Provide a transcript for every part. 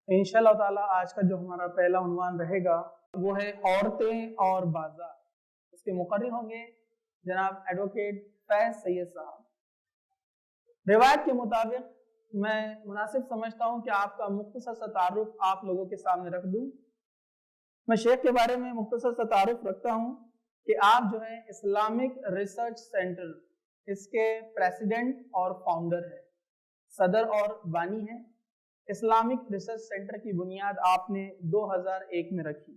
انشاءاللہ تعالی آج کا جو ہمارا پہلا عنوان رہے گا وہ ہے عورتیں اور بازار۔ اس کے مقرر ہوں گے جناب ایڈوکیٹ فیض سید صاحب۔ روایت کے مطابق میں مناسب سمجھتا ہوں کہ آپ کا مختصر سا تعارف آپ لوگوں کے سامنے رکھ دوں۔ میں شیخ کے بارے میں مختصر سا تعارف رکھتا ہوں کہ آپ جو ہے اسلامک ریسرچ سینٹر اس کے پریزیڈنٹ اور فاؤنڈر ہے، صدر اور بانی ہیں۔ اسلامک ریسرچ سینٹر کی بنیاد آپ نے 2001 میں رکھی۔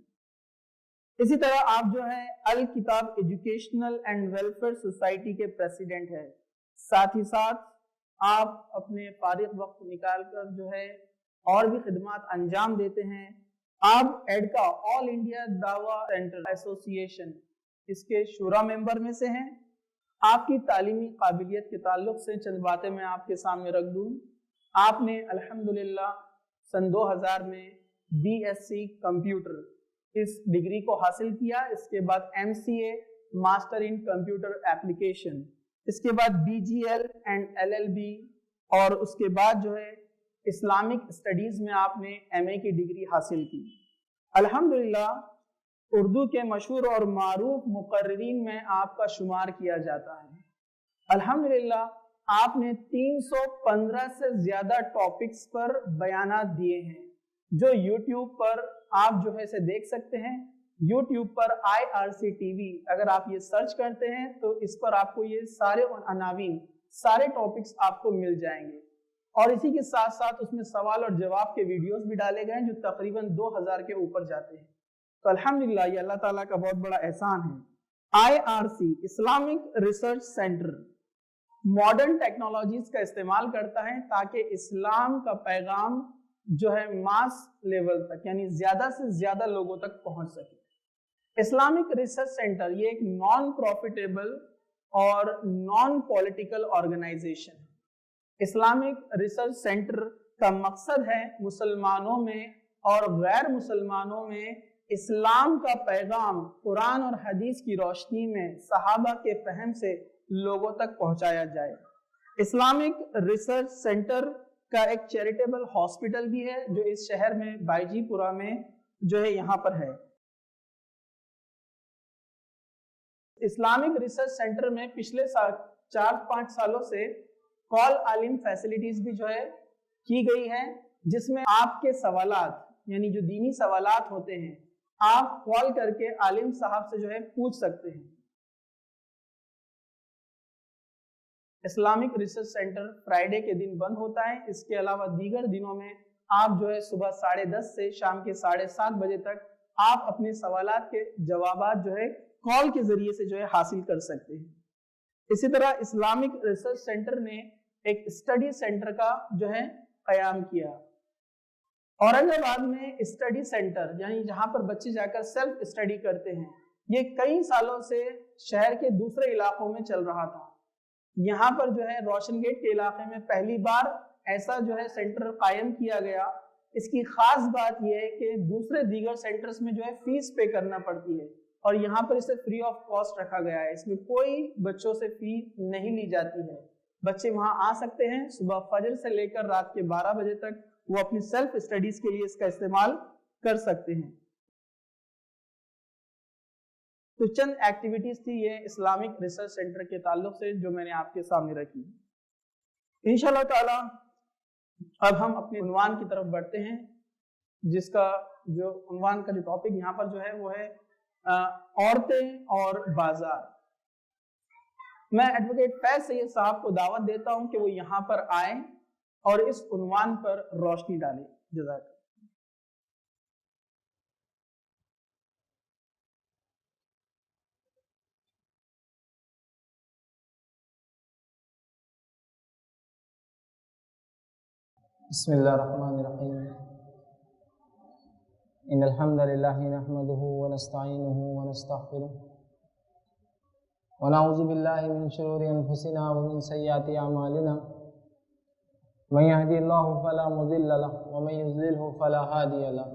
اسی طرح آپ جو ہے الکتاب ایجوکیشنل اینڈ ویلفیئر سوسائٹی کے پریزیڈنٹ ہیں۔ ساتھ ہی ساتھ آپ اپنے فارغ وقت نکال کر جو ہے اور بھی خدمات انجام دیتے ہیں۔ آپ ایڈکا آل انڈیا دعویٰ سینٹر ایسوسی ایشن اس کے شورا ممبر میں سے ہیں۔ آپ کی تعلیمی قابلیت کے تعلق سے چند باتیں میں آپ کے سامنے رکھ دوں۔ آپ نے الحمدللہ سن 2000 میں بی ایس سی کمپیوٹر اس ڈگری کو حاصل کیا۔ اس کے بعد M C A master in computer application, اس کے بعد B G L and L L B, اور اس کے بعد جو ہے اسلامک اسٹڈیز میں آپ نے ایم اے کی ڈگری حاصل کی۔ الحمدللہ اردو کے مشہور اور معروف مقررین میں آپ کا شمار کیا جاتا ہے۔ الحمدللہ آپ نے 315 سے زیادہ ٹاپکس پر بیانات دیے ہیں جو یوٹیوب پر آپ جو ہے اسے دیکھ سکتے ہیں۔ یوٹیوب پر IRC-TV اگر آپ یہ سرچ کرتے ہیں تو اس پر آپ کو یہ سارے عناوین، سارے ٹاپکس آپ کو مل جائیں گے، اور اسی کے ساتھ ساتھ اس میں سوال اور جواب کے ویڈیوز بھی ڈالے گئے ہیں جو تقریباً 2000 کے اوپر جاتے ہیں۔ تو الحمدللہ یہ اللہ تعالیٰ کا بہت بڑا احسان ہے۔ IRC Islamic research centre modern technologies کا استعمال کرتا ہے تاکہ اسلام کا پیغام جو ہے ماس لیول تک، یعنی زیادہ سے زیادہ لوگوں تک پہنچ سکے۔ اسلامک ریسرچ سینٹر یہ ایک نان پروفیٹیبل اور نان پولیٹیکل آرگنائزیشن ہے۔ اسلامک ریسرچ سینٹر کا مقصد ہے مسلمانوں میں اور غیر مسلمانوں میں اسلام کا پیغام قرآن اور حدیث کی روشنی میں صحابہ کے فہم سے لوگوں تک پہنچایا جائے۔ اسلامک ریسرچ سینٹر کا ایک چیریٹیبل ہاسپٹل بھی ہے جو اس شہر میں بائیجی پورہ میں جو ہے یہاں پر ہے۔ اسلامک ریسرچ سینٹر میں پچھلے 4-5 سالوں سے کال عالم فیسلٹیز بھی جو ہے کی گئی ہے، جس میں آپ کے سوالات یعنی جو دینی سوالات ہوتے ہیں آپ کال کر کے عالم صاحب سے جو ہے پوچھ سکتے ہیں۔ اسلامک ریسرچ سینٹر فرائیڈے کے دن بند ہوتا ہے، اس کے علاوہ دیگر دنوں میں آپ جو ہے صبح 10:30 سے شام کے 7:30 بجے تک آپ اپنے سوالات کے جوابات جو ہے کال کے ذریعے سے جو ہے حاصل کر سکتے ہیں۔ اسی طرح اسلامک ریسرچ سینٹر نے ایک اسٹڈی سینٹر کا جو ہے قیام کیا۔ اورنگ آباد میں اسٹڈی سینٹر یعنی جہاں پر بچے جا کر سیلف اسٹڈی کرتے ہیں، یہ کئی سالوں سے شہر کے دوسرے علاقوں میں چل رہا تھا۔ یہاں پر جو ہے روشن گیٹ کے علاقے میں پہلی بار ایسا جو ہے سینٹر قائم کیا گیا۔ اس کی خاص بات یہ ہے کہ دوسرے دیگر سینٹرز میں جو ہے فیس پے کرنا پڑتی ہے، اور یہاں پر اسے فری آف کاسٹ رکھا گیا ہے۔ اس میں کوئی بچوں سے فی نہیں لی جاتی ہے۔ بچے وہاں آ سکتے ہیں، صبح فجر سے لے کر رات کے 12 بجے تک وہ اپنی سیلف اسٹڈیز کے لیے اس کا استعمال کر سکتے ہیں۔ تو چند ایکٹیویٹیز تھی یہ اسلامک ریسرچ سینٹر کے تعلق سے جو میں نے آپ کے سامنے رکھی۔ انشاءاللہ تعالی اب ہم اپنے عنوان کی طرف بڑھتے ہیں، جس کا جو عنوان کا جو ٹاپک یہاں پر جو ہے وہ ہے عورتیں اور بازار۔ میں ایڈوکیٹ فیض سید صاحب کو دعوت دیتا ہوں کہ وہ یہاں پر آئیں اور اس عنوان پر روشنی ڈالیں۔ جزاک اللہ۔ بسم اللہ الرحمن الرحیم۔ ان الحمد للہ نحمده ونستعینه ونستغفره ونعوذ باللہ من شرور انفسنا ومن سیئات اعمالنا، من يهدي الله فلا مضل له ومن يضلل فلا هادي له،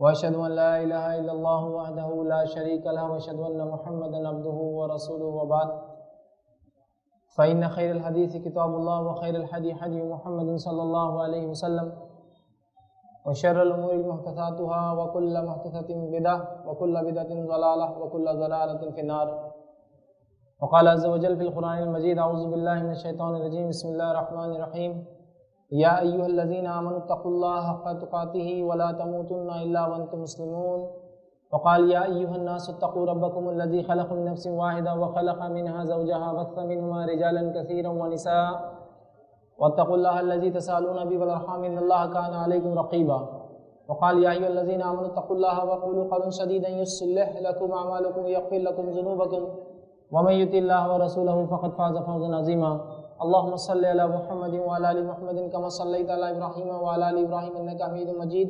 واشهد ان لا اله الا الله وحده لا شريك له، واشهد ان محمدا عبده ورسوله، وبعد فإن خير الحديث كتاب الله وخير الهدي هدي محمد صلى الله عليه وسلم وشر الأمور محدثاتها وكل محدثة بدعة وكل بدعة ضلالة وكل ضلالة في النار. وقال عز وجل في القرآن المجيد أعوذ بالله من الشيطان الرجيم بسم الله الرحمن الرحيم يا أيها الذين آمنوا اتقوا الله حق تقاته ولا تموتن إلا وأنتم مسلمون. وقال يا أيها الناس اتقوا ربكم الذي خلق من نفس واحدة وخلق منها زوجها وبث منهما رجالا كثيرا ونساء واتقوا الله الذي تسألون به والأرحام إن الله كان عليكم رقيبا. وقال يا أيها الذين آمنوا اتقوا الله وقولوا قولا سديدا يصلح لكم أعمالكم ويغفر لكم ذنوبكم ومن يطع الله ورسوله فقد فاز فوزا عظيما. اللهم صل على محمد وعلى آل محمد كما صليت على إبراهيم وعلى آل إبراهيم إنك حميد مجيد.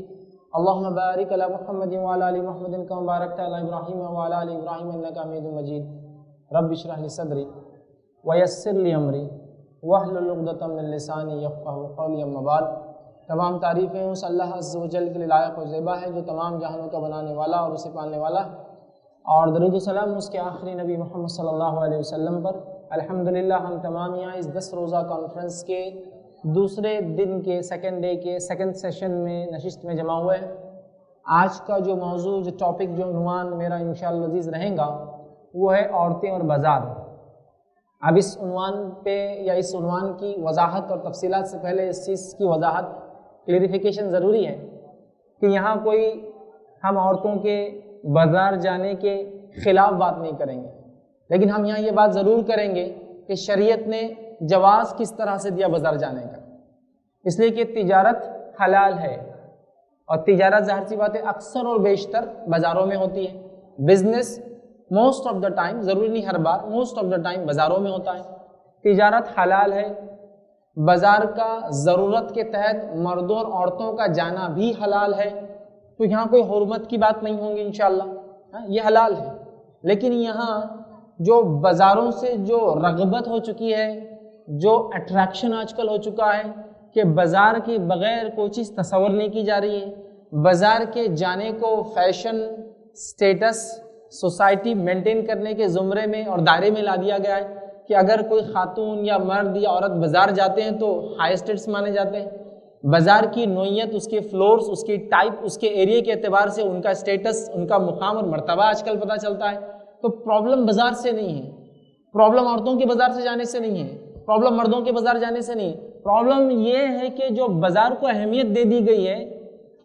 اللهم بارك على محمد وعلى آل محمد كما باركت على إبراهيم وعلى آل إبراهيم إنك حميد مجيد. رب اشرح لي صدري ويسر لي أمري واحلل عقدۃ من لسانی یفقہوا قولی. اما بعد، تمام تعریفیں اس اللہ عز و جل کے لیے لائق و زیبا ہے جو تمام جہانوں کا بنانے والا اور اسے پالنے والا، اور درود و سلام اس کے آخری نبی محمد صلی اللہ علیہ وسلم پر. الحمدللہ ہم تمام یہاں اس 10 روزہ کانفرنس کے دوسرے دن کے سیکنڈ ڈے کے سیکنڈ سیشن میں نشست میں جمع ہوئے ہیں. آج کا جو موضوع، جو ٹاپک، جو عنوان میرا انشاءاللہ عزیز رہے گا وہ ہے عورتیں اور بازار. اب اس عنوان پہ یا اس عنوان کی وضاحت اور تفصیلات سے پہلے اس چیز کی وضاحت، کلیریفیکیشن ضروری ہے کہ یہاں کوئی ہم عورتوں کے بازار جانے کے خلاف بات نہیں کریں گے، لیکن ہم یہاں یہ بات ضرور کریں گے کہ شریعت نے جواز کس طرح سے دیا بازار جانے کا. اس لیے کہ تجارت حلال ہے، اور تجارت ظاہر سی بات ہے اکثر اور بیشتر بازاروں میں ہوتی ہے. Business most of the time, ضروری نہیں ہر بار، موسٹ آف دا ٹائم بازاروں میں ہوتا ہے. تجارت حلال ہے، بازار کا ضرورت کے تحت مردوں اور عورتوں کا جانا بھی حلال ہے. تو یہاں کوئی حرمت کی بات نہیں ہوگی انشاءاللہ، یہ حلال ہے. لیکن یہاں جو بازاروں سے جو رغبت ہو چکی ہے، جو اٹریکشن آج کل ہو چکا ہے کہ بازار کے بغیر کوئی چیز تصور نہیں کی جا رہی ہے. بازار کے جانے کو فیشن، سٹیٹس، سوسائٹی مینٹین کرنے کے زمرے میں اور دائرے میں لا دیا گیا ہے کہ اگر کوئی خاتون یا مرد یا عورت بازار جاتے ہیں تو ہائی اسٹیٹس مانے جاتے ہیں. بازار کی نوعیت، اس کے فلورز، اس کی ٹائپ، اس کے ایریے کے اعتبار سے ان کا سٹیٹس، ان کا مقام اور مرتبہ آج کل پتہ چلتا ہے. تو پرابلم بازار سے نہیں ہے، پرابلم عورتوں کے بازار سے جانے سے نہیں ہے، پرابلم مردوں کے بازار جانے سے نہیں ہے. پرابلم یہ ہے کہ جو بازار کو اہمیت دے دی گئی ہے،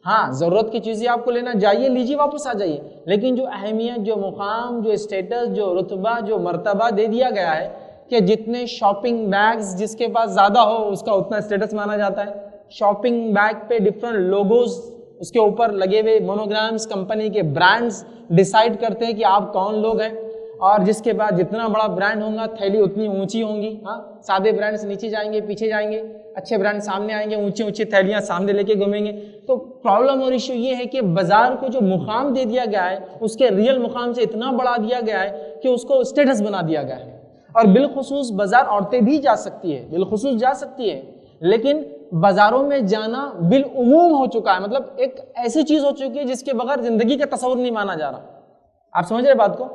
ہاں ضرورت کی چیزیں آپ کو لینا جائیے، لیجیے، واپس آ جائیے، لیکن جو اہمیت، جو مقام، جو اسٹیٹس، جو رتبہ، جو مرتبہ دے دیا گیا ہے کہ جتنے شاپنگ بیگز جس کے پاس زیادہ ہو اس کا اتنا اسٹیٹس مانا جاتا ہے. شاپنگ بیگ پہ ڈفرنٹ لوگوز، اس کے اوپر لگے ہوئے مونوگرامز، کمپنی کے برانڈز ڈیسائیڈ کرتے ہیں کہ آپ کون لوگ ہیں. اور جس کے بعد جتنا بڑا برانڈ ہوگا تھیلی اتنی اونچی ہوں گی. ہاں، سادے برانڈز نیچے جائیں گے، پیچھے جائیں گے، اچھے برانڈ سامنے آئیں گے، اونچی اونچی تھیلیاں سامنے لے کے گھومیں گے. تو پرابلم اور ایشو یہ ہے کہ بازار کو جو مقام دے دیا گیا ہے اس کے ریئل مقام سے اتنا بڑھا دیا گیا ہے کہ اس کو اسٹیٹس بنا دیا گیا ہے. اور بالخصوص بازار عورتیں بھی جا سکتی ہے، بالخصوص جا سکتی ہے، لیکن بازاروں میں جانا بالعموم ہو چکا ہے. مطلب ایک ایسی چیز ہو چکی ہے جس کے بغیر زندگی کا تصور نہیں مانا جا رہا. آپ سمجھ رہے بات کو؟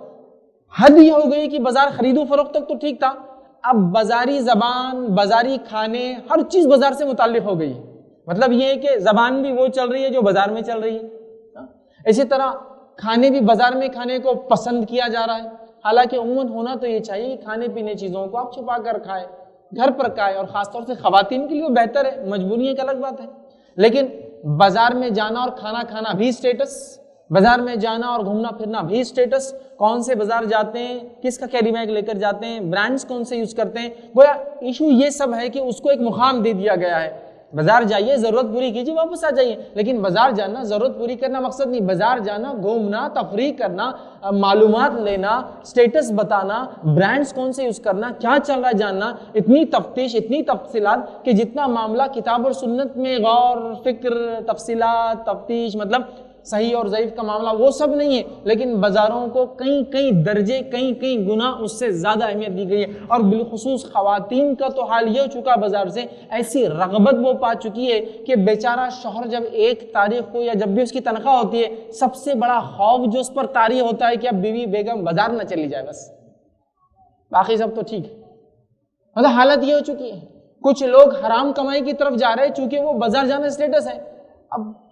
حد یہ ہو گئی کہ بازار خرید و فروخت تک تو ٹھیک تھا، اب بازاری زبان، بازاری کھانے، ہر چیز بازار سے متعلق ہو گئی. مطلب یہ ہے کہ زبان بھی وہ چل رہی ہے جو بازار میں چل رہی ہے. اسی طرح کھانے بھی بازار میں کھانے کو پسند کیا جا رہا ہے. حالانکہ عموماً ہونا تو یہ چاہیے کہ کھانے پینے چیزوں کو آپ چھپا کر کھائے، گھر پر کھائے، اور خاص طور سے خواتین کے لیے وہ بہتر ہے. مجبوری ایک الگ بات ہے، لیکن بازار میں جانا اور کھانا کھانا بھی اسٹیٹس، بازار میں جانا اور گھومنا پھرنا بھی اسٹیٹس. کون سے بازار جاتے ہیں، کس کا کیری بیگ لے کر جاتے ہیں، برانڈز کون سے یوز کرتے ہیں، گویا ایشو یہ سب ہے کہ اس کو ایک مقام دے دیا گیا ہے. بازار جائیے، ضرورت پوری کیجیے، واپس آ جائیے. لیکن بازار جانا، ضرورت پوری کرنا مقصد نہیں. بازار جانا، گھومنا، تفریح کرنا، معلومات لینا، سٹیٹس بتانا، برانڈز کون سے یوز کرنا، کیا چل رہا ہے جاننا، اتنی تفتیش، اتنی تفصیلات کہ جتنا معاملہ کتاب اور سنت میں غور، فکر، تفصیلات، تفتیش، مطلب صحیح اور ضعیف کا معاملہ وہ سب نہیں ہے. لیکن بازاروں کو کئی درجے، کئی گنا اس سے زیادہ اہمیت دی گئی ہے. اور بالخصوص خواتین کا تو حال یہ ہو چکا بازار سے، ایسی رغبت وہ پا چکی ہے کہ بیچارہ شوہر جب 1 تاریخ کو یا جب بھی اس کی تنخواہ ہوتی ہے، سب سے بڑا خوف جو اس پر طاری ہوتا ہے کہ اب بیوی بیگم بازار نہ چلی جائے، بس باقی سب تو ٹھیک ہے. مطلب حالت یہ ہو چکی ہے. کچھ لوگ حرام کمائی کی طرف جا رہے ہیں چونکہ وہ بازار جانا اسٹیٹس ہے. اب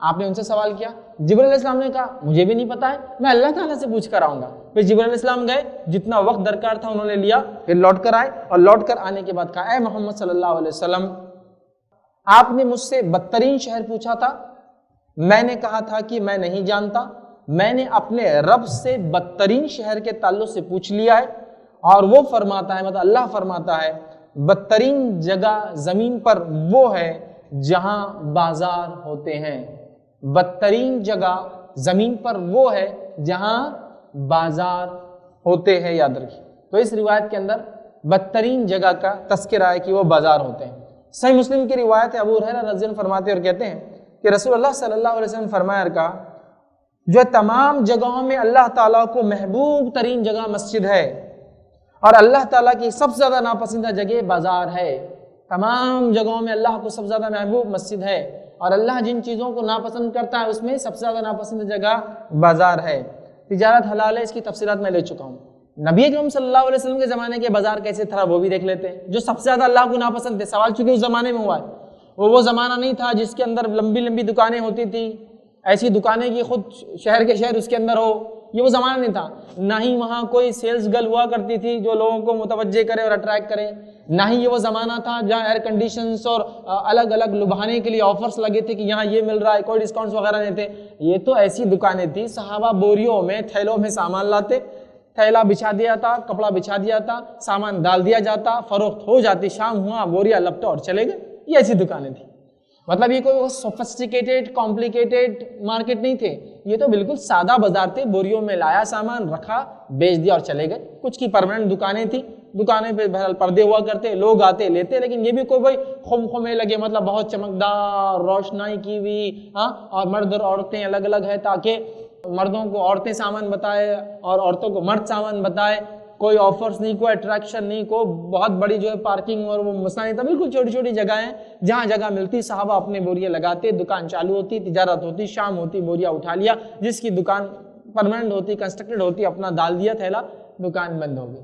آپ نے ان سے سوال کیا؟ جبرائیل علیہ السلام نے کہا مجھے بھی نہیں پتا ہے، میں اللہ تعالیٰ سے پوچھ کر آؤں گا۔ پھر جبرائیل علیہ السلام گئے، جتنا وقت درکار تھا انہوں نے لیا، پھر لوٹ کر آئے، اور لوٹ کر آنے کے بعد کہا اے محمد صلی اللہ علیہ وسلم، آپ نے مجھ سے بدترین شہر پوچھا تھا، میں نے کہا تھا کہ میں نہیں جانتا، میں نے اپنے رب سے بدترین شہر کے تعلق سے پوچھ لیا ہے، اور وہ فرماتا ہے، مطلب اللہ فرماتا ہے بدترین جگہ زمین پر وہ ہے جہاں بازار ہوتے ہیں، بدترین جگہ زمین پر وہ ہے جہاں بازار ہوتے ہیں، یاد رکھیے۔ تو اس روایت کے اندر بدترین جگہ کا تذکرہ ہے کہ وہ بازار ہوتے ہیں۔ صحیح مسلم کی روایت ہے، ابو ہریرہ رضی اللہ عنہ فرماتے اور کہتے ہیں کہ رسول اللہ صلی اللہ علیہ وسلم فرمایا اور کہا جو تمام جگہوں میں اللہ تعالیٰ کو محبوب ترین جگہ مسجد ہے، اور اللہ تعالیٰ کی سب سے زیادہ ناپسندہ جگہ بازار ہے۔ تمام جگہوں میں اللہ کو سب سے زیادہ محبوب مسجد ہے، اور اللہ جن چیزوں کو ناپسند کرتا ہے اس میں سب سے زیادہ ناپسند جگہ بازار ہے۔ تجارت حلال ہے، اس کی تفصیلات میں لے چکا ہوں۔ نبی اکرم صلی اللہ علیہ وسلم کے زمانے کے بازار کیسے تھا وہ بھی دیکھ لیتے ہیں۔ جو سب سے زیادہ اللہ کو ناپسند تھے، سوال چونکہ اس زمانے میں ہوا ہے، وہ زمانہ نہیں تھا جس کے اندر لمبی لمبی دکانیں ہوتی تھی، ایسی دکانیں کی خود شہر کے شہر اس کے اندر ہو، یہ وہ زمانہ نہیں تھا۔ نہ ہی وہاں کوئی سیلز گرل ہوا کرتی تھی جو لوگوں کو متوجہ کرے اور اٹریکٹ کرے، نہ ہی یہ وہ زمانہ تھا جہاں ایئر کنڈیشنز اور الگ الگ لبھانے کے لیے آفرز لگے تھے کہ یہاں یہ مل رہا ہے، کوئی ڈسکاؤنٹس وغیرہ نہیں تھے۔ یہ تو ایسی دکانیں تھی، صحابہ بوریوں میں تھیلوں میں سامان لاتے، تھیلا بچھا دیا تھا، کپڑا بچھا دیا تھا، سامان ڈال دیا جاتا، فروخت ہو جاتی، شام ہوا بوریا لپٹا اور چلے گئے۔ یہ ایسی دکانیں تھیں۔ مطلب یہ کوئی سوفسٹیکیٹڈ کمپلیکیٹڈ مارکیٹ نہیں تھے، یہ تو بالکل سادہ بازار تھے، بوریوں میں لایا سامان، رکھا، بیچ دیا اور چلے گئے۔ کچھ کی پرماننٹ دکانیں تھیں، دکانیں پہ بہرحال پردے ہوا کرتے، لوگ آتے لیتے، لیکن یہ بھی کوئی بھائی خمخمے لگے، مطلب بہت چمکدار روشنائی کی ہوئی، ہاں، اور مرد اور عورتیں الگ الگ ہے تاکہ مردوں کو عورتیں سامان بتائے اور عورتوں کو مرد سامان بتائے، کوئی آفرز نہیں، کوئی اٹریکشن نہیں، کوئی بہت بڑی جو ہے پارکنگ اور وہ مسئلہ نہیں تھا، بالکل چھوٹی چھوٹی جگہیں جہاں جگہ ملتی، صحابہ اپنے بوریے لگاتے، دکان چالو ہوتی، تجارت ہوتی، شام ہوتی، بوریا اٹھا لیا، جس کی دکان پرماننٹ ہوتی، کنسٹرکٹڈ ہوتی، اپنا ڈال دیا تھیلا، دکان بند ہو گئی۔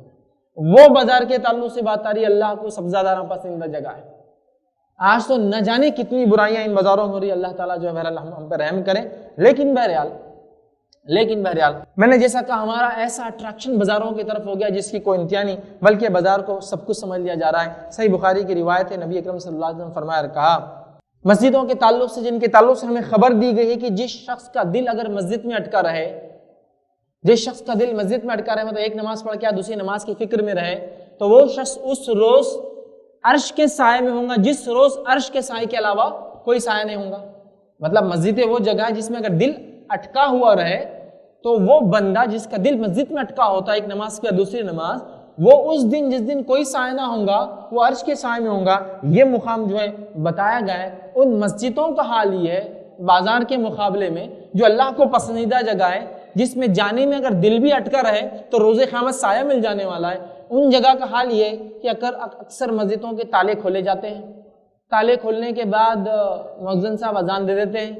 وہ بازار کے تعلق سے بات آ رہی ہے، اللہ کو سب سے زیادہ ناپسندیدہ جگہ ہے۔ آج تو نہ جانے کتنی برائیاں ان بازاروں میں ہو رہی ہے، اللہ تعالیٰ جو ہے بہرحال ہم پہ رحم کریں۔ لیکن بہرحال میں نے جیسا کہا، ہمارا ایسا اٹریکشن بازاروں کی طرف ہو گیا جس کی کوئی انتہا نہیں، بلکہ بازار کو سب کچھ سمجھ لیا جا رہا ہے۔ صحیح بخاری کی روایت ہے، نبی اکرم صلی اللہ علیہ وسلم فرمایا اور کہا مسجدوں کے تعلق سے، جن کے تعلق سے ہمیں خبر دی گئی ہے کہ جس شخص کا دل اگر مسجد میں اٹکا رہے، مطلب ایک نماز پڑھ کے دوسری نماز کی فکر میں رہے، تو وہ شخص اس روز عرش کے سائے میں ہوگا جس روز عرش کے سائے کے علاوہ کوئی سایہ نہیں ہوگا۔ مطلب مسجد وہ جگہ ہے جس میں اگر دل اٹکا ہوا رہے تو وہ بندہ جس کا دل مسجد میں اٹکا ہوتا ہے ایک نماز کے دوسری نماز، وہ اس دن جس دن کوئی سایہ نہ ہوگا وہ عرش کے سائے میں ہوگا۔ یہ مقام جو ہے بتایا گیا ہے۔ ان مسجدوں کا حال یہ ہے بازار کے مقابلے میں جو اللہ کو پسندیدہ جگہ ہے، جس میں جانے میں اگر دل بھی اٹکا رہے تو روز قیامت سایہ مل جانے والا ہے، ان جگہ کا حال یہ ہے کہ اکثر مسجدوں کے تالے کھولے جاتے ہیں، تالے کھولنے کے بعد مؤذن صاحب اذان دے دیتے ہیں،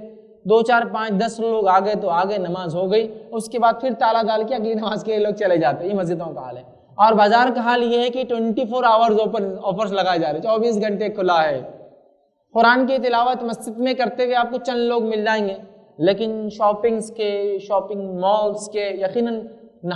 2 4 5 10 لوگ آگے تو آگے نماز ہو گئی، اس کے بعد پھر تالا ڈال کے اگلی نماز کے لیے لوگ چلے جاتے ہیں۔ یہ مسجدوں کا حال ہے۔ اور بازار کا حال یہ ہے کہ 24 آورز آفرز لگائے جا رہے ہیں، 24 گھنٹے کھلا ہے۔ قرآن کی تلاوت مسجد میں کرتے ہوئے آپ کو چند لوگ مل جائیں گے، لیکن شاپنگ مالز کے یقیناً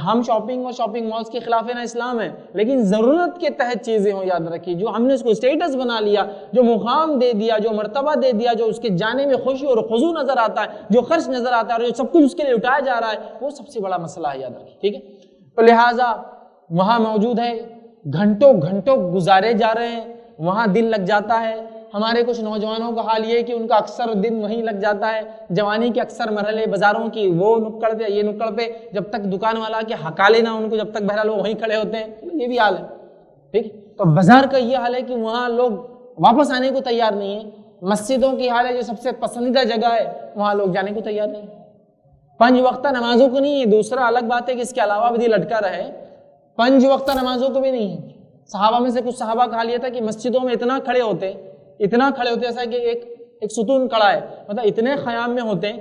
ہم شاپنگ اور شاپنگ مالز کے خلاف نہ اسلام ہے، لیکن ضرورت کے تحت چیزیں ہوں، یاد رکھیے، جو ہم نے اس کو اسٹیٹس بنا لیا، جو مقام دے دیا، جو مرتبہ دے دیا، جو اس کے جانے میں خوشی اور خضوع نظر آتا ہے، جو خرچ نظر آتا ہے اور جو سب کچھ اس کے لیے اٹھایا جا رہا ہے، وہ سب سے بڑا مسئلہ ہے، یاد رکھیے، ٹھیک ہے۔ تو لہٰذا وہاں موجود ہے، گھنٹوں گزارے جا رہے ہیں، وہاں دل لگ جاتا ہے۔ ہمارے کچھ نوجوانوں کا حال یہ ہے کہ ان کا اکثر دن وہیں لگ جاتا ہے، جوانی کے اکثر مرحلے بازاروں کی، وہ نکڑ پہ یہ نکڑ پہ، جب تک دکان والا کے ہکالے نہ ان کو، جب تک بہرحال وہ وہیں کھڑے ہوتے ہیں، یہ بھی حال ہے، ٹھیک۔ تو بازار کا یہ حال ہے کہ وہاں لوگ واپس آنے کو تیار نہیں ہیں۔ مسجدوں کی حال ہے جو سب سے پسندیدہ جگہ ہے، وہاں لوگ جانے کو تیار نہیں ہیں۔ 5 وقتہ نمازوں کو نہیں ہے، دوسرا الگ بات ہے کہ اس کے علاوہ بھی دل لٹکا رہے، 5 وقتہ نمازوں کو بھی نہیں ہے۔ صحابہ میں سے کچھ صحابہ کا حال یہ تھا کہ مسجدوں میں اتنا کھڑے ہوتے ایسا کہ ایک ستون کھڑا ہے، مطلب اتنے خیام میں ہوتے ہیں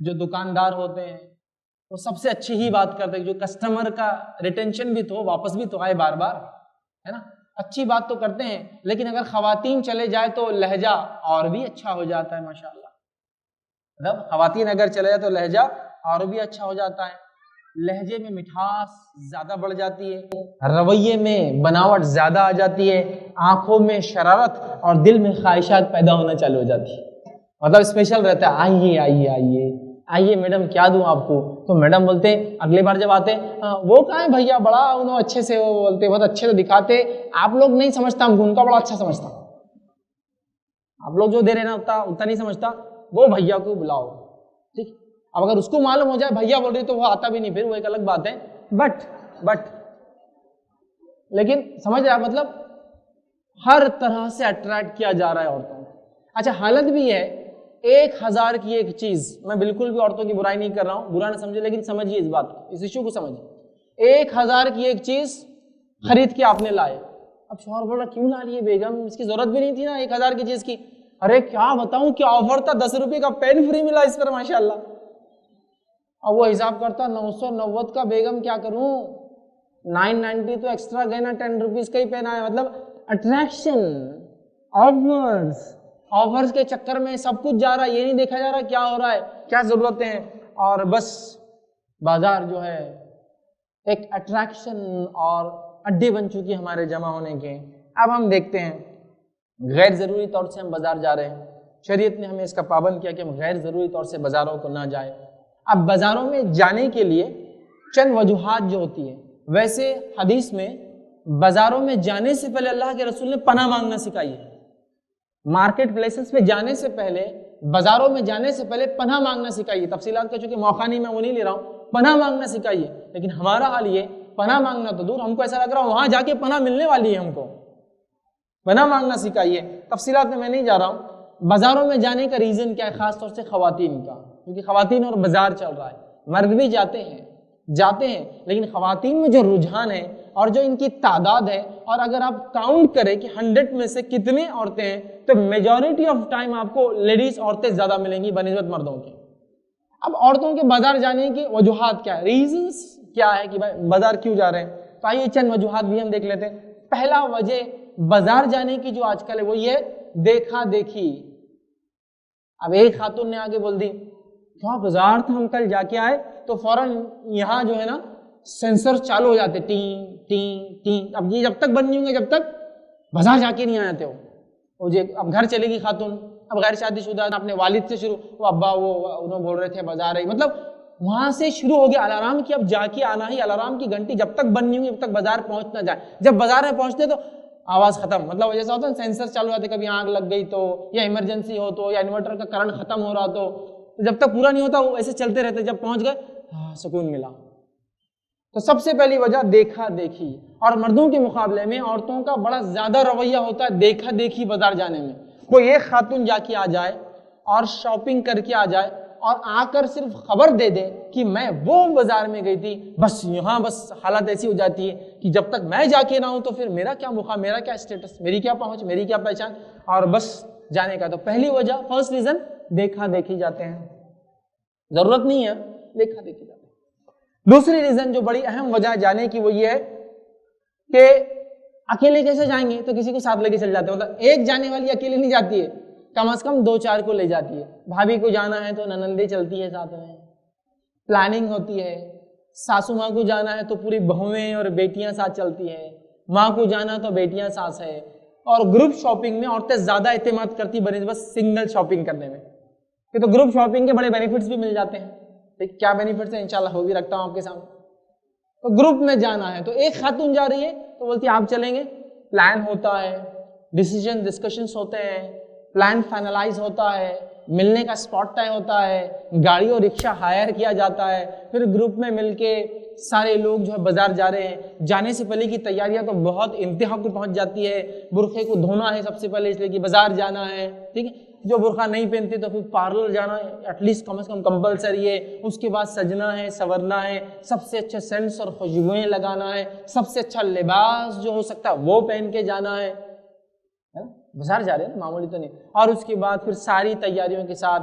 جو دکاندار ہوتے ہیں وہ سب سے اچھی ہی بات کرتے ہیں، جو کسٹمر کا ریٹینشن بھی تو واپس بھی تو آئے بار بار، ہے نا، اچھی بات تو کرتے ہیں. لیکن اگر خواتین چلے جائے تو لہجہ اور بھی اچھا ہو جاتا ہے ماشاءاللہ. مطلب خواتین اگر چلے جائے تو لہجہ اور بھی اچھا ہو جاتا ہے، لہجے میں مٹھاس زیادہ بڑھ جاتی ہے، رویے میں بناوٹ زیادہ آ جاتی ہے، آنکھوں میں شرارت اور دل میں خواہشات پیدا ہونا چالو ہو جاتی ہے. مطلب اسپیشل رہتا ہے، آئیے آئیے آئیے آئیے میڈم کیا دوں آپ کو. تو میڈم بولتے ہیں اگلی بار جب آتے ہیں وہ کہاں ہے بھیا، بڑا انہوں اچھے سے وہ بولتے بہت اچھے سے دکھاتے، آپ لوگ نہیں سمجھتا، ہم کو ان کا بڑا اچھا سمجھتا، آپ لوگ جو دے رہے نا اتنا نہیں سمجھتا، وہ بھیا کو بلاؤ. ٹھیک، اب اگر اس کو معلوم ہو جائے بھیا بول رہے تو وہ آتا بھی نہیں، پھر وہ ایک الگ بات ہے. بٹ لیکن سمجھ رہے آپ، مطلب ہر طرح سے اٹریکٹ کیا جا رہا ہے عورتوں کو. اچھا حالت بھی ہے 1000 کی ایک چیز، میں بالکل بھی عورتوں کی برائی نہیں کر رہا ہوں، برا نہ سمجھے، لیکن سمجھیے اس بات کو، اس ایشو کو سمجھیے. 1000 کی ایک چیز خرید کے آپ نے لائے. اب شوہر بول رہا کیوں لا لیے بیگم، اس کی ضرورت بھی نہیں تھی نا 1000 کی چیز کی. ارے کیا بتاؤں کیا آفر تھا، 10 روپے کا پین فری ملا اس پر ماشاءاللہ. اب وہ حساب کرتا 990 کا، بیگم کیا کروں، 990 تو ایکسٹرا گئے نا، 10 روپیز کا ہی پین آیا. مطلب اٹریکشن، آفرز کے چکر میں سب کچھ جا رہا ہے، یہ نہیں دیکھا جا رہا کیا ہو رہا ہے، کیا ضرورتیں ہیں. اور بس بازار جو ہے ایک اٹریکشن اور اڈے بن چکی ہمارے جمع ہونے کے. اب ہم دیکھتے ہیں غیر ضروری طور سے ہم بازار جا رہے ہیں، شریعت نے ہمیں اس کا پابند کیا کہ ہم غیر ضروری طور سے بازاروں کو نہ جائیں. اب بازاروں میں جانے کے لیے چند وجوہات جو ہوتی ہیں، ویسے حدیث میں بازاروں میں جانے سے پہلے اللہ کے رسول نے پناہ مانگنا سکھائی ہے. مارکیٹ پلیسز پہ جانے سے پہلے، بازاروں میں جانے سے پہلے پناہ مانگنا سکھائیے. تفصیلات کا چونکہ موقع نہیں، میں وہ نہیں لے رہا ہوں، پناہ مانگنا سکھائیے. لیکن ہمارا حال یہ، پناہ مانگنا تو دور، ہم کو ایسا لگ رہا ہے وہاں جا کے پناہ ملنے والی ہے. ہم کو پناہ مانگنا سکھائیے. تفصیلات میں نہیں جا رہا ہوں. بازاروں میں جانے کا ریزن کیا ہے، خاص طور سے خواتین کا، کیونکہ خواتین اور بازار چل رہا ہے. مرد بھی جاتے ہیں لیکن خواتین میں جو رجحان ہے اور جو ان کی تعداد ہے، اور اگر آپ کاؤنٹ کریں کہ 100 میں سے کتنے عورتیں ہیں تو میجورٹی آف ٹائم آپ کو لیڈیز عورتیں زیادہ ملیں گی بنسبت مردوں کے. اب عورتوں کے بازار جانے کی وجوہات کیا ہے، ریزنز کیا ہے کہ بازار کیوں جا رہے ہیں. تو آئیے چند وجوہات بھی ہم دیکھ لیتے ہیں. پہلا وجہ بازار جانے کی جو آج کل ہے وہ یہ دیکھا دیکھی. اب ایک خاتون نے آگے بول دی کیا بازار تھا، ہم کل جا کے آئے، تو فوراً یہاں جو ہے نا سینسر چالو ہو جاتے، ٹین ٹین ٹین. اب یہ جب تک بند نہیں ہوں گے جب تک بازار جا کے نہیں آتے ہو. اب گھر چلے گی خاتون، اب غیر شادی شدہ اپنے والد سے شروع، وہ ابا وہ انہوں بول رہے تھے بازار ہے، مطلب وہاں سے شروع ہو گیا الارام کی اب جا کے آنا ہی. الارام کی گھنٹی جب تک بند نہیں ہوگی جب تک بازار پہنچ نہ جائے. جب بازار میں پہنچتے تو آواز ختم، مطلب جیسا ہوتا ہے سینسر چالو ہوتے، کبھی آگ لگ گئی تو، یا ایمرجنسی ہو تو، یا انورٹر کا کرنٹ ختم ہو رہا تو جب تک پورا نہیں ہوتا وہ ایسے چلتے رہتے. جب پہنچ گئے سکون ملا. تو سب سے پہلی وجہ دیکھا دیکھی. اور مردوں کے مقابلے میں عورتوں کا بڑا زیادہ رویہ ہوتا ہے دیکھا دیکھی بازار جانے میں. کوئی ایک خاتون جا کے آ جائے اور شاپنگ کر کے آ جائے اور آ کر صرف خبر دے دے کہ میں وہ بازار میں گئی تھی، بس یہاں بس حالت ایسی ہو جاتی ہے کہ جب تک میں جا کے نہ ہوں تو پھر میرا کیا مقام، میرا کیا اسٹیٹس، میری کیا پہنچ، میری کیا پہچان، اور بس جانے کا. تو پہلی وجہ، فرسٹ ریزن، دیکھا دیکھی جاتے ہیں، ضرورت نہیں ہے دیکھا دیکھی جاتے ہیں. دوسری ریزن جو بڑی اہم وجہ جانے کی وہ یہ ہے کہ اکیلے کیسے جائیں گے، تو کسی کو ساتھ لے کے چل جاتے ہیں. مطلب ایک جانے والی اکیلے نہیں جاتی ہے، کم از کم 2-4 کو لے جاتی ہے. بھابھی کو جانا ہے تو ننندیں چلتی ہے ساتھ میں، پلاننگ ہوتی ہے. ساسو ماں کو جانا ہے تو پوری بہویں اور بیٹیاں ساتھ چلتی ہیں. ماں کو جانا تو بیٹیاں ساتھ ہے. اور گروپ شاپنگ میں عورتیں زیادہ اعتماد کرتی بنسبت سنگل شاپنگ کرنے میں، کہ تو گروپ شاپنگ کے بڑے بینیفٹس بھی مل جاتے ہیں. کیا بینیفٹس ہیں انشاءاللہ وہ بھی رکھتا ہوں آپ کے سامنے. تو گروپ میں جانا ہے تو ایک خاتون جا رہی ہے تو بولتی ہے آپ چلیں گے، پلان ہوتا ہے، ڈیسیجن ڈسکشنز ہوتے ہیں، پلان فائنلائز ہوتا ہے، ملنے کا اسپاٹ طے ہوتا ہے، گاڑی اور رکشہ ہائر کیا جاتا ہے، پھر گروپ میں مل کے سارے لوگ جو ہے بازار جا رہے ہیں. جانے سے پہلے کی تیاریاں تو بہت انتہا کو پہنچ جاتی ہے. برقعے کو دھونا ہے سب سے پہلے اس لیے کہ بازار جانا ہے، ٹھیک ہے. جو برقعہ نہیں پہنتے تو پھر پارلر جانا ہے، ایٹ لیسٹ کم از کم کمپلسری ہے. اس کے بعد سجنا ہے، سورنا ہے، سب سے اچھے سینٹس اور خوشبوئیں لگانا ہے، سب سے اچھا لباس جو ہو سکتا ہے وہ پہن کے جانا ہے. بازار جا رہے ہیں نا، معمولی تو نہیں. اور اس کے بعد پھر ساری تیاریوں کے ساتھ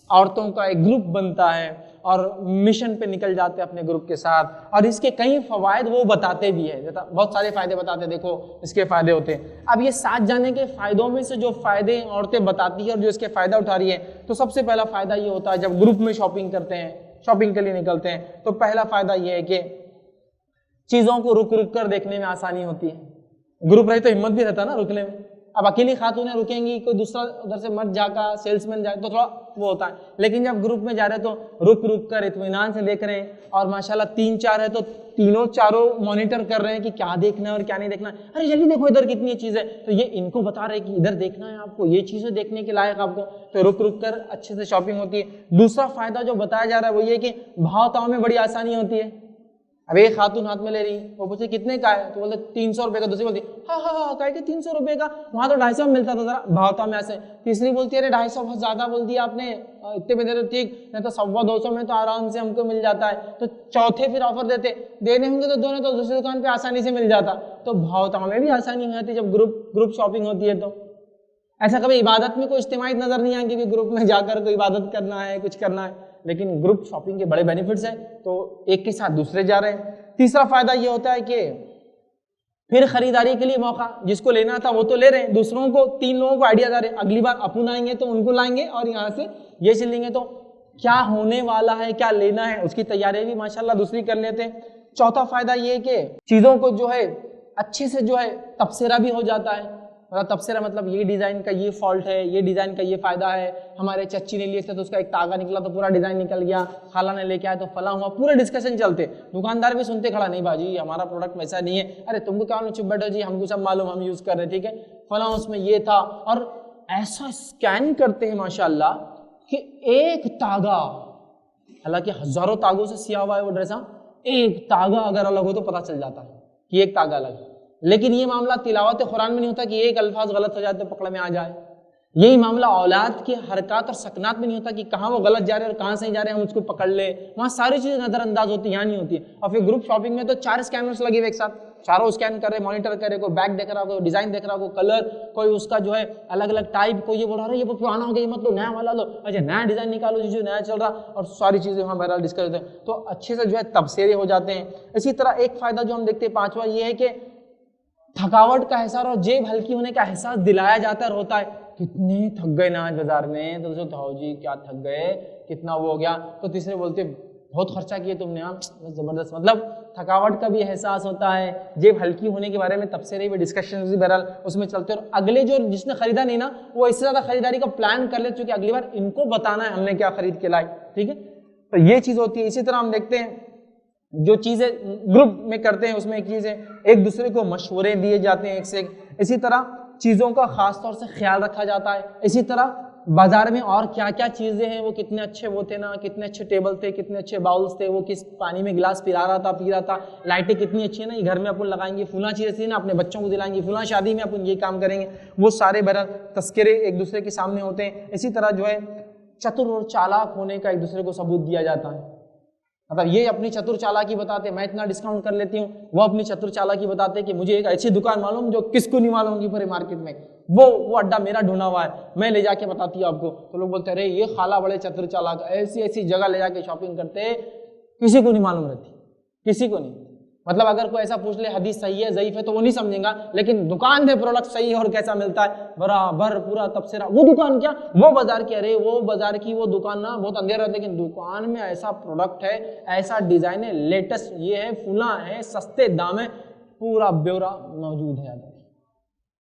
عورتوں کا ایک گروپ بنتا ہے اور مشن پہ نکل جاتے ہیں اپنے گروپ کے ساتھ، اور اس کے کئی فوائد وہ بتاتے بھی ہیں، بہت سارے فائدے بتاتے ہیں، دیکھو اس کے فائدے ہوتے ہیں۔ اب یہ ساتھ جانے کے فائدوں میں سے جو فائدے عورتیں بتاتی ہیں اور جو اس کے فائدہ اٹھا رہی ہیں، تو سب سے پہلا فائدہ یہ ہوتا ہے جب گروپ میں شاپنگ کرتے ہیں، شاپنگ کے لیے نکلتے ہیں، تو پہلا فائدہ یہ ہے کہ چیزوں کو رک رک کر دیکھنے میں آسانی ہوتی ہے۔ گروپ رہے تو ہمت بھی رہتا ہے نا رکنے میں، اب اکیلی خاتونیں رکیں گی، کوئی دوسرا ادھر سے مرد جا کا سیلس مین جائے تو تھوڑا وہ ہوتا ہے، لیکن جب گروپ میں جا رہے تو رک رک کر اطمینان سے دیکھ رہے ہیں، اور ماشاءاللہ 3-4 ہے تو تینوں چاروں مانیٹر کر رہے ہیں کہ کیا دیکھنا ہے اور کیا نہیں دیکھنا ہے، ارے جلدی دیکھو ادھر کتنی چیز ہے، تو یہ ان کو بتا رہے کہ ادھر دیکھنا ہے آپ کو، یہ چیزیں دیکھنے کے لائق آپ کو، تو رک رک کر اچھے سے شاپنگ ہوتی ہے۔ دوسرا فائدہ جو بتایا جا رہا ہے وہ یہ کہ بھاؤ تاؤ میں بڑی آسانی ہوتی ہے۔ اب ایک خاتون ہاتھ میں لے رہی، وہ پوچھے کتنے کا ہے، تو بولتے 300 روپے کا، دوسری بولتی ہاں کہے کہ 300 روپے کا، وہاں تو 250 میں ملتا تھا، ذرا بھاؤتا میں ایسے، تیسری بولتی ہے ارے 250 بہت زیادہ بول دیا آپ نے، اتنے میں دے دو، ٹھیک نہیں تو 100-200 میں تو آرام سے ہم کو مل جاتا ہے، تو چوتھے پھر آفر دینے ہوں گے تو دونوں تو دوسری دکان پہ آسانی سے مل جاتا، تو بھاؤتا میں بھی آسانی ہوتی ہے جب گروپ شاپنگ ہوتی ہے۔ تو ایسا کبھی عبادت میں کوئی اجتماعیت نظر نہیں آئے گی کہ گروپ میں جا کر کوئی عبادت کرنا ہے، کچھ کرنا ہے، لیکن گروپ شاپنگ کے بڑے بینیفٹس ہیں، تو ایک کے ساتھ دوسرے جا رہے ہیں۔ تیسرا فائدہ یہ ہوتا ہے کہ پھر خریداری کے لیے موقع، جس کو لینا تھا وہ تو لے رہے ہیں، دوسروں کو 3 لوگوں کو آئیڈیا دے رہے ہیں، اگلی بار اپن آئیں گے تو ان کو لائیں گے اور یہاں سے یہ چلیں گے، تو کیا ہونے والا ہے، کیا لینا ہے، اس کی تیاری بھی ماشاءاللہ دوسری کر لیتے ہیں۔ چوتھا فائدہ یہ ہے کہ چیزوں کو جو ہے اچھے سے جو ہے تبصرہ بھی ہو جاتا ہے، تبصرہ مطلب یہ ڈیزائن کا یہ فالٹ ہے، یہ ڈیزائن کا یہ فائدہ ہے، ہمارے چچی نے لیے تھے تو اس کا ایک تاغا نکلا تو پورا ڈیزائن نکل گیا، خالہ نے لے کے آئے تو فلاں ہوا، پورے ڈسکشن چلتے، دکاندار بھی سنتے کھڑا نہیں باجی ہمارا پروڈکٹ ویسا نہیں ہے، ارے تم کو کیا چپ بیٹھو جی ہم کو سب معلوم، ہم یوز کر رہے ہیں، ٹھیک ہے فلاں اس میں یہ تھا، اور ایسا اسکین کرتے ہیں ماشاءاللہ کہ ایک تاغا، حالانکہ ہزاروں تاغوں سے سیا ہوا ہے وہ ڈریس، ایک تاغا اگر الگ ہو تو پتہ چل جاتا ہے کہ ایک تاغا الگ ہے، لیکن یہ معاملہ تلاوت قرآن میں نہیں ہوتا کہ ایک الفاظ غلط ہو جائے تو پکڑ میں آ جائے، یہی معاملہ اولاد کے حرکات اور سکنات میں نہیں ہوتا کہ کہاں وہ غلط جا رہے ہیں اور کہاں صحیح جا رہے ہیں ہم اس کو پکڑ لیں، وہاں ساری چیزیں نظر انداز ہوتی ہیں، یہاں نہیں ہوتی ہے۔ اور پھر گروپ شاپنگ میں تو 4 اسکینرز لگے ہوئے ایک ساتھ، چاروں اسکین کر رہے، مانیٹر کر رہے، کوئی بیک دیکھ رہا، کوئی ڈیزائن دیکھ رہا، کوئی کلر، کوئی اس کا جو ہے الگ الگ ٹائپ، کوئی یہ بول رہا ہے یہ پرانا ہو گیا یہ مت لو نیا والا لو، اچھا نیا ڈیزائن نکالو جو نیا چل رہا، اور ساری چیزیں وہاں بہرحال ڈسکس ہوتے ہیں، تو اچھے سے جو ہے تبصرے ہو جاتے ہیں۔ اسی طرح ایک فائدہ جو ہم دیکھتے ہیں 5واں یہ ہے کہ تھکاوٹ کا احساس اور جیب ہلکی ہونے کا احساس دلایا جاتا ہے اور ہوتا ہے، کتنے تھک گئے نا آج بازار میں، تو ہاؤ جی کیا تھک گئے، کتنا وہ ہو گیا، تو تیسرے بولتے بہت خرچہ کیے تم نے، زبردست، مطلب تھکاوٹ کا بھی احساس ہوتا ہے، جیب ہلکی ہونے کے بارے میں تبصرے بھی، ڈسکشن بھی بہرحال اس میں چلتے ہیں، اور اگلے جو جس نے خریدا نہیں نا وہ اس سے زیادہ خریداری کا پلان کر لے چونکہ اگلی بار ان کو بتانا ہے ہم نے کیا خرید کے لائے، ٹھیک ہے، تو یہ چیز ہوتی ہے۔ اسی طرح ہم دیکھتے ہیں جو چیزیں گروپ میں کرتے ہیں اس میں ایک چیز ہے ایک دوسرے کو مشورے دیے جاتے ہیں ایک سے ایک، اسی طرح چیزوں کا خاص طور سے خیال رکھا جاتا ہے، اسی طرح بازار میں اور کیا کیا چیزیں ہیں، وہ کتنے اچھے وہ تھے نا، کتنے اچھے ٹیبل تھے، کتنے اچھے باؤلز تھے، وہ کس پانی میں گلاس پلا رہا تھا، لائٹیں کتنی اچھی ہیں نا، یہ گھر میں اپن لگائیں گے، فلاں چیز ایسی نا اپنے بچوں کو دلائیں گے، فلاں شادی میں اپن یہ کام کریں گے، وہ سارے بہرحال تذکرے ایک دوسرے کے سامنے ہوتے ہیں۔ اسی طرح جو ہے چتر اور چالاک ہونے کا ایک دوسرے کو ثبوت دیا جاتا ہے، مطلب یہ اپنی چتر چالاکی بتاتے میں اتنا ڈسکاؤنٹ کر لیتی ہوں، وہ اپنی چتر چالاکی بتاتے کہ مجھے ایک ایسی دکان معلوم جو کس کو نہیں معلوم ہوگی پورے مارکیٹ میں، وہ اڈا میرا ڈھونڈا ہوا ہے، میں لے جا کے بتاتی ہوں آپ کو، تو لوگ بولتے ارے یہ خالہ بڑے چتر چالاک، ایسی جگہ لے جا کے شاپنگ کرتے کسی کو نہیں معلوم رہتی، کسی کو نہیں، مطلب اگر کوئی ایسا پوچھ لے حدیث صحیح ہے ضعیف ہے تو وہ نہیں سمجھیں گا، لیکن دکان میں پروڈکٹ صحیح ہے اور کیسا ملتا ہے برابر پورا تبصرہ، وہ دکان کیا وہ بازار کی، ارے وہ بازار کی وہ دکان نا بہت اندھیرا ہے لیکن دکان میں ایسا پروڈکٹ ہے، ایسا ڈیزائن ہے، لیٹسٹ یہ ہے، فلاں ہے، سستے دام ہے، پورا بیورا موجود ہے۔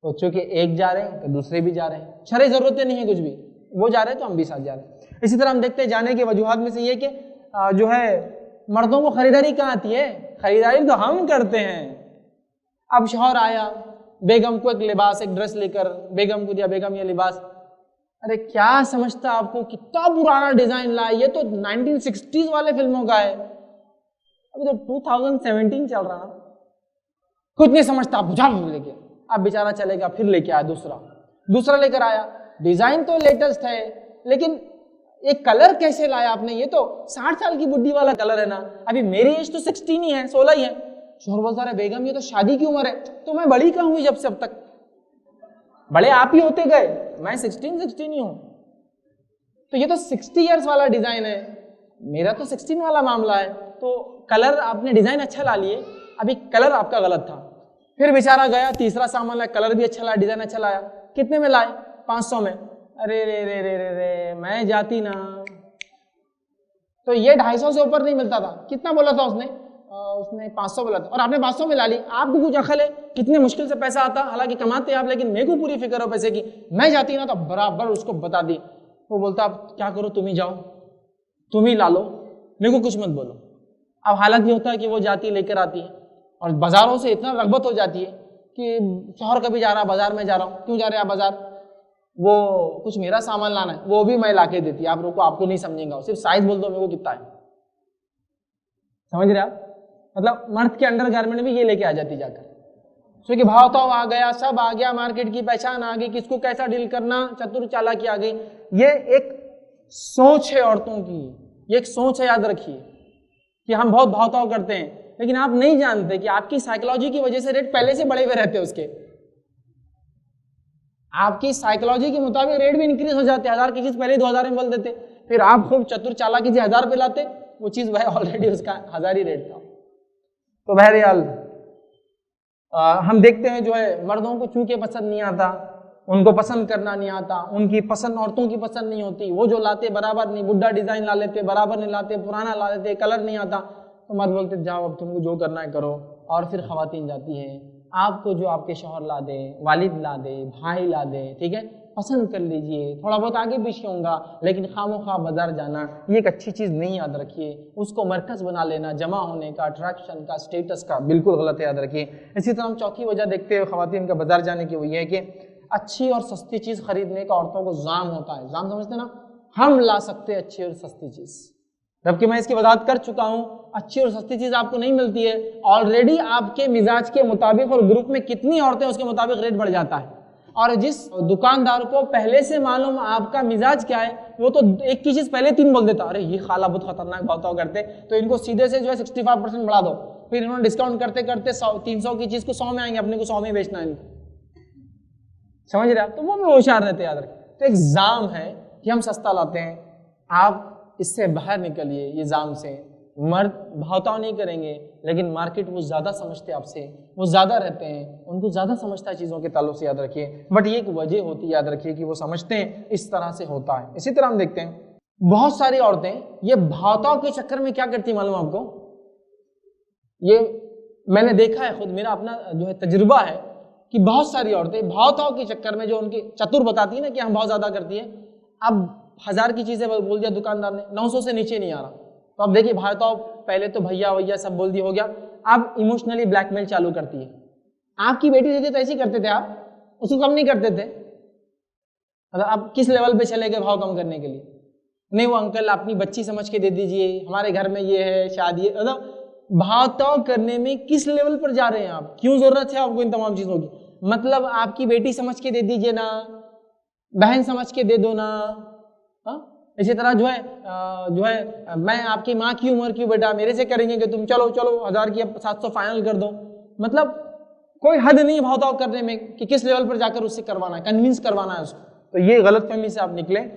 تو چونکہ ایک جا رہے ہیں تو دوسرے بھی جا رہے ہیں، شرعی ضرورتیں نہیں ہے کچھ بھی، وہ جا رہے ہیں تو ہم بھی ساتھ جا رہے ہیں۔ اسی طرح ہم دیکھتے ہیں جانے کے وجوہات میں سے یہ کہ جو ہے مردوں کو خریداری کہاں آتی ہے، خریداری تو ہم کرتے ہیں۔ اب شوہر آیا بیگم کو ایک لباس ایک ڈریس لے کر، بیگم کو دیا، بیگم یہ لباس، ارے کیا سمجھتا آپ کو کتنا پرانا ڈیزائن لائے، یہ تو 1960s والے فلموں کا ہے، ابھی تو 2017 چل رہا، کچھ نہیں سمجھتا، آپ جا لے کے، اب بیچارہ چلے گا، پھر لے کے آیا دوسرا لے کر آیا، ڈیزائن تو لیٹسٹ ہے لیکن ایک کلر کیسے لایا آپ نے، یہ تو 60 سال کی بڈھی والا کلر ہے نا، ابھی میری ایج تو 16 ہی ہے، 16 ہی ہے۔ شوہر بولتا رہے بیگم یہ تو شادی کی عمر ہے، تو میں بڑی کہاں ہوئی جب سے اب تک، بڑے آپ ہی ہوتے گئے، میں 16 ہی ہوں۔ تو یہ تو 60 ایئرس والا ڈیزائن ہے، میرا تو 16 والا معاملہ ہے. تو کلر آپ نے ڈیزائن اچھا لا لیے، ابھی کلر آپ کا غلط تھا. پھر بیچارہ گیا تیسرا سامان لایا، کلر بھی اچھا لایا، ڈیزائن اچھا لایا. کتنے میں لائے؟ 500 میں. ارے رے رے رے رے رے میں جاتی نا تو یہ 250 سے اوپر نہیں ملتا تھا. کتنا بولا تھا اس نے 500 بولا تھا، اور آپ نے 500 میں لا لی. آپ کو کچھ عقل ہے؟ کتنے مشکل سے پیسہ آتا، حالانکہ کماتے آپ، لیکن میرے کو پوری فکر ہو پیسے کی. میں جاتی نا تو برابر اس کو بتا دی. وہ بولتا اب کیا کرو، تم ہی جاؤ، تم ہی لا لو، میرے کو کچھ مت بولو. اب حالت یہ ہوتا ہے کہ وہ جاتی لے کر آتی ہے، اور بازاروں سے اتنا رغبت ہو جاتی ہے کہ شوہر کبھی جا رہا بازار میں جا رہا ہوں، کیوں جا رہے آپ بازار؟ وہ کچھ میرا سامان لانا ہے، وہ بھی میں لا کے دیتی. آپ لوگ کو آپ کو نہیں سمجھیں گا، صرف سائز بول دو میرے کو کتنا ہے. سمجھ رہے آپ؟ مطلب مرد کے انڈر گارمنٹ بھی یہ لے کے آ جاتی جا کر. کیونکہ بھاؤ تاؤ آ گیا، سب آ گیا، مارکیٹ کی پہچان آ گئی، کس کو کیسا ڈیل کرنا، چتر چالاکی آ گئی. یہ ایک سوچ ہے عورتوں کی، یہ ایک سوچ ہے، یاد رکھیے کہ ہم بہت بھاؤ تاؤ کرتے ہیں، لیکن آپ نہیں جانتے کہ آپ کی سائیکولوجی کی وجہ سے ریٹ پہلے سے بڑے ہوئے رہتے ہیں. اس کے آپ کی سائیکولوجی کے مطابق ریٹ بھی انکریز ہو جاتے. 1000 کی چیز پہلے 2000 میں بول دیتے، پھر آپ خوب چتر چالاکی کی 1000 پہ لاتے، وہ چیز وہ آلریڈی اس کا 1000 ہی ریٹ تھا. تو بہرحال ہم دیکھتے ہیں جو ہے مردوں کو چونکہ پسند نہیں آتا، ان کو پسند کرنا نہیں آتا، ان کی پسند عورتوں کی پسند نہیں ہوتی. وہ جو لاتے برابر نہیں، بڈھا ڈیزائن لا لیتے، برابر نہیں لاتے، پرانا لا لیتے، کلر نہیں آتا. تو مرد بولتے جاؤ اب تم کو جو کرنا ہے کرو. اور پھر خواتین جاتی ہیں، آپ کو جو آپ کے شوہر لا دے، والد لا دے، بھائی لا دے، ٹھیک ہے، پسند کر لیجئے، تھوڑا بہت آگے پیچھے ہوں گا، لیکن خواہ مخواہ بازار جانا یہ ایک اچھی چیز نہیں. یاد رکھیے اس کو مرکز بنا لینا جمع ہونے کا، اٹریکشن کا، سٹیٹس کا، بالکل غلط ہے، یاد رکھیے. اسی طرح ہم چوتھی وجہ دیکھتے ہیں خواتین کا بازار جانے کی، وہ یہ ہے کہ اچھی اور سستی چیز خریدنے کا عورتوں کو زام ہوتا ہے. زام سمجھتے نا؟ ہم لا سکتے ہیں اچھی اور سستی چیز، جبکہ میں اس کی وضاحت کر چکا ہوں. اچھی اور سستی چیز آپ کو نہیں ملتی ہے، آلریڈی آپ کے مزاج کے مطابق اور گروپ میں کتنی عورتیں اس کے مطابق ریٹ بڑھ جاتا ہے. اور جس دکاندار کو پہلے سے معلوم آپ کا مزاج کیا ہے، وہ تو ایک کی چیز پہلے 3 بول دیتا. ارے یہ خالہ بہت خطرناک بھاؤ کرتے، تو ان کو سیدھے سے جو ہے 65% بڑھا دو. پھر انہوں نے ڈسکاؤنٹ کرتے کرتے 300 کی چیز کو 100 میں آئیں گے، اپنے کو 100 میں بیچنا ہے ان کو. سمجھ رہے آپ؟ تو وہ بھی ہوشیار رہتے، یاد رکھیں. تو ایک زام ہے کہ ہم سستا لاتے ہیں. آپ اس سے باہر نکلیے، یہ زام سے. مرد بھاؤتاؤ نہیں کریں گے، لیکن مارکیٹ وہ زیادہ سمجھتے آپ سے، وہ زیادہ رہتے ہیں، ان کو زیادہ سمجھتا ہے چیزوں کے تعلق سے، یاد رکھیے. بٹ یہ ایک وجہ ہوتی ہے، یاد رکھیے کہ وہ سمجھتے ہیں، اس طرح سے ہوتا ہے. اسی طرح ہم دیکھتے ہیں بہت ساری عورتیں یہ بھاؤتاؤ کے چکر میں کیا کرتی ہیں معلوم آپ کو؟ یہ میں نے دیکھا ہے، خود میرا اپنا جو ہے تجربہ ہے کہ بہت ساری عورتیں بھاؤتاؤ کے چکر میں جو ان کی چتر بتاتی ہیں نا کہ ہم بہت زیادہ کرتی ہیں، اب 1000 کی چیزیں بول دیا دکاندار نے، 900 سے نیچے نہیں آ رہا. تو اب دیکھیے بھاؤتاؤ پہلے تو بھیا ویا سب بول دی ہو گیا، اب ایموشنلی بلیک میل چالو کرتی ہے. آپ کی بیٹی دیتے تو ایسے ہی کرتے تھے، آپ اس کو کم نہیں کرتے تھے. اب کس لیول پہ چلے گئے بھاؤ کم کرنے کے لیے؟ نہیں وہ انکل اپنی بچی سمجھ کے دے دیجئے، ہمارے گھر میں یہ ہے شادی ہے. مطلب بھاؤتاؤ کرنے میں کس لیول پر جا رہے ہیں آپ؟ کیوں ضرورت ہے آپ کو ان تمام چیزوں کی؟ مطلب آپ کی بیٹی سمجھ کے دے دیجئے نا، بہن سمجھ کے دے دو نا. اسی طرح جو ہے میں آپ کی ماں کی عمر کی بیٹا، میرے سے کریں گے کہ تم چلو 1000 کی 700 فائنل کر دو. مطلب کوئی حد نہیں بھاؤتاؤ کرنے میں کہ کس لیول پر جا کر اس سے کروانا ہے، کنونس کروانا ہے اس کو. تو یہ غلط فہمی سے آپ نکلیں.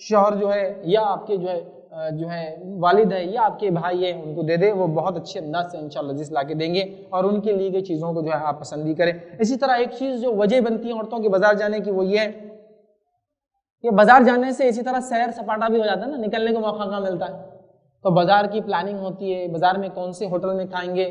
شوہر جو ہے یا آپ کے جو ہے والد ہے یا آپ کے بھائی ہیں، ان کو دے دے، وہ بہت اچھے انداز سے انشاءاللہ عزیز لا کے دیں گے، اور ان کے لیے گئی چیزوں کو جو ہے آپ پسند ہی کریں. اسی طرح ایک چیز جو وجہ بنتی ہے عورتوں کے بازار جانے کی، وہ یہ ہے کہ بازار جانے سے اسی طرح سیر سپاٹا بھی ہو جاتا ہے نا، نکلنے کو موقع کہاں ملتا ہے. تو بازار کی پلاننگ ہوتی ہے، بازار میں کون سے ہوٹل میں کھائیں گے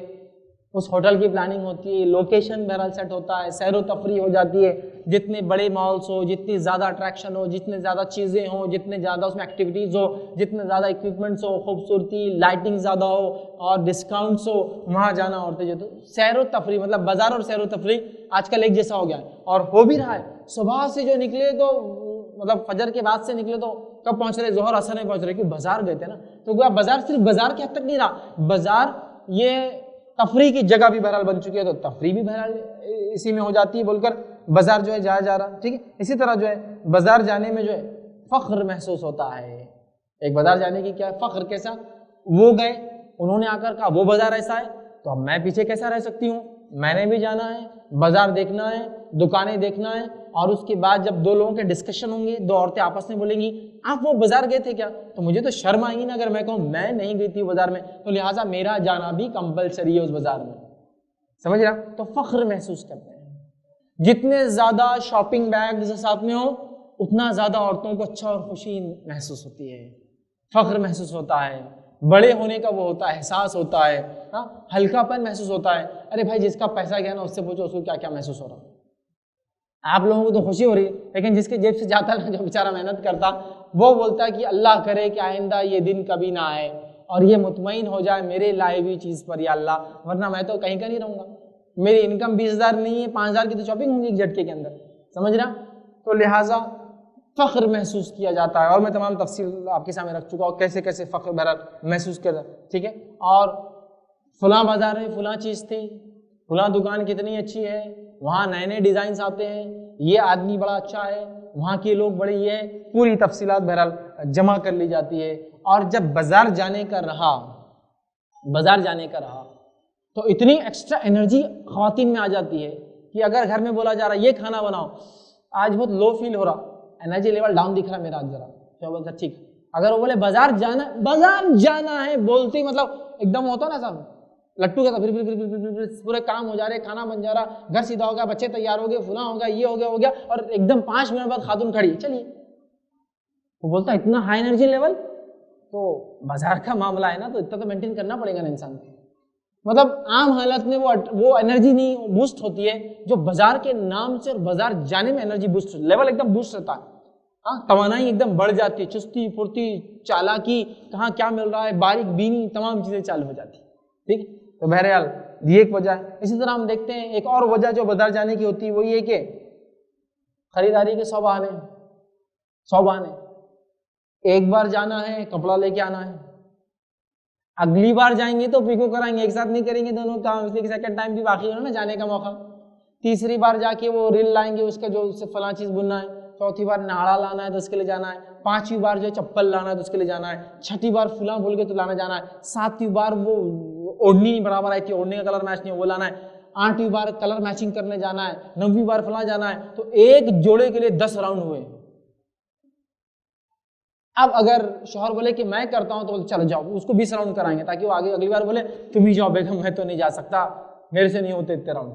اس ہوٹل کی پلاننگ ہوتی ہے، لوکیشن بہرحال سیٹ ہوتا ہے، سیر و تفریح ہو جاتی ہے. جتنے بڑے مالس ہو، جتنی زیادہ اٹریکشن ہو، جتنے زیادہ چیزیں ہوں، جتنے زیادہ اس میں ایکٹیویٹیز ہو، جتنے زیادہ اکوپمنٹس ہو، خوبصورتی لائٹنگ زیادہ ہو اور ڈسکاؤنٹس ہو، وہاں جانا عورتیں جو تو سیر و تفریح، مطلب بازار اور سیر و تفریح آج کل ایک جیسا ہو گیا ہے. اور ہو بھی رہا ہے. صبح سے جو نکلے تو مطلب فجر کے بعد سے نکلے تو کب پہنچ رہے؟ ظہر اثر میں پہنچ رہے، کیونکہ بازار گئے تھے نا. تو بازار صرف بازار کے حد تک نہیں رہا، بازار یہ تفریح کی جگہ بھی بہرحال بن چکی ہے، تو تفریح بھی بہرحال اسی میں ہو جاتی ہے بول کر بازار جو ہے جایا جا رہا. ٹھیک ہے. اسی طرح جو ہے بازار جانے میں جو ہے فخر محسوس ہوتا ہے. ایک بازار جانے کی کیا ہے فخر، کیسا وہ گئے، انہوں نے آ کر کہا وہ بازار ایسا ہے تو اب میں پیچھے کیسا رہ سکتی ہوں. میں نے بھی جانا ہے, بازار دیکھنا ہے, دکانیں دیکھنا ہے, اور اس کے بعد جب دو لوگوں کے ڈسکشن ہوں گے, دو عورتیں آپس میں بولیں گی آپ وہ بازار گئے تھے کیا, تو مجھے تو شرم آئے گی نا اگر میں کہوں میں نہیں گئی تھی بازار میں, تو لہٰذا میرا جانا بھی کمپلسری ہے اس بازار میں. سمجھ رہا؟ تو فخر محسوس کرتے ہیں. جتنے زیادہ شاپنگ بیگز ساتھ میں ہو اتنا زیادہ عورتوں کو اچھا اور خوشی محسوس ہوتی ہے, فخر محسوس ہوتا ہے, بڑے ہونے کا وہ ہوتا ہے, احساس ہوتا ہے, ہلکا پن محسوس ہوتا ہے. ارے بھائی جس کا پیسہ گیا نا اس سے پوچھو اس کو کیا کیا محسوس ہو رہا. آپ لوگوں کو تو خوشی ہو رہی ہے, لیکن جس کے جیب سے جاتا ہے نا, جو بیچارہ محنت کرتا, وہ بولتا ہے کہ اللہ کرے کہ آئندہ یہ دن کبھی نہ آئے اور یہ مطمئن ہو جائے میرے لائے ہوئی چیز پر یا اللہ, ورنہ میں تو کہیں کا نہیں رہوں گا. میری انکم 20,000 نہیں ہے, 5,000 کی تو شاپنگ ہوں گی ایک جھٹکے کے اندر. سمجھ رہا؟ تو لہٰذا فخر محسوس کیا جاتا ہے, اور میں تمام تفصیل آپ کے سامنے رکھ چکا ہوں کیسے کیسے فخر بہرحال محسوس کرتا. ٹھیک ہے, اور فلاں بازار میں فلاں چیز تھی, فلاں دکان کتنی اچھی ہے, وہاں نئے نئے ڈیزائنس آتے ہیں, یہ آدمی بڑا اچھا ہے, وہاں کے لوگ بڑے, یہ پوری تفصیلات بہرحال جمع کر لی جاتی ہے. اور جب بازار جانے کا رہا تو اتنی ایکسٹرا انرجی خواتین میں آ جاتی ہے کہ اگر گھر میں بولا جا رہا ہے یہ کھانا بناؤ, آج بہت لو فیل ہو رہا, انرجی لیول ڈاؤن دکھ رہا میرا آج ذرا, کیا بولتا ٹھیک. اگر وہ بولے بازار جانا ہے بولتے مطلب ایک دم ہوتا نا صاحب لٹو کا, پھر پورے کام ہو جا رہے, کھانا بن جا رہا, گھر سیدھا ہو گیا, بچے تیار ہو گئے, فلاں ہو گیا, یہ ہو گیا, اور ایک دم 5 منٹ بعد خاتون کھڑی, چلیے. وہ بولتا اتنا ہائی انرجی لیول, تو بازار کا معاملہ ہے نا, تو اتنا تو مینٹین کرنا پڑے گا نا انسان کو. مطلب عام حالت میں وہ انرجی نہیں بوسٹ ہوتی ہے جو بازار کے نام سے, اور بازار جانے میں انرجی بوسٹ لیول ایک دم بوسٹ رہتا ہے. توانائی ایک دم بڑھ جاتی ہے, چستی پھرتی چالاکی, کہاں کیا مل رہا ہے, باریک بینی, تمام چیزیں چالو ہو جاتی. ٹھیک, تو بہرحال یہ ایک وجہ ہے. اسی طرح ہم دیکھتے ہیں ایک اور وجہ جو بازار جانے کی ہوتی ہے وہ یہ کہ خریداری کے 100 بہانے. ایک بار جانا ہے کپڑا لے کے آنا ہے, اگلی بار جائیں گے تو پیکو کرائیں گے, ایک ساتھ نہیں کریں گے دونوں کام, اس لیے کہ سیکنڈ ٹائم بھی باقی ہونا نا جانے کا موقع. تیسری بار جا کے وہ ریل لائیں گے اس کا جو اس سے فلاں چیز بننا ہے, چوتھی بار ناڑا لانا ہے تو اس کے لیے جانا ہے, 5ویں بار جو چپل لانا ہے تو اس کے لیے جانا ہے, 6ٹھی بار فلاں بھول کے تو لانا جانا ہے, 7ویں بار وہ اوڑھنی نہیں برابر آئی تھی, اوڑھنے کا کلر میچ نہیں وہ لانا ہے, 8ویں بار کلر میچنگ کرنے جانا ہے, 9ویں بار فلاں جانا ہے. تو ایک جوڑے کے لیے 10 راؤنڈ ہوئے. اب اگر شوہر بولے کہ میں کرتا ہوں تو چلو جاؤ, اس کو 20 راؤنڈ کرائیں گے تاکہ وہ آگے اگلی بار بولے تم ہی جاؤ بیگم, میں تو نہیں جا سکتا, میرے سے نہیں ہوتے اتنے راؤنڈ.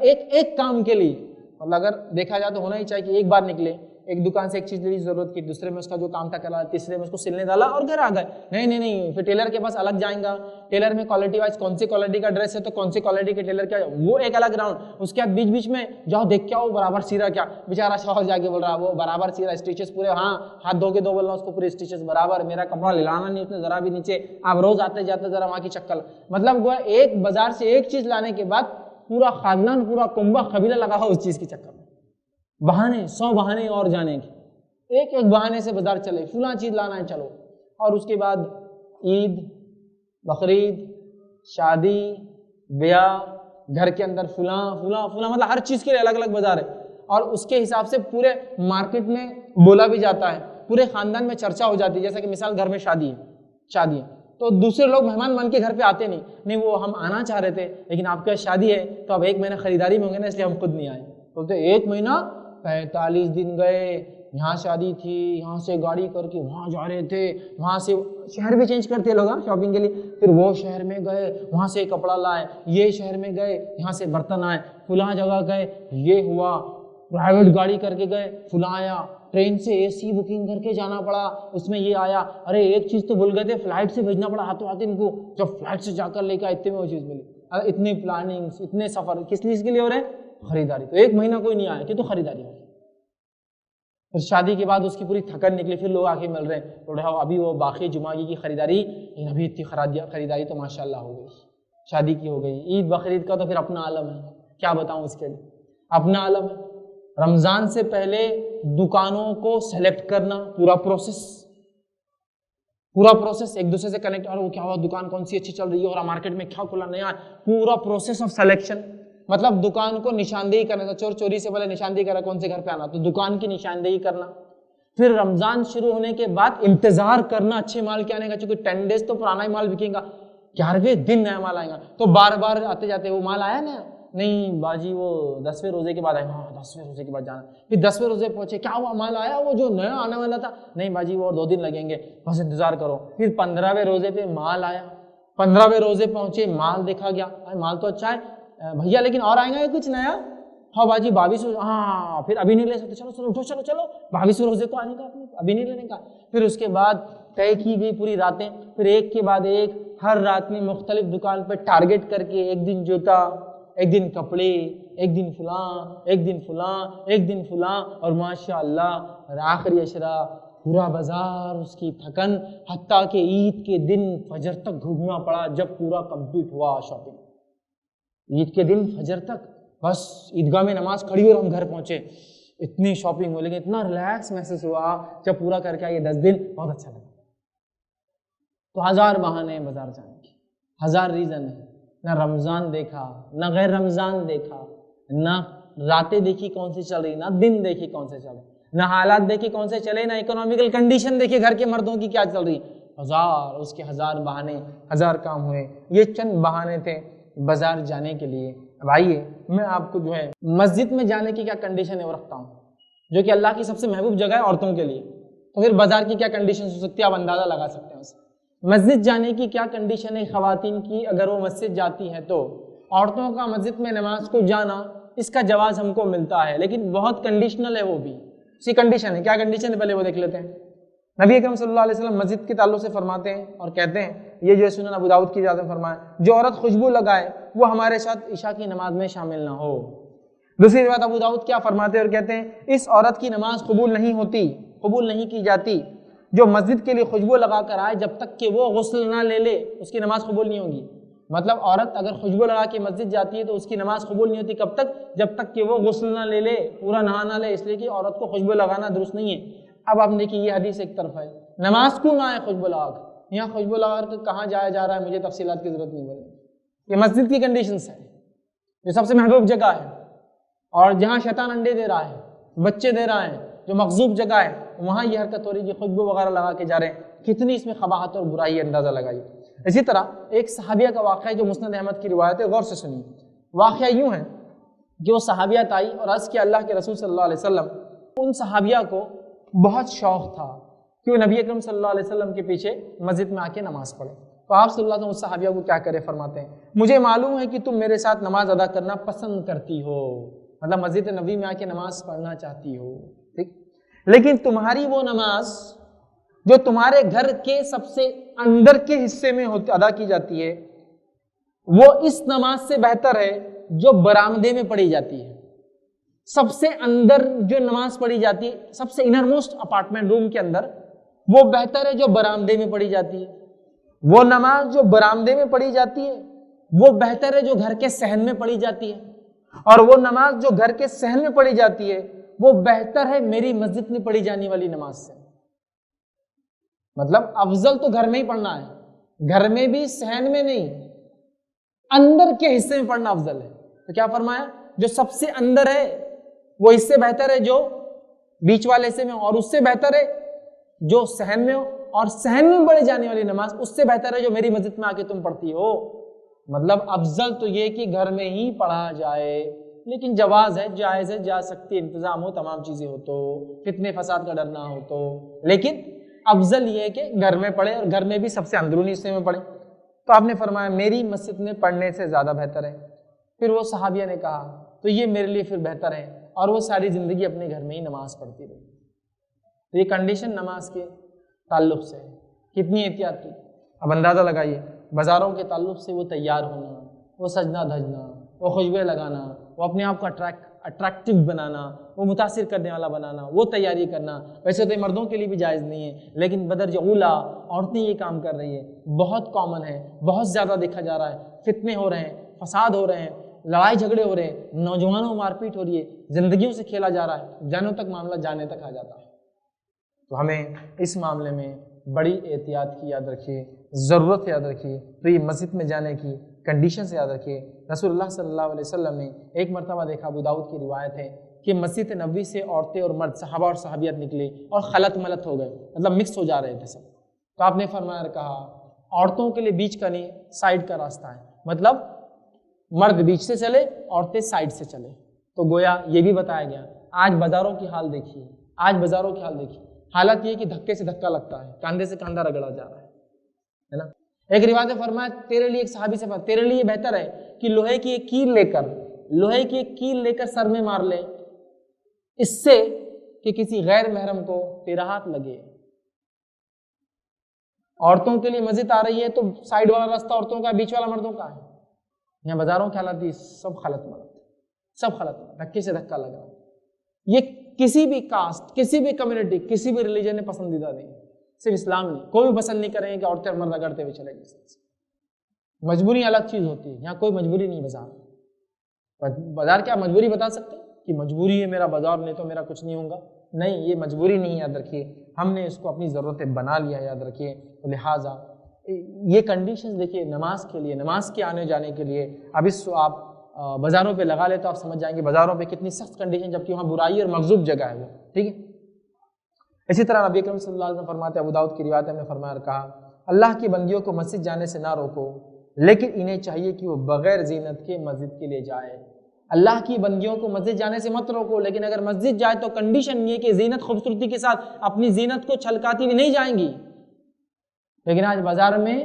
ایک کام کے لیے مطلب اگر دیکھا جائے تو ہونا ہی چاہیے کہ ایک بار نکلے, ایک دکان سے ایک چیز لی ضرورت کی, دوسرے میں اس کا جو کام تھا کرا, تیسرے میں اس کو سلنے ڈالا اور گھر آ گئے. نہیں, پھر ٹیلر کے پاس الگ جائیں گا, ٹیلر میں کوالٹی وائز کون سی کوالٹی کا ڈریس ہے تو کون سی کوالٹی کے ٹیلر کا, وہ ایک الگ راؤنڈ. اس کے بعد بیچ میں جاؤ دیکھ کے آؤ برابر سیرا کیا, بیچارہ شوہر جا کے بول رہا وہ برابر سیرا, اسٹیچز پورے, ہاں ہاتھ دھو کے دو بولنا اس کو پورے اسٹیچز برابر, میرا کپڑا لانا نہیں اس نے ذرا بھی نیچے, آپ روز آتے جاتے ذرا وہاں کی چکر. مطلب وہ ایک بازار سے ایک چیز لانے کے بعد پورا خاندان, پورا کنبہ قبیلہ لگا ہو اس چیز کے چکر میں. بہانے 100 بہانے اور جانے کے, ایک بہانے سے بازار چلے, فلاں چیز لانا ہے چلو. اور اس کے بعد عید, بقرعید, شادی, بیاہ, گھر کے اندر فلاں مطلب ہر چیز کے لیے الگ الگ بازار ہے. اور اس کے حساب سے پورے مارکیٹ میں بولا بھی جاتا ہے, پورے خاندان میں چرچا ہو جاتی ہے. جیسا کہ مثال گھر میں شادی ہے تو دوسرے لوگ مہمان بن کے گھر پہ آتے نہیں, وہ ہم آنا چاہ رہے تھے لیکن آپ کا شادی ہے تو اب 1 مہینہ خریداری میں ہوں گے نا, اس لیے ہم خود نہیں آئے. بولتے 1 مہینہ 45 دن گئے, یہاں شادی تھی, یہاں سے گاڑی کر کے وہاں جا رہے تھے, وہاں سے شہر بھی چینج کرتے لوگ شاپنگ کے لیے, پھر وہ شہر میں گئے وہاں سے کپڑا لائے, یہ شہر میں گئے یہاں سے برتن آئے, فلاں جگہ گئے یہ ہوا, پرائیویٹ گاڑی کر کے گئے فلاں آیا, ٹرین سے AC بکنگ کر کے جانا پڑا, اس میں یہ آیا. ارے ایک چیز تو بھول گئے تھے, فلائٹ سے بھیجنا پڑا ہاتھوں ہاتھ ان کو, جب فلائٹ سے جا کر لے کے اتنے میں وہ چیز ملی. اتنے پلاننگ, اتنے سفر کس چیز کے لیے ہو رہے ہیں, خریداری. تو 1 مہینہ کوئی نہیں آیا کہ تو خریداری ہو. پھر شادی کے بعد اس کی پوری تھکن نکلی, پھر لوگ آ کے مل رہے ہیں, تو ابھی وہ باقی جمعگی کی خریداری, ابھی اتنی خریداری تو ماشاءاللہ ہو گئی, شادی کی ہو گئی. عید بقرعید کا تو پھر اپنا عالم ہے, کیا بتاؤں اس کے لیے, اپنا عالم ہے. رمضان سے پہلے دکانوں کو سلیکٹ کرنا, پورا پروسیس ایک دوسرے سے کنیکٹ, اور وہ کیا ہوا دکان کون سی اچھی چل رہی ہے, اور مارکیٹ میں کیا کھلا نیا, پورا پروسیس آف سلیکشن. مطلب دکان کو نشاندہی کرنا, چوری سے پہلے نشاندہی کرنا کون سے گھر پہ آنا, تو دکان کی نشاندہی کرنا. پھر رمضان شروع ہونے کے بعد انتظار کرنا اچھے مال کے آنے کا, چونکہ 10 days تو پرانا ہی مال بکے گا, 11ویں دن نیا مال آئے گا, تو بار بار آتے جاتے وہ مال آیا نا, نہیں باجی وہ 10ویں روزے کے بعد آئے. ہاں 10ویں روزے کے بعد جانا. پھر 10ویں روزے پہنچے, کیا ہوا مال آیا وہ جو نیا آنے والا تھا؟ نہیں باجی وہ اور 2 دن لگیں گے, بس انتظار کرو. پھر 15ویں روزے پہ مال آیا, 15ویں روزے پہنچے, مال دیکھا گیا, مال تو اچھا ہے بھیا لیکن اور آئیں گا کچھ نیا؟ ہاں باجی 22, ہاں پھر ابھی نہیں لے سکتے, چلو چلو اٹھو چلو 22ویں روزے کو آنے کا, ابھی نہیں لینے کا. پھر اس کے بعد طے کی گئی پوری راتیں, پھر ایک کے بعد ایک ہر رات میں مختلف دکان پہ ٹارگٹ کر کے, ایک دن جوتا, ایک دن کپڑے, ایک دن فلاں, ایک دن فلاں, ایک دن فلاں, اور ماشاءاللہ آخری اشرا پورا بازار اس کی تھکن, حتیٰ کہ عید کے دن فجر تک گھومنا پڑا جب پورا کمپلیٹ ہوا شاپنگ. عید کے دن فجر تک بس عیدگاہ میں نماز کھڑی اور ہم گھر پہنچے, اتنی شاپنگ ہو, لیکن اتنا ریلیکس محسوس ہوا جب پورا کر کے آئے 10 دن, بہت اچھا لگا. تو 1000 بہانے ہیں بازار جانے کے, 1000 ریزن ہے. نہ رمضان دیکھا, نہ غیر رمضان دیکھا, نہ راتیں دیکھی کون سی چل رہی, نہ دن دیکھی کون سے چل رہے, نہ حالات دیکھی کون سے چلے, نہ اکنامیکل کنڈیشن دیکھی گھر کے مردوں کی کیا چل رہی. 1000 اس کے 1000 بہانے, 1000 کام ہوئے. یہ چند بہانے تھے بازار جانے کے لیے. اب آئیے میں آپ کو جو ہے مسجد میں جانے کی کیا کنڈیشن ہے وہ رکھتا ہوں, جو کہ اللہ کی سب سے محبوب جگہ ہے عورتوں کے لیے. تو پھر بازار کی کیا کنڈیشن ہو سکتی ہے آپ اندازہ لگا سکتے ہیں اسے. مسجد جانے کی کیا کنڈیشن ہے خواتین کی اگر وہ مسجد جاتی ہیں تو. عورتوں کا مسجد میں نماز کو جانا اس کا جواز ہم کو ملتا ہے, لیکن بہت کنڈیشنل ہے. وہ بھی اسی کنڈیشن ہے. کیا کنڈیشن ہے پہلے وہ دیکھ لیتے ہیں. نبی اکرم صلی اللہ علیہ وسلم مسجد کے تعلق سے فرماتے ہیں اور کہتے ہیں, یہ جو سنن ابو داؤد کی روایت میں فرمایا, جو عورت خوشبو لگائے وہ ہمارے ساتھ عشاء کی نماز میں شامل نہ ہو. دوسری روایت ابو داؤد کیا فرماتے ہیں اور کہتے ہیں, اس عورت کی نماز قبول نہیں ہوتی, قبول نہیں کی جاتی جو مسجد کے لیے خوشبو لگا کر آئے جب تک کہ وہ غسل نہ لے لے, اس کی نماز قبول نہیں ہوگی. مطلب عورت اگر خوشبو لگا کے مسجد جاتی ہے تو اس کی نماز قبول نہیں ہوتی. کب تک؟ جب تک کہ وہ غسل نہ لے لے, پورا نہا نہ لے, اس لیے کہ عورت کو خوشبو لگانا درست نہیں ہے. اب آپ دیکھیے یہ حدیث ایک طرف ہے, نماز کیوں نہ آئے خوشبو لگا کر. یہاں خوشبو لگا کر کہاں جایا جا رہا ہے مجھے تفصیلات کی ضرورت نہیں پڑے. یہ مسجد کی کنڈیشنز ہے جو سب سے محبوب جگہ ہے, اور جہاں شیطان انڈے دے رہا ہے, بچے دے رہا ہے, جو مغضوب جگہ ہے, وہاں یہ حرکت ہو رہی ہے کہ خوشبو وغیرہ لگا کے جا رہے ہیں. کتنی اس میں قباحت اور برائی اندازہ لگائی. اسی طرح ایک صحابیہ کا واقعہ ہے جو مسند احمد کی روایت ہے, غور سے سنیے. واقعہ یوں ہے کہ وہ صحابیات آئی اور عرض کیا اللہ کے رسول صلی اللہ علیہ وسلم. ان صحابیہ کو بہت شوق تھا کہ وہ نبی اکرم صلی اللہ علیہ وسلم کے پیچھے مسجد میں آ کے نماز پڑھے. تو آپ صلی اللہ علیہ وسلم اس صحابیہ کو کیا کرے, فرماتے ہیں, مجھے معلوم ہے کہ تم میرے ساتھ نماز ادا کرنا پسند کرتی ہو, مطلب مسجد نبی میں آ کے نماز پڑھنا چاہتی ہو, ٹھیک, لیکن تمہاری وہ نماز جو تمہارے گھر کے سب سے اندر کے حصے میں ادا کی جاتی ہے وہ اس نماز سے بہتر ہے جو برآمدے میں پڑھی جاتی ہے. سب سے اندر جو نماز پڑھی جاتی ہے, سب سے انر موسٹ اپارٹمنٹ روم کے اندر, وہ بہتر ہے جو برآمدے میں پڑھی جاتی ہے. وہ نماز جو برآمدے میں پڑھی جاتی ہے وہ بہتر ہے جو گھر کے صحن میں پڑھی جاتی ہے, اور وہ نماز جو گھر کے صحن میں پڑھی جاتی ہے وہ بہتر ہے میری مسجد میں پڑھی جانے والی نماز سے. مطلب افضل تو گھر میں ہی پڑھنا ہے, گھر میں بھی صحن میں نہیں, اندر کے حصے میں پڑھنا افضل ہے. تو کیا فرمایا, جو سب سے اندر ہے وہ اس سے بہتر ہے جو بیچ والے حصے میں, اور اس سے بہتر ہے جو صحن میں ہو, اور صحن میں پڑھی جانے والی نماز اس سے بہتر ہے جو میری مسجد میں آ کے تم پڑھتی ہو. مطلب افضل تو یہ کہ گھر میں ہی پڑھا جائے, لیکن جواز ہے, جائز ہے, جا سکتی, انتظام ہو, تمام چیزیں ہو تو, فتنے فساد کا ڈر نہ ہو تو, لیکن افضل یہ ہے کہ گھر میں پڑھے اور گھر میں بھی سب سے اندرونی حصے میں پڑھے. تو آپ نے فرمایا میری مسجد میں پڑھنے سے زیادہ بہتر ہے. پھر وہ صحابیہ نے کہا تو یہ میرے لیے پھر بہتر ہے, اور وہ ساری زندگی اپنے گھر میں ہی نماز پڑھتی رہی. تو یہ کنڈیشن نماز کے تعلق سے ہے. کتنی احتیاط کی, اب اندازہ لگائیے. بازاروں کے تعلق سے وہ تیار ہونا, وہ سجنا دھجنا, وہ خوشبوئیں لگانا, وہ اپنے آپ کو اٹریکٹیو بنانا, وہ متاثر کرنے والا بنانا, وہ تیاری کرنا. ویسے تو یہ مردوں کے لیے بھی جائز نہیں ہے, لیکن بدرجہ اولا عورتیں یہ کام کر رہی ہے. بہت کامن ہے, بہت زیادہ دیکھا جا رہا ہے. فتنے ہو رہے ہیں, فساد ہو رہے ہیں, لڑائی جھگڑے ہو رہے ہیں, نوجوانوں کو مار پیٹ ہو رہی ہے, زندگیوں سے کھیلا جا رہا ہے, جانوں تک معاملہ جانے تک آ جاتا ہے. تو ہمیں اس معاملے میں بڑی احتیاط کی یاد رکھیے, ضرورت یاد رکھیے. تو یہ مسجد میں جانے کی کنڈیشن سے یاد رکھیے. رسول اللہ صلی اللہ علیہ وسلم نے ایک مرتبہ دیکھا, ابو داؤد کی روایت ہے, کہ مسجد نبوی سے عورتیں اور مرد, صحابہ اور صحابیات نکلے اور خلط ملط ہو گئے, مطلب مکس ہو جا رہے تھے سب. تو آپ نے فرمایا, کہا عورتوں کے لیے بیچ کا نہیں, سائڈ کا راستہ ہے. مطلب مرد بیچ سے چلے، عورتیں سائڈ سے چلے. تو گویا یہ بھی بتایا گیا. آج بازاروں کی حال دیکھیے، آج بازاروں کی حال دیکھیے، حالت یہ کہ دھکے سے دھکا لگتا ہے، کاندھے سے کاندھا رگڑا جا رہا ہے نا. ایک روایت میں فرمایا تیرے لیے، ایک صحابی سے فرمایا تیرے لیے بہتر ہے کہ لوہے کی ایک کیل لے کر سر میں مار لے، اس سے کہ کسی غیر محرم کو تیرا ہاتھ لگے. عورتوں کے لیے مسجد آ رہی ہے تو سائڈ والا راستہ عورتوں کا، بیچ والا مردوں کا ہے. یہاں بازاروں کی حالت سب خلط ملط، دھکے سے دھکا لگ رہا ہے. یہ کسی بھی کاسٹ، کسی بھی کمیونٹی، کسی بھی ریلیجن نے پسندیدہ نہیں، صرف اسلام نہیں. کوئی بھی پسند نہیں کریں گے کہ عورتیں مرد رگڑتے ہوئے چلے گی. مجبوری الگ چیز ہوتی ہے، یہاں کوئی مجبوری نہیں. بازار کیا مجبوری بتا سکتے کہ مجبوری ہے میرا بازار، نہیں تو میرا کچھ نہیں ہوگا؟ نہیں، یہ مجبوری نہیں. یاد رکھیے ہم نے اس کو اپنی ضرورتیں بنا لیا. یاد رکھیے لہٰذا یہ کنڈیشنز دیکھیے نماز کے لیے، نماز کے آنے جانے کے لیے. اب اس کو آپ بازاروں پہ لگا لے تو آپ سمجھ جائیں گے بازاروں پہ کتنی سخت کنڈیشن، جبکہ وہاں برائی اور مغضوب جگہ ہے وہ. ٹھیک ہے. اسی طرح نبی اکرم صلی اللہ علیہ وسلم فرماتے ہیں، ابو داؤد کی روایت میں فرمایا کہا اللہ کی بندیوں کو مسجد جانے سے نہ روکو، لیکن انہیں چاہیے کہ وہ بغیر زینت کے مسجد کے لیے جائے. اللہ کی بندیوں کو مسجد جانے سے مت روکو، لیکن اگر مسجد جائے تو کنڈیشن یہ کہ زینت، خوبصورتی کے ساتھ اپنی زینت کو چھلکاتی ہوئی نہیں جائیں گی. لیکن آج بازار میں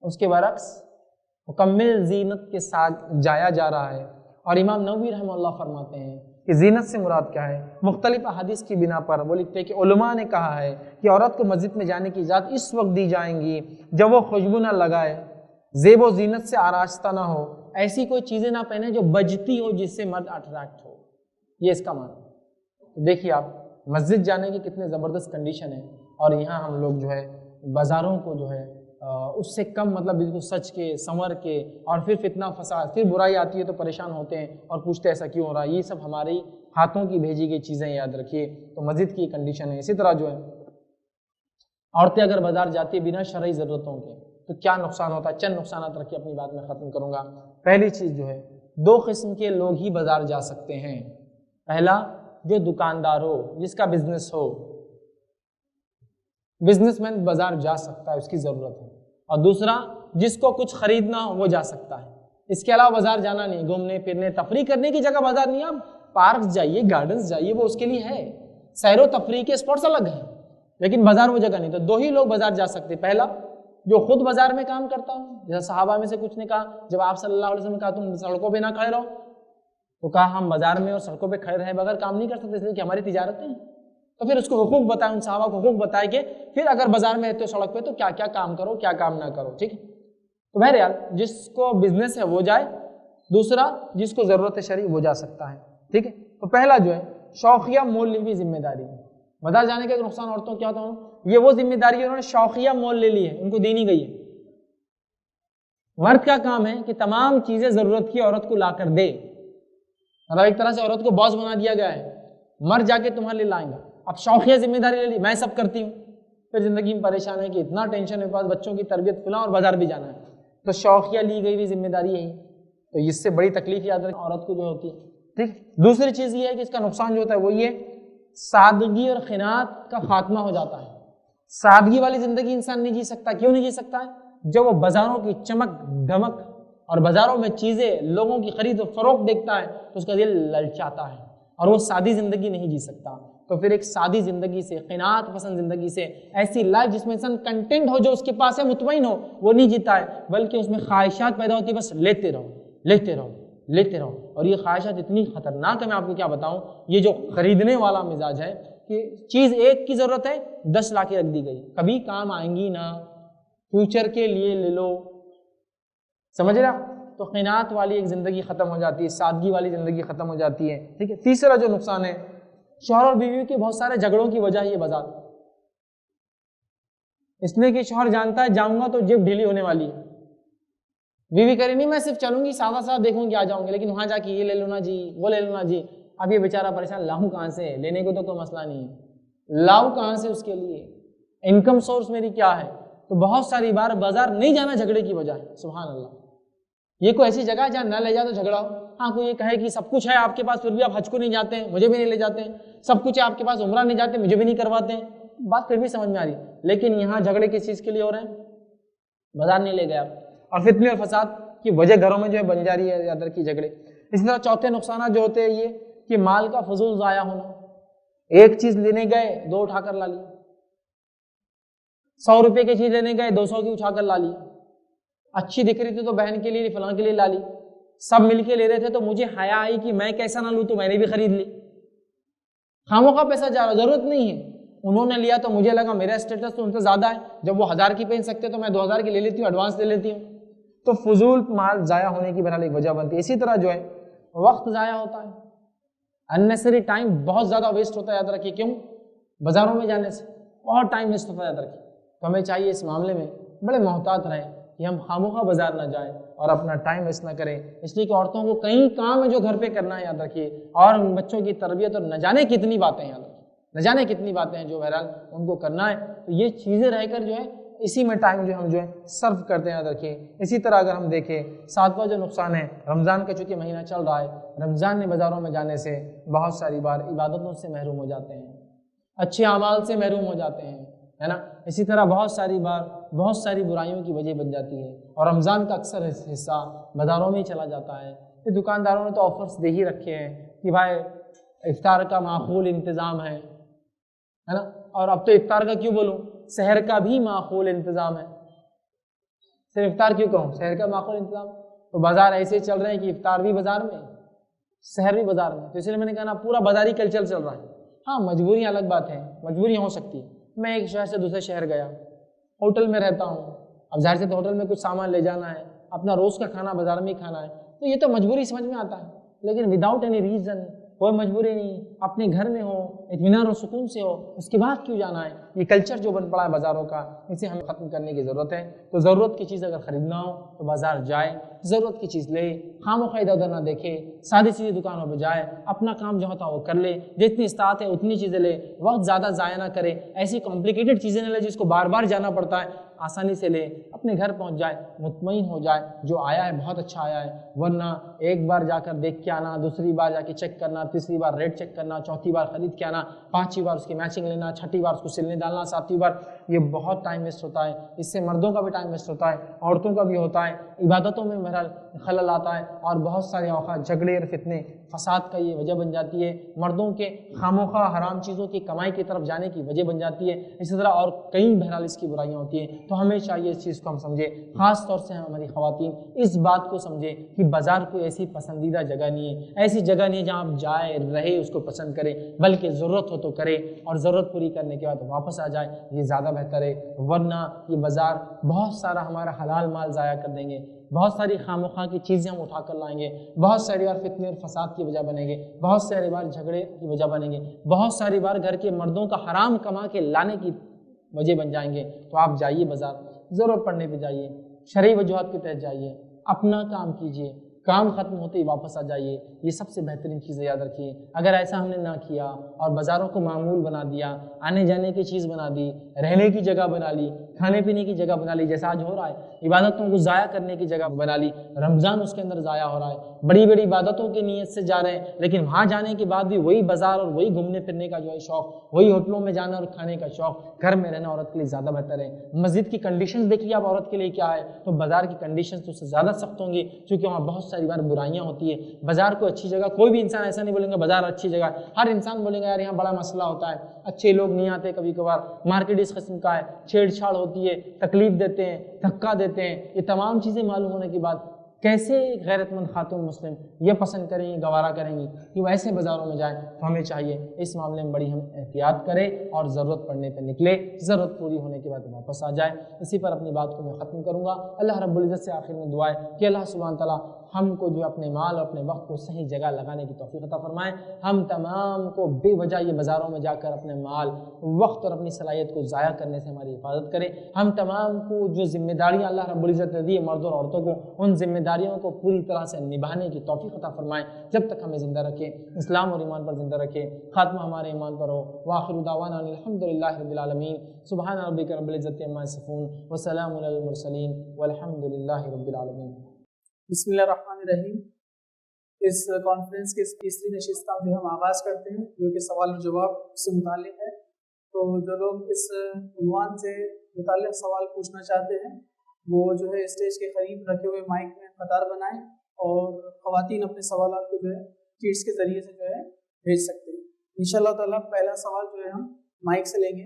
اس کے برعکس مکمل زینت کے ساتھ جایا جا رہا ہے. اور امام نووی رحمہ اللہ فرماتے ہیں کہ زینت سے مراد کیا ہے؟ مختلف احادیث کی بنا پر وہ لکھتے ہیں کہ علماء نے کہا ہے کہ عورت کو مسجد میں جانے کی اجازت اس وقت دی جائیں گی جب وہ خوشبو نہ لگائے، زیب و زینت سے آراستہ نہ ہو، ایسی کوئی چیزیں نہ پہنے جو بجتی ہو جس سے مرد اٹریکٹ ہو. یہ اس کا معنی. دیکھیے آپ مسجد جانے کی کتنے زبردست کنڈیشن ہے، اور یہاں ہم لوگ جو ہے بازاروں کو جو ہے اس سے کم مطلب بالکل سچ کے، سنور کے، اور پھر فتنہ فساد، پھر برائی آتی ہے تو پریشان ہوتے ہیں اور پوچھتے ایسا کیوں ہو رہا ہے. یہ سب ہماری ہاتھوں کی بھیجی گئی چیزیں. یاد رکھیے تو مسجد کی کنڈیشن ہے. اسی طرح جو ہے عورتیں اگر بازار جاتی ہے بنا شرعی ضرورتوں کے تو کیا نقصان ہوتا ہے؟ چند نقصانات رکھیے، اپنی بات میں ختم کروں گا. پہلی چیز جو ہے، دو قسم کے لوگ ہی بازار جا سکتے ہیں. پہلا جو دکاندار ہو، جس کا بزنس ہو، بزنس مین بازار جا سکتا ہے، اس کی ضرورت ہے. اور دوسرا جس کو کچھ خریدنا ہو وہ جا سکتا ہے. اس کے علاوہ بازار جانا نہیں. گھومنے پھرنے تفریح کرنے کی جگہ بازار نہیں. آپ پارکس جائیے، گارڈنز جائیے، وہ اس کے لیے ہے. سیر و تفریح کے اسپاٹس الگ ہیں، لیکن بازار وہ جگہ نہیں. تو دو ہی لوگ بازار جا سکتے. پہلا جو خود بازار میں کام کرتا ہوں، جیسا صحابہ میں سے کچھ نے کہا جب آپ صلی اللہ علیہ وسلم نے کہا تم سڑکوں پہ نہ کھڑے رہو، تو کہا ہم بازار میں اور سڑکوں پہ کھڑے رہے بغیر کام نہیں کر سکتے، اس لیے کہ ہماری تجارتیں ہیں. تو پھر اس کو حقوق بتائے، ان صحابہ کو حقوق بتائے کہ پھر اگر بازار میں رہتے ہو سڑک پہ تو کیا کیا کام کرو، کیا کام نہ کرو. ٹھیک ہے. تو بہرحال جس کو بزنس ہے وہ جائے، دوسرا جس کو ضرورت شرعی وہ جا سکتا ہے. ٹھیک ہے. تو پہلا جو ہے شوقیہ مول لی ہوئی ذمہ داری ہے. بازار جانے کا نقصان عورتوں کیا ہوتا ہے؟ یہ وہ ذمہ داری ہے انہوں نے شوقیہ مول لے لی ہے، ان کو دی نہیں گئی ہے. مرد کا کام ہے کہ تمام چیزیں ضرورت کی عورت کو لا کر دے. اور ایک طرح سے عورت کو باس بنا دیا گیا ہے، مرد جا کے تمہارے لیے لائیں گا. اب شوقیہ ذمہ داری لے لی، میں سب کرتی ہوں، پھر زندگی میں پریشان ہے کہ اتنا ٹینشن ہے، پاس بچوں کی تربیت فلاں اور بازار بھی جانا ہے. تو شوقیہ لی گئی ہوئی ذمہ داری یہی. تو اس سے بڑی تکلیف یاد رکھیں عورت کو جو ہوتی ہے. ٹھیک. دوسری چیز یہ ہے کہ اس کا نقصان جو ہوتا ہے وہ یہ سادگی اور خنات کا خاتمہ ہو جاتا ہے. سادگی والی زندگی انسان نہیں جی سکتا. کیوں نہیں جی سکتا ہے؟ جب وہ بازاروں کی چمک دھمک اور بازاروں میں چیزیں، لوگوں کی خرید و فروخت دیکھتا ہے تو اس کا دل للچاتا ہے اور وہ سادی زندگی نہیں جی سکتا. تو پھر ایک سادی زندگی سے، قناعت پسند زندگی سے، ایسی لائف جس میں انسان کنٹینٹ ہو، جو اس کے پاس ہے، مطمئن ہو، وہ نہیں جیتا ہے، بلکہ اس میں خواہشات پیدا ہوتی ہے. بس لیتے رہو لیتے رہو لیتے رہو. اور یہ خواہشات اتنی خطرناک ہے، میں آپ کو کیا بتاؤں. یہ جو خریدنے والا مزاج ہے کہ چیز ایک کی ضرورت ہے 10 لا کے رکھ دی گئی، کبھی کام آئیں گی نہ، فیوچر کے لیے لے لو. سمجھ رہا؟ تو قناعت والی ایک زندگی ختم ہو جاتی ہے، سادگی والی زندگی ختم ہو جاتی ہے. ٹھیک ہے. تیسرا جو نقصان ہے، شوہر اور بیوی کے بہت سارے جھگڑوں کی وجہ یہ بازار، اس لیے کہ شوہر جانتا ہے جاؤں گا تو جیب ڈھیلی ہونے والی ہے. بیوی کرے نہیں میں صرف چلوں گی، سادہ سادہ دیکھوں گی، آ جاؤں گی، لیکن وہاں جا کے یہ لے لو نا جی، وہ لے لو نا جی. اب یہ بیچارہ پریشان، لاؤں کہاں سے؟ لینے کو تو کوئی مسئلہ نہیں ہے، لاؤں کہاں سے؟ اس کے لیے انکم سورس میری کیا ہے؟ تو بہت ساری بار بازار نہیں جانا جھگڑے کی وجہ ہے. سبحان اللہ. یہ کوئی ایسی جگہ ہے جہاں نہ لے جا تو جھگڑا ہو. ہاں کوئی یہ کہے کہ سب کچھ ہے آپ کے پاس پھر بھی آپ حج کو نہیں جاتے ہیں، مجھے بھی نہیں لے جاتے ہیں. سب کچھ ہے آپ کے پاس، عمرہ نہیں جاتے، مجھے بھی نہیں کرواتے ہیں. بات پھر بھی سمجھ میں آ رہی. لیکن یہاں جھگڑے کس چیز کے لیے ہو رہے ہیں؟ بازار نہیں لے گئے آپ. اور فتنے اور فساد کی وجہ گھروں میں جو ہے بن جا رہی ہے یاد رکھیے جھگڑے۔ اسی طرح چوتھے نقصانات جو ہوتے ہیں یہ کہ مال کا فضول ضائع ہونا، ایک چیز لینے گئے 2 اٹھا کر لا لی، 100 روپے کی چیز لینے گئے 200 کی اٹھا کر لا لی، اچھی دکھ رہی تھی تو بہن کے لیے فلاں کے لیے لا لی، سب مل کے لے رہے تھے تو مجھے حیا آئی کہ میں کیسا نہ لوں تو میں نے بھی خرید لی، خامخواہ پیسہ جا رہا، ضرورت نہیں ہے، انہوں نے لیا تو مجھے لگا میرا اسٹیٹس تو ان سے زیادہ ہے، جب وہ 1000 کی پہن سکتے تو میں 2000 کی لے لیتی ہوں، ایڈوانس لے لیتی ہوں، تو فضول مال ضائع ہونے کی بہرحال ایک وجہ بنتی ہے۔ اسی طرح جو ہے وقت ضائع ہوتا ہے، اننیسری ٹائم بہت زیادہ ویسٹ ہوتا ہے، یاد رکھیے کیوں؟ بازاروں میں جانے سے بہت ٹائم ویسٹ ہوتا ہے، یاد رکھیے۔ تو ہمیں چاہیے اس معاملے میں بڑے محتاط رہیں کہ ہم خامخواہ بازار نہ جائیں اور اپنا ٹائم ویسٹ نہ کریں، اس لیے کہ عورتوں کو کئی کام ہے جو گھر پہ کرنا ہے، یاد رکھیے، اور بچوں کی تربیت اور نہ جانے کتنی باتیں ہیں، یاد رکھیے نہ جانے کتنی باتیں ہیں جو بہرحال ان کو کرنا ہے، تو یہ چیزیں رہ کر جو ہے اسی میں ٹائم جو ہم جو ہے صرف کرتے ہیں، یاد رکھیے۔ اسی طرح اگر ہم دیکھیں 7واں جو نقصان ہے، رمضان کا چونکہ مہینہ چل رہا ہے، رمضان میں بازاروں میں جانے سے بہت ساری بار عبادتوں سے محروم ہو جاتے ہیں، اچھے اعمال سے محروم ہو جاتے ہیں، ہے نا۔ اسی طرح بہت ساری بار بہت ساری برائیوں کی وجہ بن جاتی ہے، اور رمضان کا اکثر حصہ بازاروں میں ہی چلا جاتا ہے۔ یہ دکانداروں نے تو آفرز دے ہی رکھے ہیں کہ بھائی افطار کا معقول انتظام ہے نا، اور اب تو افطار کا کیوں بولوں، سحر کا بھی معقول انتظام ہے، صرف افطار کیوں کہوں، سحر کا معقول انتظام۔ تو بازار ایسے چل رہے ہیں کہ افطار بھی بازار میں، سحر بھی بازار میں، تو اس لیے میں نے کہا نا پورا بازاری کلچر چل رہا ہے۔ ہاں مجبوریاں الگ بات ہے، مجبوریاں ہو سکتی ہے، میں ایک شہر سے دوسرے شہر گیا، ہوٹل میں رہتا ہوں، اب ظاہر سے تو ہوٹل میں کچھ سامان لے جانا ہے، اپنا روز کا کھانا بازار میں ہی کھانا ہے، تو یہ تو مجبوری سمجھ میں آتا ہے، لیکن وداؤٹ اینی ریزن، کوئی مجبوری نہیں، اپنے گھر میں ہو، اطمینان و سکون سے ہو، اس کے بعد کیوں جانا ہے؟ یہ کلچر جو بن پڑا ہے بازاروں کا، اسے ہمیں ختم کرنے کی ضرورت ہے۔ تو ضرورت کی چیز اگر خریدنا ہو تو بازار جائے، ضرورت کی چیز لے، خامخواہ ادھر ادھر نہ دیکھے، سادی سیدھی دکانوں پہ جائے، اپنا کام جو ہوتا ہے وہ کر لے، جتنی استطاعت ہے اتنی چیزیں لے، وقت زیادہ ضائع نہ کرے، ایسی کمپلیکیٹڈ چیزیں نہ لے جس کو بار بار جانا پڑتا ہے، آسانی سے لے، اپنے گھر پہنچ جائے، مطمئن ہو جائے، جو آیا ہے بہت اچھا آیا ہے، ورنہ ایک بار جا کر دیکھ کے آنا، دوسری بار جا کے چیک کرنا، تیسری بار ریٹ چیک کرنا، چوتھی بار خرید کے آنا، پانچویں بار اس کی میچنگ لینا، چھٹی بار اس کو سلنے ڈالنا، ساتویں بار، یہ بہت ٹائم ویسٹ ہوتا ہے، اس سے مردوں کا بھی ٹائم ویسٹ ہوتا ہے، عورتوں کا بھی ہوتا ہے، عبادتوں میں بہرحال خلل آتا ہے، اور بہت سارے اوقات جھگڑے اور فتنے فساد کا یہ وجہ بن جاتی ہے، مردوں کے خامخواہ حرام چیزوں کی کمائی کی طرف جانے کی وجہ بن جاتی ہے، اسی طرح اور کئی بہرحال اس کی برائیاں ہوتی ہیں۔ تو ہمیں چاہیے اس چیز کو ہم سمجھیں، خاص طور سے ہماری خواتین اس بات کو سمجھیں کہ بازار کوئی ایسی پسندیدہ جگہ نہیں ہے، ایسی جگہ نہیں ہے جہاں آپ جائے رہے اس کو پسند کریں، بلکہ ضرورت ہو تو کرے، اور ضرورت پوری کرنے کے بعد واپس آ جائے، یہ زیادہ بہتر ہے، ورنہ یہ بازار بہت سارا ہمارا حلال مال ضائع کر دیں گے، بہت ساری خامخواہ کی چیزیں ہم اٹھا کر لائیں گے، بہت ساری بار فتنے اور فساد کی وجہ بنیں گے، بہت ساری بار جھگڑے کی وجہ بنیں گے، بہت ساری بار گھر کے مردوں کا حرام کما کے لانے کی وجہ بن جائیں گے۔ تو آپ جائیے بازار، ضرورت پڑنے پہ جائیے، شرعی وجوہات کے تحت جائیے، اپنا کام کیجیے، کام ختم ہوتے ہی واپس آ جائیے، یہ سب سے بہترین چیز یاد رکھیے۔ اگر ایسا ہم نے نہ کیا اور بازاروں کو معمول بنا دیا، آنے جانے کی چیز بنا دی، رہنے کی جگہ بنا لی، کھانے پینے کی جگہ بنا لی، جیسا آج ہو رہا ہے، عبادتوں کو ضائع کرنے کی جگہ بنا لی، رمضان اس کے اندر ضائع ہو رہا ہے، بڑی بڑی عبادتوں کی نیت سے جا رہے ہیں، لیکن وہاں جانے کے بعد بھی وہی بازار اور وہی گھومنے پھرنے کا جو ہے شوق، وہی ہوٹلوں میں جانا اور کھانے کا شوق، گھر میں رہنا عورت کے لیے زیادہ بہتر ہے۔ مسجد کی کنڈیشنز دیکھیے آپ عورت کے لیے کیا ہے، تو بازار کی کنڈیشنز تو اس سے زیادہ سخت ہوں گی، کیونکہ وہاں بہت ساری بار برائیاں ہوتی ہے۔ بازار کو اچھی جگہ، کوئی بھی انسان ایسا نہیں بولیں گے بازار اچھی جگہ، ہر انسان بولیں گے یار یہاں بڑا مسئلہ ہوتا ہے، اچھے لوگ نہیں آتے، کبھی کبھار مارکیٹ اس قسم کا ہے، چھیڑ چھاڑ ہوتی ہے، تکلیف دیتے ہیں، دھکا دیتے ہیں، یہ تمام چیزیں معلوم ہونے کے بعد کیسے غیرت مند خاتون مسلم یہ پسند کریں گی، گوارا کریں گی کہ وہ ایسے بازاروں میں جائیں؟ تو ہمیں چاہیے اس معاملے میں بڑی ہم احتیاط کریں اور ضرورت پڑنے پہ نکلے، ضرورت پوری ہونے کے بعد واپس آ جائے۔ اسی پر اپنی بات کو میں ختم کروں گا۔ اللہ رب العزت سے آخر میں دعا ہے کہ اللہ سبحانہ تعالیٰ ہم کو جو اپنے مال اور اپنے وقت کو صحیح جگہ لگانے کی توفیق عطا فرمائے، ہم تمام کو بے وجہ یہ بازاروں میں جا کر اپنے مال، وقت اور اپنی صلاحیت کو ضائع کرنے سے ہماری حفاظت کرے، ہم تمام کو جو ذمہ داریاں اللہ رب العزت نے دی مردوں اور عورتوں کو، ان ذمہ داریوں کو پوری طرح سے نبھانے کی توفیق عطا فرمائے، جب تک ہمیں زندہ رکھے، اسلام اور ایمان پر زندہ رکھے، خاتمہ ہمارے ایمان پر ہو۔ وآخر دعوانا الحمدللہ رب العالمین، سبحان ربک رب العزت عما یصفون وسلام علی المرسلین والحمدللہ رب العالمین۔ بسم اللہ الرحمن الرحیم۔ اس کانفرنس کے تیسری نشست کا جو ہم آغاز کرتے ہیں، جو کہ سوال و جواب سے متعلق ہے، تو جو لوگ اس عنوان سے متعلق سوال پوچھنا چاہتے ہیں وہ جو ہے اسٹیج کے قریب رکھے ہوئے مائک میں قطار بنائیں اور خواتین اپنے سوالات کو جو ہے چیٹس کے ذریعے سے جو ہے بھیج سکتے ہیں. انشاءاللہ تعالیٰ پہلا سوال جو ہے ہم مائک سے لیں گے.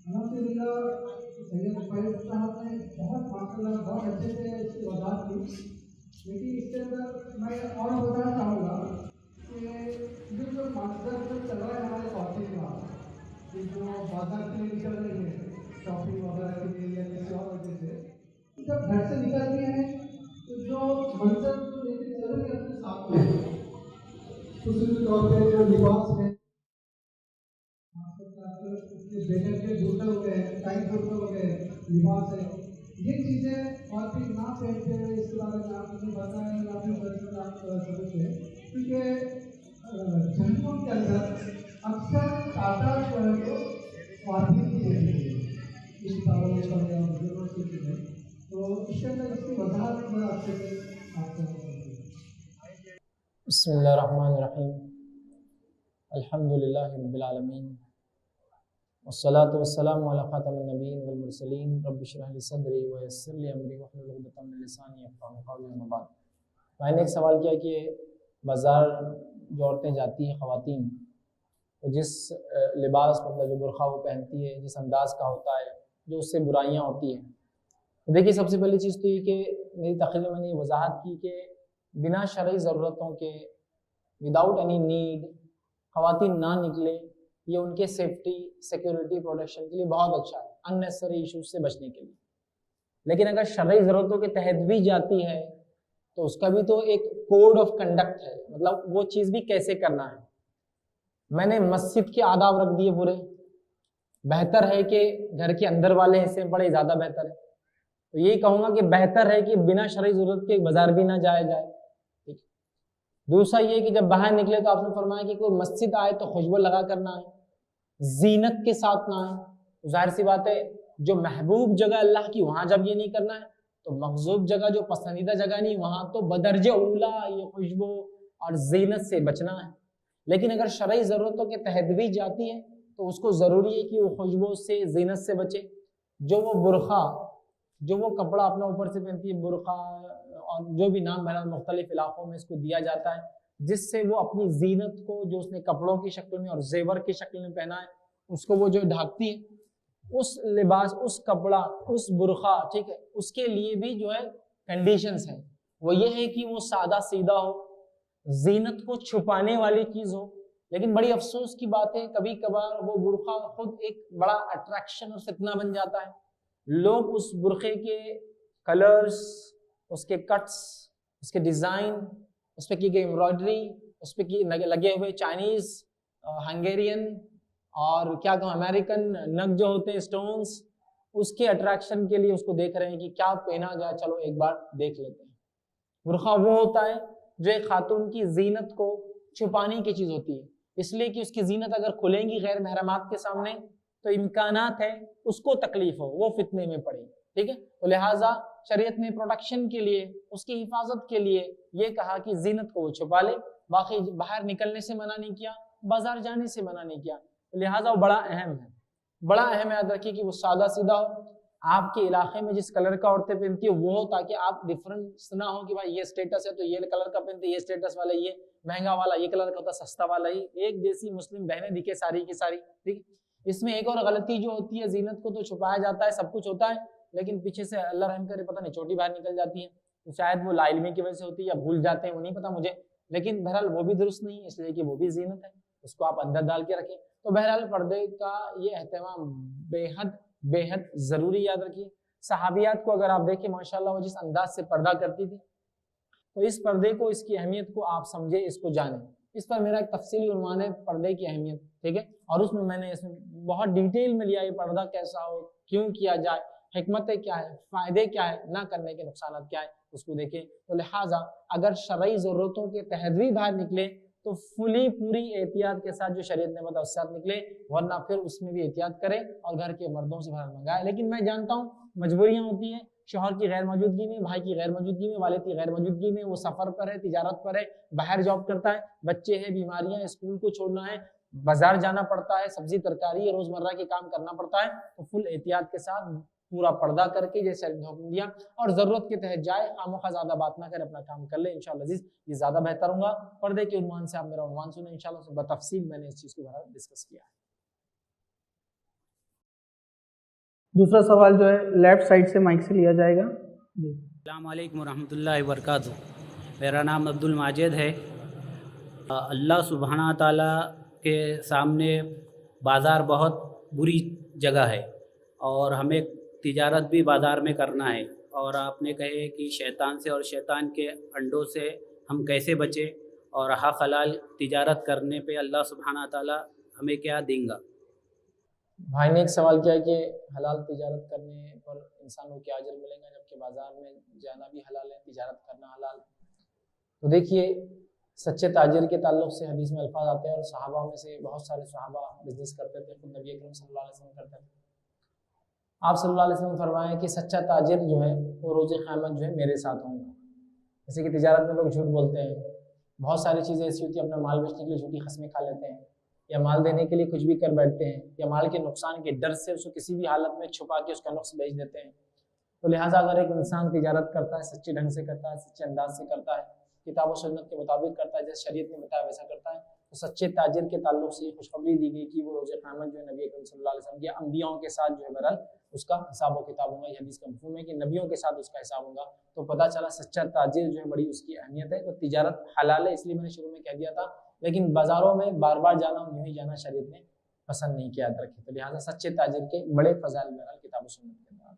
الحمدللہ سید فیض صاحب نے بہت اچھے سے اس کی وضاحت کی، لیکن اس کے اندر میں اور بتانا چاہوں گا کہ یہ جو مقصد جو چل رہا ہے ہمارے خواتین کا، کہ جو بازار کے لیے نکل رہی ہے شاپنگ وغیرہ کے لیے یا کسی اور وجہ سے، جب گھر سے نکلتی ہیں تو جو منظر جو لے کے چل رہی ہے اپنے ساتھ میں، خصوصی طور پہ جو لباس ہے بیٹر کے جوتے ہو گئے، ٹائٹ جوتے ہو گئے، لباس ہے، یہ چیزیں اور بھی نہ پہنتے ہوئے اس کے بارے میں آپ نے بتایا یا پھر آپ سمجھتے ہیں، کیونکہ جنگوں کے اندر اکثر تعداد جو ہے وہ خواتین کی ہوتی ہے اس کتابوں میں پڑھنے اور یونیورسٹی میں، تو اس کے اندر اس کی وضاحت میں آپ سے آپ کو بسم اللہ الرحمن الرحیم. الحمدللہ رب العالمین والصلاة والسلام علی خاتم النبیین والمرسلین. رب اشرح لی صدری ویسر لی امری واحلل عقدۃ من لسانی یفقهوا قولی. اما بعد، میں نے ایک سوال کیا کہ بازار جو عورتیں جاتی ہیں خواتین، تو جس لباس مطلب جو برقع وہ پہنتی ہے، جس انداز کا ہوتا ہے، جو اس سے برائیاں ہوتی ہیں. تو دیکھیے سب سے پہلی چیز تو یہ کہ میری تقریر میں نے یہ وضاحت کی کہ بنا شرعی ضرورتوں کے وداؤٹ اینی نیڈ خواتین نہ نکلے، یہ ان کے سیفٹی سیکیورٹی پروٹیکشن کے لیے بہت اچھا ہے، ان نیسسری ایشوز سے بچنے کے لیے. لیکن اگر شرعی ضرورتوں کے تحت بھی جاتی ہے تو اس کا بھی تو ایک کوڈ آف کنڈکٹ ہے، مطلب وہ چیز بھی کیسے کرنا ہے. میں نے مسجد کے آداب رکھ دیے پورے. بہتر ہے کہ گھر کے اندر والے حصے میں پڑے، زیادہ بہتر ہے. تو یہی کہوں گا کہ بہتر ہے کہ بنا شرعی ضرورت کے بازار بھی نہ جایا جائے. دوسرا یہ کہ جب باہر نکلے تو آپ نے فرمایا کہ کوئی مسجد آئے تو خوشبو لگا کر نہ آئے، زینت کے ساتھ نہ آئے. ظاہر سی بات ہے جو محبوب جگہ اللہ کی وہاں جب یہ نہیں کرنا ہے تو مغضوب جگہ جو پسندیدہ جگہ نہیں وہاں تو بدرجہ اولا یہ خوشبو اور زینت سے بچنا ہے. لیکن اگر شرعی ضرورتوں کے تحت بھی جاتی ہے تو اس کو ضروری ہے کہ وہ خوشبو سے زینت سے بچے. جو وہ برقع جو وہ کپڑا اپنا اوپر سے پہنتی ہے، برقع اور جو بھی نام بہرحال مختلف علاقوں میں اس کو دیا جاتا ہے، جس سے وہ اپنی زینت کو جو اس نے کپڑوں کی شکل میں اور زیور کی شکل میں پہنا ہے اس کو وہ جو ڈھانکتی ہے، اس لباس، اس کپڑا، اس برقع، ٹھیک ہے، اس کے لیے بھی جو ہے کنڈیشنز ہیں. وہ یہ ہے کہ وہ سادہ سیدھا ہو، زینت کو چھپانے والی چیز ہو. لیکن بڑی افسوس کی بات ہے کبھی کبھار وہ برقع خود ایک بڑا اٹریکشن اور فتنہ بن جاتا ہے. لوگ اس برقعے کے کلرز، اس کے کٹس، اس کے ڈیزائن، اس پہ کی گئی امبرائڈری، اس پہ لگے ہوئے چائنیز، ہنگیرین اور کیا کہوں امریکن نگ جو ہوتے ہیں اسٹونز، اس کے اٹریکشن کے لیے اس کو دیکھ رہے ہیں کہ کیا پہنا جائے، چلو ایک بار دیکھ لیتے ہیں. برقع وہ ہوتا ہے جو ایک خاتون کی زینت کو چھپانے کی چیز ہوتی ہے، اس لیے کہ اس کی زینت اگر کھلیں گی غیر محرمات کے سامنے تو امکانات ہے اس کو تکلیف ہو، وہ فتنے میں پڑے. ٹھیک ہے، تو لہٰذا شریعت نے پروٹیکشن کے لیے، اس کی حفاظت کے لیے یہ کہا کہ زینت کو وہ چھپا لے. باقی باہر نکلنے سے منع نہیں کیا، بازار جانے سے منع نہیں کیا. لہٰذا وہ بڑا اہم ہے، بڑا اہم یاد رکھیے کہ وہ سادہ سیدھا ہو. آپ کے علاقے میں جس کلر کا عورتیں پہنتی ہے وہ ہو، تاکہ آپ ڈفرنس نہ ہو کہ بھائی یہ اسٹیٹس ہے تو یہ کلر کا پہنتے، یہ اسٹیٹس والا یہ مہنگا والا یہ کلر کا ہوتا، سستا والا یہ. ایک جیسی مسلم بہنیں دکھے ساری کی ساری. ٹھیک، اس میں ایک اور غلطی جو ہوتی ہے، زینت کو تو چھپایا جاتا ہے، سب کچھ ہوتا ہے، لیکن پیچھے سے اللہ رحم کرے پتہ نہیں چوٹی باہر نکل جاتی ہے. تو شاید وہ لا علمی کی وجہ سے ہوتی ہے یا بھول جاتے ہیں، وہ نہیں پتا مجھے، لیکن بہرحال وہ بھی درست نہیں ہے، اس لیے کہ وہ بھی زینت ہے، اس کو آپ اندر ڈال کے رکھیں. تو بہرحال پردے کا یہ اہتمام بے حد ضروری یاد رکھیے. صحابیات کو اگر آپ دیکھیں ماشاءاللہ وہ جس انداز سے پردہ کرتی تھی، تو اس پردے کو، اس کی اہمیت کو آپ سمجھیں، اس کو جانیں. اس پر میرا ایک تفصیلی عنوان ہے پردے کی اہمیت، ٹھیک ہے، اور اس میں نے اس میں بہت ڈیٹیل میں لیا یہ پردہ کیسا ہو، کیوں کیا جائے، حکمتیں کیا ہے، فائدے کیا ہے، نہ کرنے کے نقصانات کیا ہے، اس کو دیکھیں. تو لہٰذا اگر شرعی ضرورتوں کے تحت بھی باہر نکلے تو پوری احتیاط کے ساتھ جو شریعت نے بتایا اس کے ساتھ نکلے، ورنہ پھر اس میں بھی احتیاط کریں اور گھر کے مردوں سے باہر منگائے. لیکن میں جانتا ہوں مجبوریاں ہوتی ہیں، شوہر کی غیر موجودگی میں، بھائی کی غیر موجودگی میں، والد کی غیر موجودگی میں، وہ سفر پر ہے، تجارت پر ہے، باہر جاب کرتا ہے، بچے ہیں، بیماریاں، اسکول کو چھوڑنا ہے، بازار جانا پڑتا ہے، سبزی ترکاری روزمرہ کے کام کرنا پڑتا ہے، تو فل احتیاط کے ساتھ پورا پردہ کر کے جیسے حکم دیا، اور ضرورت کے تحت جائے، خامخواہ زیادہ بات نہ کرے، اپنا کام کر لے انشاءاللہ عزیز، یہ زیادہ بہتر ہوگا۔ پردے کے عنوان سے آپ میرا عنوان سنیں انشاءاللہ، بتفصیل میں نے اس چیز کو ڈسکس کیا ہے۔ دوسرا سوال جو ہے لیفٹ سائڈ سے مائک سے لیا جائے گا جی۔ السلام علیکم ورحمۃ اللہ وبرکاتہ، میرا نام عبد الماجد ہے۔ اللہ سبحانہ تعالیٰ کے سامنے بازار بہت بری جگہ ہے، اور ہمیں تجارت بھی بازار میں کرنا ہے، اور آپ نے کہے کہ شیطان سے اور شیطان کے انڈوں سے ہم کیسے بچیں، اور حق حلال تجارت کرنے پہ اللہ سبحانہ تعالیٰ ہمیں کیا دیں گا؟ بھائی نے ایک سوال کیا کہ حلال تجارت کرنے پر انسان کو کیا اجر ملے گا، جبکہ بازار میں جانا بھی حلال ہے، تجارت کرنا حلال ہے۔ تو دیکھیے سچے تاجر کے تعلق سے حدیث میں الفاظ آتے ہیں، اور صحابہ میں سے بہت سارے صحابہ بزنس کرتے تھے، خود نبی اکرم صلی اللہ علیہ وسلم کرتے تھے۔ آپ صلی اللہ علیہ وسلم نے فرمایا کہ سچا تاجر جو ہے وہ روز قیامت جو ہے میرے ساتھ ہوں گا۔ جیسے کہ تجارت میں لوگ جھوٹ بولتے ہیں، بہت ساری چیزیں ایسی ہوتی ہیں، اپنا مال بیچنے کے لیے جھوٹی قسمیں کھا لیتے ہیں، یا مال دینے کے لیے کچھ بھی کر بیٹھتے ہیں، یا مال کے نقصان کے ڈر سے اس کو کسی بھی حالت میں چھپا کے اس کا نقص بیچ دیتے ہیں۔ تو لہٰذا اگر ایک انسان تجارت کرتا ہے، سچے ڈھنگ سے کرتا ہے، سچے انداز سے کرتا ہے، کتاب و سنت کے مطابق کرتا ہے، جیسے شریعت نے بتایا ویسا کرتا ہے، تو سچے تاجر کے تعلق سے یہ خوشخبری دی گئی کہ وہ روز قیامت جو ہے نبی اکرم صلی اللہ علیہ وسلم کے انبیاؤں کے ساتھ جو ہے بہرحال اس کا حساب و کتاب ہوگا۔ یہ حدیث کا مفہوم ہے کہ نبیوں کے ساتھ اس کا حساب ہوگا۔ تو پتہ چلا سچا تاجر جو ہے بڑی اس کی اہمیت ہے۔ تو تجارت حلال ہے، اس لیے میں نے شروع میں کہہ دیا تھا، لیکن بازاروں میں بار بار جانا یوں ہی جانا شریعت نے پسند نہیں کیا رکھے، تو لہٰذا سچے تاجر کے بڑے فضائل بہرحال کتاب و سنت کے اندر۔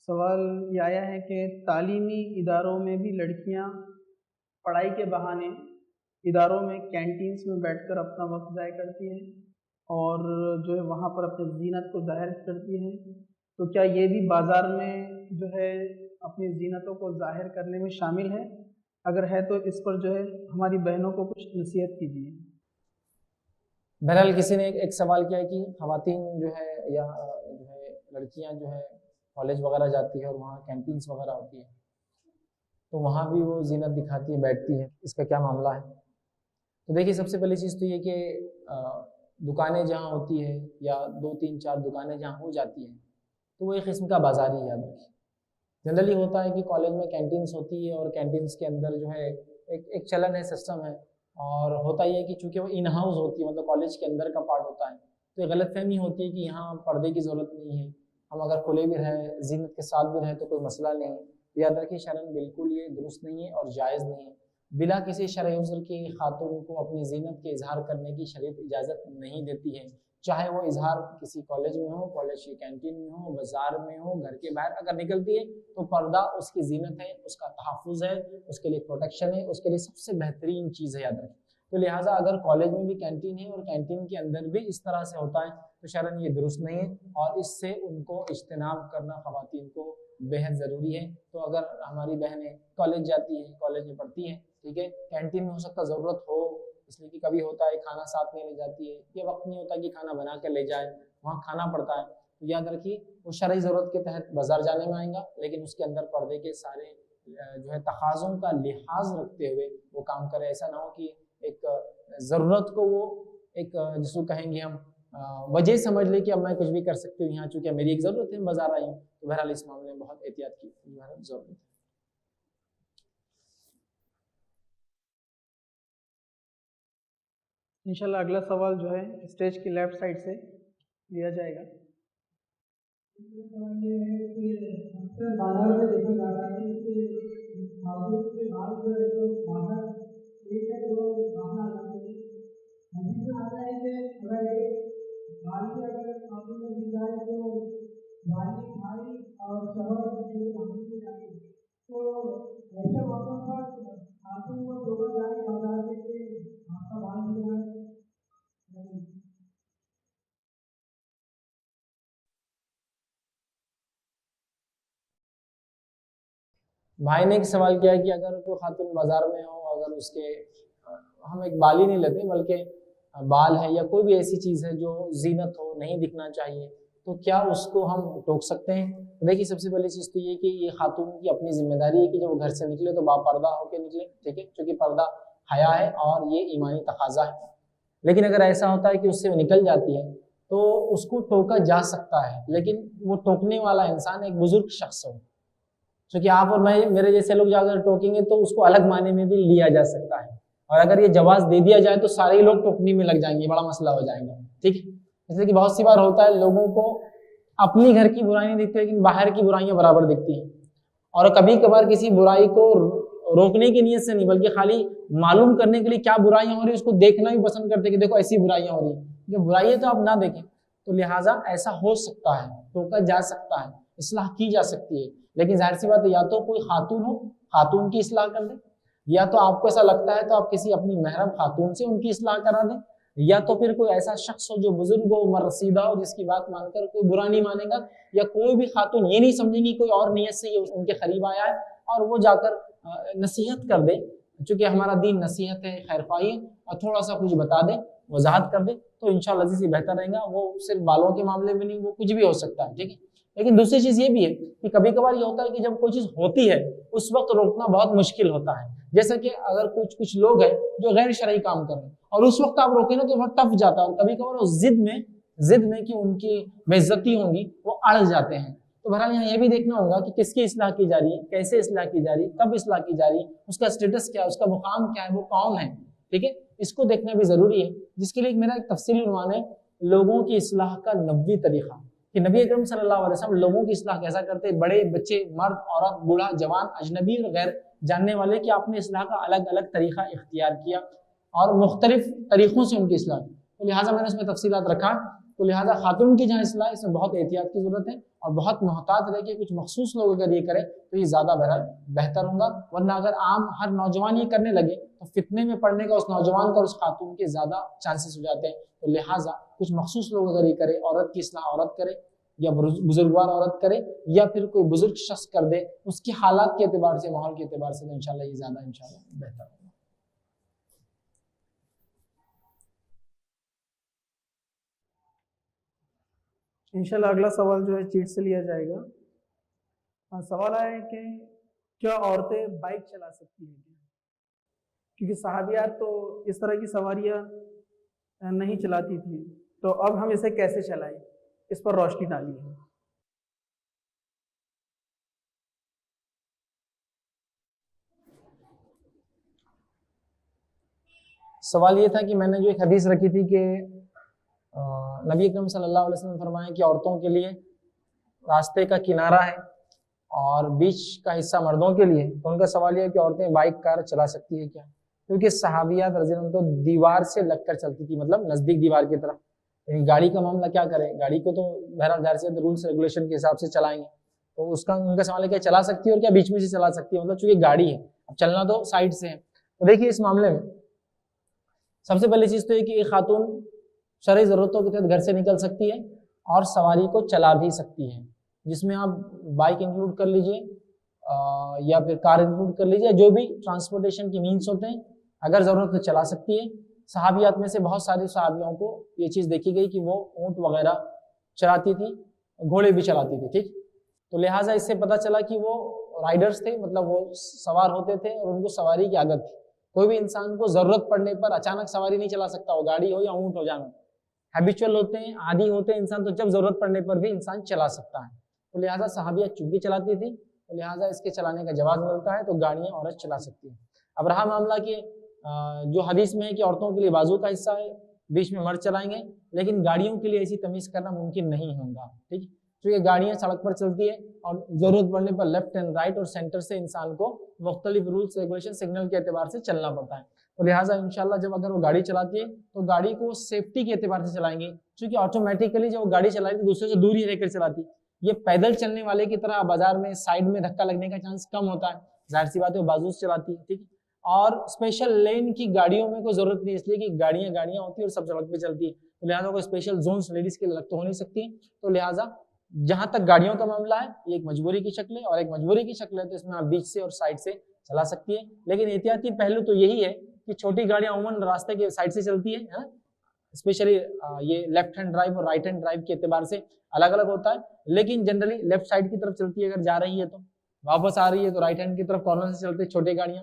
سوال یہ آیا ہے کہ تعلیمی اداروں میں بھی لڑکیاں پڑھائی کے بہانے اداروں میں کینٹینس میں بیٹھ کر اپنا وقت ضائع کرتی ہیں اور جو ہے وہاں پر اپنی زینت کو ظاہر کرتی ہیں، تو کیا یہ بھی بازار میں جو ہے اپنی زینتوں کو ظاہر کرنے میں شامل ہے؟ اگر ہے تو اس پر جو ہے ہماری بہنوں کو کچھ نصیحت کیجیے۔ بہرحال کسی نے ایک سوال کیا ہے کہ خواتین جو ہے یا جو ہے لڑکیاں جو ہے کالج وغیرہ جاتی ہے اور وہاں کینٹینس وغیرہ ہوتی ہے، تو وہاں بھی وہ زینت دکھاتی ہے، بیٹھتی ہے، اس کا کیا معاملہ ہے؟ تو دیکھیے سب سے پہلی چیز تو یہ کہ دکانیں جہاں ہوتی ہے یا 2 3 4 دکانیں جہاں ہو جاتی ہیں تو وہ ایک قسم کا بازار ہی یاد رکھیے۔ جنرلی ہوتا ہے کہ کالج میں کینٹینس ہوتی ہے اور کینٹینس کے اندر جو ہے ایک چلن ہے، سسٹم ہے، اور ہوتا یہ ہے کہ چونکہ وہ ان ہاؤس ہوتی ہے، مطلب کالج کے اندر کا پارٹ ہوتا ہے، تو یہ غلط فہمی ہوتی ہے کہ یہاں پردے کی ضرورت نہیں ہے، ہم اگر کھلے بھی رہیں، زینت کے ساتھ بھی رہیں تو کوئی مسئلہ نہیں ہے۔ یاد رکھیے شرعاً بالکل یہ درست نہیں ہے اور جائز نہیں ہے۔ بلا کسی شرعی عذر کی خاتون کو اپنی زینت کے اظہار کرنے کی شریعت اجازت نہیں دیتی ہے، چاہے وہ اظہار کسی کالج میں ہو، کالج کی کینٹین میں ہو، بازار میں ہو، گھر کے باہر اگر نکلتی ہے تو پردہ اس کی زینت ہے، اس کا تحفظ ہے، اس کے لیے پروٹیکشن ہے، اس کے لیے سب سے بہترین چیز ہے، یاد رکھیں۔ تو لہٰذا اگر کالج میں بھی کینٹین ہے اور کینٹین کے اندر بھی اس طرح سے ہوتا ہے تو شرعاً یہ درست نہیں ہے، اور اس سے ان کو اجتناب کرنا خواتین کو بےحد ضروری ہے۔ تو اگر ہماری بہنیں کالج جاتی ہیں، کالج میں پڑھتی ہیں، ٹھیک ہے، کینٹین میں ہو سکتا ضرورت ہو، اس لیے کہ کبھی ہوتا ہے کھانا ساتھ نہیں لے جاتی ہے، یہ وقت نہیں ہوتا کہ کھانا بنا کے لے جائے، وہاں کھانا پڑتا ہے، تو یاد رکھیے وہ شرعی ضرورت کے تحت بازار جانے میں آئیں گا، لیکن اس کے اندر پردے کے سارے جو ہے تقاضوں کا لحاظ رکھتے ہوئے وہ کام کرے۔ ایسا نہ ہو کہ ایک ضرورت کو وہ ایک جس کو کہیں گے ہم وجہ سمجھ لے کہ اب میں کچھ بھی کر سکتی ہوں، یہاں چونکہ میری ایک ضرورت ہے، بازار آئی ہوں، تو بہرحال اس معاملے میں بہت احتیاط کی ضرورت ہے۔ انشاءاللہ اگلا سوال جو ہے اسٹیج کی لیفٹ سائڈ سے لیا جائے گا۔ یہ ہے کہ اکثر بازار میں دیکھا جاتا ہے کہ خاتون کے بعد جو ہے تو باہر ایک ہے جو باہر آ جاتے ہیں، حدیث میں آتا ہے کہ اگر ایک بالی اگر خاتون میں مل جائے تو بالی بھائی اور شوہر جو خاتون میں جائے، تو ایسے موقع پر خاتون کو صبح جائے بازار میں کہ آپ کا بال مل جائے۔ بھائی نے ایک سوال کیا ہے کہ اگر کوئی خاتون بازار میں ہو، اگر اس کے ہم ایک بال ہی نہیں لیتے بلکہ بال ہے یا کوئی بھی ایسی چیز ہے جو زینت ہو، نہیں دکھنا چاہیے، تو کیا اس کو ہم ٹوک سکتے ہیں؟ دیکھیے سب سے پہلی چیز تو یہ کہ یہ خاتون کی اپنی ذمہ داری ہے کہ جب وہ گھر سے نکلے تو باپردہ ہو کے نکلے، ٹھیک ہے، کیونکہ پردہ حیا ہے اور یہ ایمانی تقاضا ہے۔ لیکن اگر ایسا ہوتا ہے کہ اس سے نکل جاتی ہے تو اس کو ٹوکا جا سکتا ہے، لیکن وہ ٹوکنے والا انسان ایک بزرگ شخص ہو، کیونکہ آپ اور میں میرے جیسے لوگ جا کر ٹوکیں گے تو اس کو الگ معنی میں بھی لیا جا سکتا ہے، اور اگر یہ جواز دے دیا جائے تو سارے ہی لوگ ٹوکنے میں لگ جائیں گے، بڑا مسئلہ ہو جائے گا، ٹھیک ہے۔ اس لیے کہ بہت سی بار ہوتا ہے لوگوں کو اپنی گھر کی برائی نہیں دکھتی لیکن باہر کی برائیاں برابر دکھتی ہیں، اور کبھی کبھار کسی برائی کو روکنے کی نیت سے نہیں بلکہ خالی معلوم کرنے کے لیے کیا برائیاں ہو رہی ہیں اس کو دیکھنا بھی پسند کرتے کہ دیکھو ایسی برائیاں ہو رہی ہیں، جو برائی ہے تو آپ نہ دیکھیں، تو لہٰذا ایسا ہو سکتا ہے، ٹوکا جا سکتا ہے، اصلاح کی جا سکتی ہے، لیکن ظاہر سی بات ہے یا تو کوئی خاتون ہو، خاتون کی اصلاح کر دیں، یا تو آپ کو ایسا لگتا ہے تو آپ کسی اپنی محرم خاتون سے ان کی اصلاح کرا دیں، یا تو پھر کوئی ایسا شخص ہو جو بزرگ ہو، عمر رسیدہ ہو، جس کی بات مان کر کوئی برا نہیں مانے گا، یا کوئی بھی خاتون یہ نہیں سمجھیں گی کوئی اور نیت سے یہ ان کے قریب آیا ہے، اور وہ جا کر نصیحت کر دے، چونکہ ہمارا دین نصیحت ہے، خیر خواہی ہے، اور تھوڑا سا کچھ بتا دے، وضاحت کر دے تو انشاءاللہ عزیز یہ بہتر رہے گا۔ وہ صرف بالوں کے معاملے میں نہیں، وہ کچھ بھی ہو سکتا ہے، ٹھیک ہے۔ لیکن دوسری چیز یہ بھی ہے کہ کبھی کبھار یہ ہوتا ہے کہ جب کوئی چیز ہوتی ہے اس وقت روکنا بہت مشکل ہوتا ہے، جیسا کہ اگر کچھ لوگ ہیں جو غیر شرعی کام کر رہے ہیں اور اس وقت آپ روکیں نا تو بہت ٹف جاتا ہے، اور کبھی کبھار اس ضد میں کہ ان کی بے عزتی ہوں گی وہ اڑ جاتے ہیں۔ تو بہرحال یہاں یہ بھی دیکھنا ہوگا کہ کس کی اصلاح کی جا رہی ہے، کیسے اصلاح کی جا رہی ہے، کب اصلاح کی جا رہی ہے، اس کا اسٹیٹس کیا ہے، اس کا مقام کیا ہے، وہ کون ہے، ٹھیک ہے، اس کو دیکھنا بھی ضروری ہے، جس کے لیے میرا ایک تفصیلی عنوان ہے لوگوں کی اصلاح کا 90 طریقہ، کہ نبی اکرم صلی اللہ علیہ وسلم لوگوں کی اصلاح کیسا کرتے، بڑے بچے، مرد، عورت، بوڑھا، جوان، اجنبی اور غیر جاننے والے، کہ آپ نے اصلاح کا الگ الگ طریقہ اختیار کیا اور مختلف طریقوں سے ان کی اصلاح کی، تو لہٰذا میں نے اس میں تفصیلات رکھا۔ تو لہٰذا خاتون کی جہاں اصلاح اس میں بہت احتیاط کی ضرورت ہے اور بہت محتاط رہ کے کچھ مخصوص لوگ اگر یہ کریں تو یہ زیادہ بہتر ہوگا، ورنہ اگر عام ہر نوجوان یہ کرنے لگے تو فتنے میں پڑنے کا اس نوجوان کا اور اس خاتون کے زیادہ چانسز ہو جاتے ہیں، تو لہٰذا کچھ مخصوص لوگ اگر یہ کرے، عورت کی اصلاح عورت کرے یا بزرگوار عورت کرے یا پھر کوئی بزرگ شخص کر دے، اس کی حالات کے اعتبار سے، ماحول کے اعتبار سے، تو انشاءاللہ یہ زیادہ انشاءاللہ بہتر ہوگا۔ انشاءاللہ اگلا سوال جو ہے چیٹ سے لیا جائے گا۔ سوال ہے کہ کیا عورتیں بائک چلا سکتی ہیں کیا؟ کیونکہ صحابیات تو اس طرح کی سواریاں نہیں چلاتی تھی، تو اب ہم اسے کیسے چلائیں، اس پر روشنی ڈالی ہے۔ سوال یہ تھا کہ میں نے جو ایک حدیث رکھی تھی کہ نبی اکرم صلی اللہ علیہ وسلم فرمائے کہ عورتوں کے لیے راستے کا کنارہ ہے اور بیچ کا حصہ مردوں کے لیے، تو ان کا سوال یہ ہے کہ عورتیں بائک کار چلا سکتی ہے کیا؟ کیونکہ صحابیات رضی اللہ عنہ تو دیوار سے لگ کر چلتی تھی، مطلب نزدیک دیوار کی طرف، یعنی گاڑی کا معاملہ کیا کریں، گاڑی کو تو بہرحال ظاہر سے رولس ریگولیشن کے حساب سے چلائیں گے، تو اس کا ان کا سوال ہے کہ چلا سکتی ہے اور کیا بیچ میں سے چلا سکتی ہے، مطلب چونکہ گاڑی ہے اب چلنا تو سائڈ سے ہے۔ تو دیکھیے اس معاملے میں سب سے پہلی چیز تو یہ کہ ایک خاتون شرعی ضرورتوں کے تحت گھر سے نکل سکتی ہے اور سواری کو چلا بھی سکتی ہے، جس میں آپ بائک انکلوڈ کر لیجئے یا پھر کار انکلوڈ کر لیجئے، جو بھی ٹرانسپورٹیشن کی مینس ہوتے ہیں اگر ضرورت تو چلا سکتی ہے۔ صحابیات میں سے بہت ساری صحابیوں کو یہ چیز دیکھی گئی کہ وہ اونٹ وغیرہ چلاتی تھی، گھوڑے بھی چلاتی تھی، ٹھیک، تو لہٰذا اس سے پتہ چلا کہ وہ رائڈرز تھے، مطلب وہ سوار ہوتے تھے اور ان کو سواری کی عادت تھی۔ کوئی بھی انسان کو ضرورت پڑنے پر اچانک سواری نہیں چلا سکتا، وہ گاڑی ہو یا اونٹ ہو، جانا ہیبیچول ہوتے ہیں، عادی ہوتے ہیں انسان، تو جب ضرورت پڑنے پر بھی انسان چلا سکتا ہے، تو لہٰذا صحابیات چونکہ چلاتی تھی تو لہٰذا اس کے چلانے کا جواز ملتا ہے، تو گاڑیاں عورت چلا سکتی ہے۔ اب رہا معاملہ کہ جو حدیث میں ہے کہ عورتوں کے لیے بازو کا حصہ ہے، بیچ میں مرد چلائیں گے، لیکن گاڑیوں کے لیے ایسی تمیز کرنا ممکن نہیں ہوگا، ٹھیک، کیونکہ گاڑیاں سڑک پر چلتی ہے اور ضرورت پڑنے پر لیفٹ اینڈ رائٹ اور سینٹر سے انسان کو مختلف رولس ریگولیشن سگنل کے اعتبار سے چلنا پڑتا ہے، تو لہٰذا انشاءاللہ جب اگر وہ گاڑی چلاتی ہے تو گاڑی کو سیفٹی کے اعتبار سے چلائیں گے، کیونکہ آٹومیٹیکلی جب وہ گاڑی چلاتی ہے دوسرے سے دور ہی رہ کر چلاتی، یہ پیدل چلنے والے کی طرح بازار میں سائڈ میں دھکا لگنے کا چانس کم ہوتا ہے، ظاہر سی بات ہے وہ بازو سے چلاتی ہے، ٹھیک، اور اسپیشل لین کی گاڑیوں میں کوئی ضرورت نہیں، اس لیے کہ گاڑیاں ہوتی ہیں اور سب سڑک پہ چلتی ہے، تو لہٰذا کوئی اسپیشل زونس لیڈیز کے لیے الگ تو ہو نہیں سکتی، تو لہٰذا جہاں تک گاڑیوں کا معاملہ ہے یہ ایک مجبوری کی شکل ہے، اور ایک مجبوری کی شکل ہے تو اس میں آپ بیچ سے اور سائڈ سے چلا سکتی ہے، لیکن احتیاطی پہلو تو یہی ہے کہ چھوٹی گاڑیاں عموماً راستے کے سائڈ سے چلتی ہے، اسپیشلی یہ لیفٹ ہینڈ ڈرائیو اور رائٹ ہینڈ ڈرائیو کے اعتبار سے الگ الگ ہوتا ہے، لیکن جنرلی لیفٹ سائڈ کی طرف چلتی ہے، اگر جا رہی ہے تو واپس آ رہی ہے تو رائٹ ہینڈ کی طرف کارنر سے چلتے چھوٹی گاڑیاں،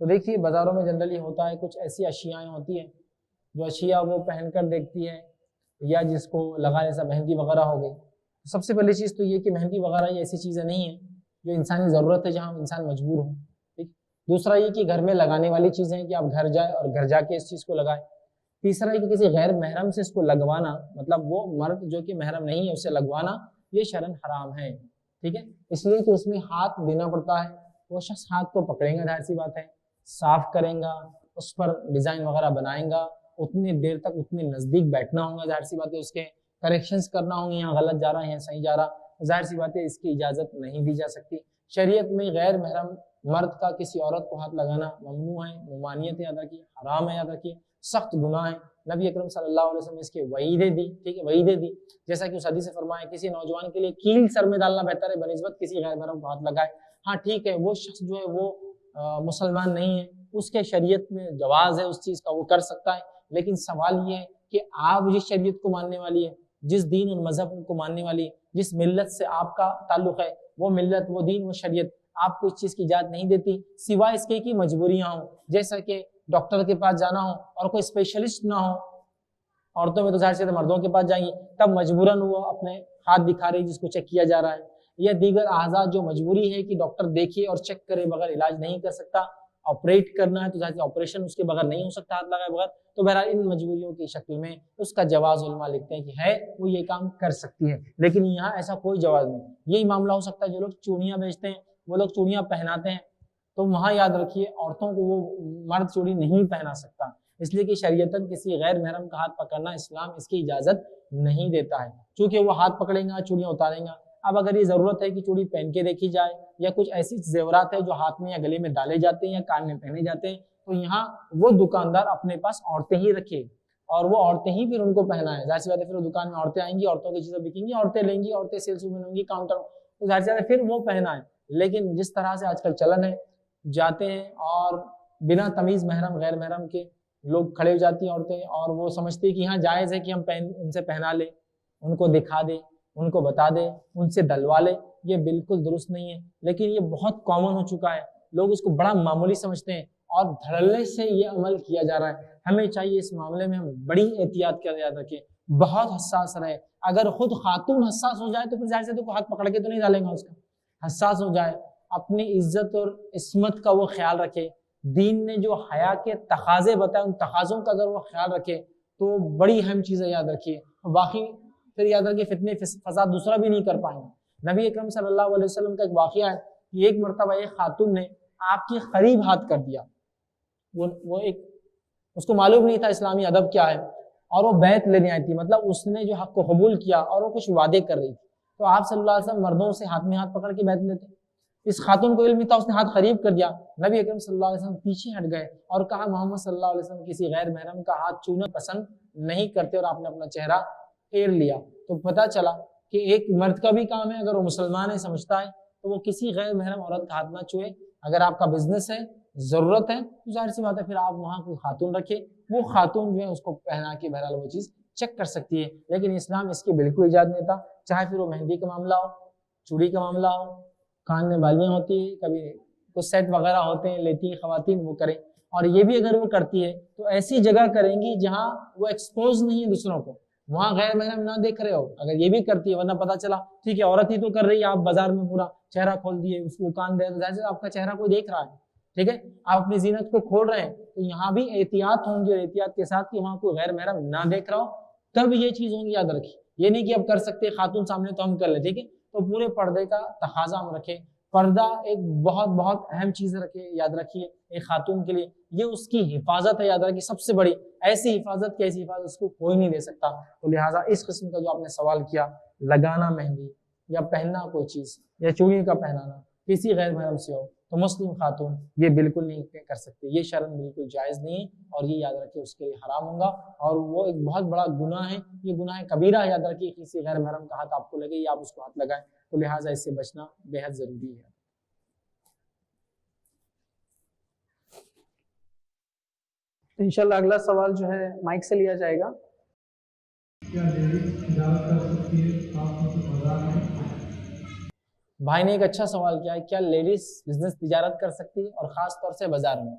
تو دیکھیے بازاروں میں جنرلی ہوتا ہے کچھ ایسی اشیائیں ہوتی ہیں جو اشیاء وہ پہن کر دیکھتی ہے یا جس کو لگانے سے مہندی وغیرہ ہو گئی. سب سے پہلی چیز تو یہ کہ مہندی وغیرہ یہ ایسی چیزیں نہیں ہیں جو انسانی ضرورت ہے جہاں انسان مجبور ہو. ٹھیک. دوسرا یہ کہ گھر میں لگانے والی چیزیں ہیں کہ آپ گھر جائیں اور گھر جا کے اس چیز کو لگائیں. تیسرا یہ کہ کسی غیر محرم سے اس کو لگوانا، مطلب وہ مرد جو کہ محرم نہیں ہے اسے لگوانا یہ شرعاً حرام ہے. ٹھیک ہے، اس لیے کہ اس میں ہاتھ دینا پڑتا ہے. وہ شخص ہاتھ کو پکڑیں گا، ظاہر سی بات ہے، صاف کریں گا، اس پر ڈیزائن وغیرہ بنائیں گا، اتنی دیر تک اتنے نزدیک بیٹھنا ہوگا، ظاہر سی بات ہے اس کے کریکشنز کرنا ہوں گے، یہاں غلط جا رہا ہے یہاں صحیح جا رہا. ظاہر سی بات ہے اس کی اجازت نہیں دی جا سکتی. شریعت میں غیر محرم مرد کا کسی عورت کو ہاتھ لگانا ممنوع ہے، ممانعت ہے، یاد رکھیے، حرام ہے، یاد رکھیے، سخت گناہ ہے. نبی اکرم صلی اللہ علیہ وسلم نے اس کی وعیدیں دی. ٹھیک ہے، وعیدیں دی، جیسا کہ اس حدیث سے فرمایا کسی نوجوان کے لیے کیل سر میں ڈالنا بہتر ہے بنسبت کسی غیر محرم کو ہاتھ لگائے. ہاں ٹھیک ہے، وہ شخص جو ہے وہ مسلمان نہیں ہے، اس کے شریعت میں جواز ہے اس چیز کا، وہ کر سکتا ہے. لیکن سوال یہ ہے کہ آپ جس شریعت کو ماننے والی ہے، جس دین اور مذہب کو ماننے والی ہے، جس ملت سے آپ کا تعلق ہے، وہ ملت، وہ دین، وہ شریعت آپ کو اس چیز کی اجازت نہیں دیتی سوائے اس کے کہ مجبوریاں ہوں، جیسا کہ ڈاکٹر کے پاس جانا ہو اور کوئی اسپیشلسٹ نہ ہو. عورتوں میں تو ظاہر سے مردوں کے پاس جائیں گی، تب مجبوراً وہ اپنے ہاتھ دکھا رہی جس کو چیک کیا جا رہا ہے، یا دیگر اعضاء جو مجبوری ہے کہ ڈاکٹر دیکھے اور چیک کرے بغیر علاج نہیں کر سکتا، آپریٹ کرنا ہے تو ظاہر سے آپریشن اس کے بغیر نہیں ہو سکتا ہاتھ لگائے بغیر. تو بہرحال ان مجبوریوں کی شکل میں اس کا جواز علماء لکھتے ہیں کہ ہے، وہ یہ کام کر سکتی ہے. لیکن یہاں ایسا کوئی جواز نہیں. یہی معاملہ ہو سکتا ہے جو لوگ چوڑیاں بیچتے ہیں، وہ لوگ چوڑیاں پہناتے ہیں، تو وہاں یاد رکھیے عورتوں کو وہ مرد چوڑی نہیں پہنا سکتا، اس لیے کہ شریعتاً کسی غیر محرم کا ہاتھ پکڑنا اسلام اس کی اجازت نہیں دیتا ہے، چونکہ وہ ہاتھ پکڑیں گا، چوڑیاں اتاریں گا. اب اگر یہ ضرورت ہے کہ چوڑی پہن کے دیکھی جائے یا کچھ ایسی زیورات ہے جو ہاتھ میں یا گلے میں ڈالے جاتے ہیں یا کان میں پہنے جاتے ہیں، تو یہاں وہ دکاندار اپنے پاس عورتیں ہی رکھے اور وہ عورتیں ہی پھر ان کو پہنائیں. ظاہر سی بات ہے پھر وہ دکان میں عورتیں آئیں گی، عورتوں کی چیزیں بکیں گی، عورتیں لیں گی، عورتیں سیلس وومن ہوں گی کاؤنٹر، تو ظاہر سی بات ہے پھر وہ پہنائیں. لیکن جس طرح سے آج کل چلن ہے، جاتے ہیں اور بنا تمیز محرم غیر محرم کے لوگ کھڑے ہو جاتی ہیں عورتیں، اور وہ سمجھتی ہیں کہ یہاں جائز ہے کہ ہم ان سے پہنا لیں، ان کو دکھا دیں، ان کو بتا دیں، ان سے دلوا لیں. یہ بالکل درست نہیں ہے، لیکن یہ بہت کامن ہو چکا ہے، لوگ اس کو بڑا معمولی سمجھتے ہیں اور دھڑلے سے یہ عمل کیا جا رہا ہے. ہمیں چاہیے اس معاملے میں ہم بڑی احتیاط کا یاد رکھیں، بہت حساس رہے. اگر خود خاتون حساس ہو جائے تو پھر ظاہر سے تو ہاتھ پکڑ کے تو نہیں ڈالیں گا، اس کا حساس ہو جائے، اپنی عزت اور عصمت کا وہ خیال رکھے. دین نے جو حیا کے تقاضے بتائے ان تقاضوں کا اگر وہ خیال رکھے تو بڑی اہم چیزیں یاد رکھیے. باقی پھر یاد رکھیے فتنے فساد دوسرا بھی نہیں کر پائیں گے. نبی اکرم صلی اللہ علیہ وسلم کا ایک واقعہ ہے کہ ایک مرتبہ ایک خاتون نے آپ کے قریب ہاتھ کر دیا، وہ ایک اس کو معلوم نہیں تھا اسلامی ادب کیا ہے، اور وہ بیعت لینے آئی تھی، مطلب اس نے جو حق کو قبول کیا اور وہ کچھ وعدے کر رہی تھی. تو آپ صلی اللہ علیہ وسلم مردوں سے ہاتھ میں ہاتھ پکڑ کے بیعت لیتے. اس خاتون کو علم تھا، اس نے ہاتھ قریب کر دیا. نبی اکرم صلی اللہ علیہ وسلم پیچھے ہٹ گئے اور کہا محمد صلی اللہ علیہ وسلم کسی غیر محرم کا ہاتھ چھونا پسند نہیں کرتے، اور آپ نے اپنا چہرہ پھیر لیا. تو پتہ چلا کہ ایک مرد کا بھی کام ہے، اگر وہ مسلمان ہے سمجھتا ہے تو وہ کسی غیر محرم عورت کا ہاتھ نہ چھوئے. اگر آپ کا بزنس ہے، ضرورت ہے، تو ظاہر سی بات ہے پھر آپ وہاں کوئی خاتون رکھے، وہ خاتون جو ہے اس کو پہنا کے بہرحال وہ چیز چیک کر سکتی ہے. لیکن اسلام اس کی بالکل اجازت نہیں دیتا، چاہے پھر وہ مہندی کا معاملہ ہو، چوڑی کا معاملہ ہو، کان میں بالیاں ہوتی ہیں، کبھی کچھ سیٹ وغیرہ ہوتے ہیں لیتی ہیں خواتین، وہ کریں. اور یہ بھی اگر وہ کرتی ہے تو ایسی جگہ کریں گی جہاں وہ ایکسپوز نہیں ہے دوسروں کو، وہاں غیر محرم نہ دیکھ رہے ہو. اگر یہ بھی کرتی ہے، ورنہ پتہ چلا ٹھیک ہے عورت ہی تو کر رہی ہے، آپ بازار میں پورا چہرہ کھول دیے، اس کو کان دے، تو ظاہر سے آپ کا چہرہ کوئی دیکھ رہا ہے، ٹھیک ہے، آپ اپنی زینت کو کھول رہے ہیں. تو یہاں بھی احتیاط ہوں گی، اور احتیاط کے ساتھ کہ وہاں کوئی غیر محرم نہ دیکھ رہا ہو، تب یہ چیز ہوں گی. یاد رکھیے یہ نہیں کہ اب کر سکتے خاتون سامنے تو ہم کر لیں، ٹھیک ہے. تو پورے پردے کا تقاضا ہم رکھیں. پردہ ایک بہت بہت اہم چیز رکھے، یاد رکھیے ایک خاتون کے لیے یہ اس کی حفاظت ہے. یاد رکھیے سب سے بڑی ایسی حفاظت کی ایسی حفاظت اس کو کوئی نہیں دے سکتا. تو لہٰذا اس قسم کا جو آپ نے سوال کیا، لگانا مہندی یا پہننا کوئی چیز یا چوڑی کا پہنانا کسی غیر محرم سے ہو تو مسلم خاتون یہ بالکل نہیں کر سکتے، یہ شرعاً بالکل جائز نہیں ہے، اور یہ یاد رکھیے اس کے لیے حرام ہوگا، اور وہ ایک بہت بڑا گناہ ہے. یہ گناہ کبیرہ ہے. یاد رکھیے کسی غیر محرم کا ہاتھ آپ کو لگے یا آپ اس کو ہاتھ لگائیں، تو لہٰذا اس سے بچنا بے حد ضروری ہے. انشاءاللہ اگلا سوال جو ہے مائک سے لیا جائے گا. کیا لیڈیز تجارت کر سکتی ہے خاص طور سے بازار میں؟ بھائی نے ایک اچھا سوال کیا ہے، کیا لیڈیز بزنس تجارت کر سکتی ہے اور خاص طور سے بازار میں؟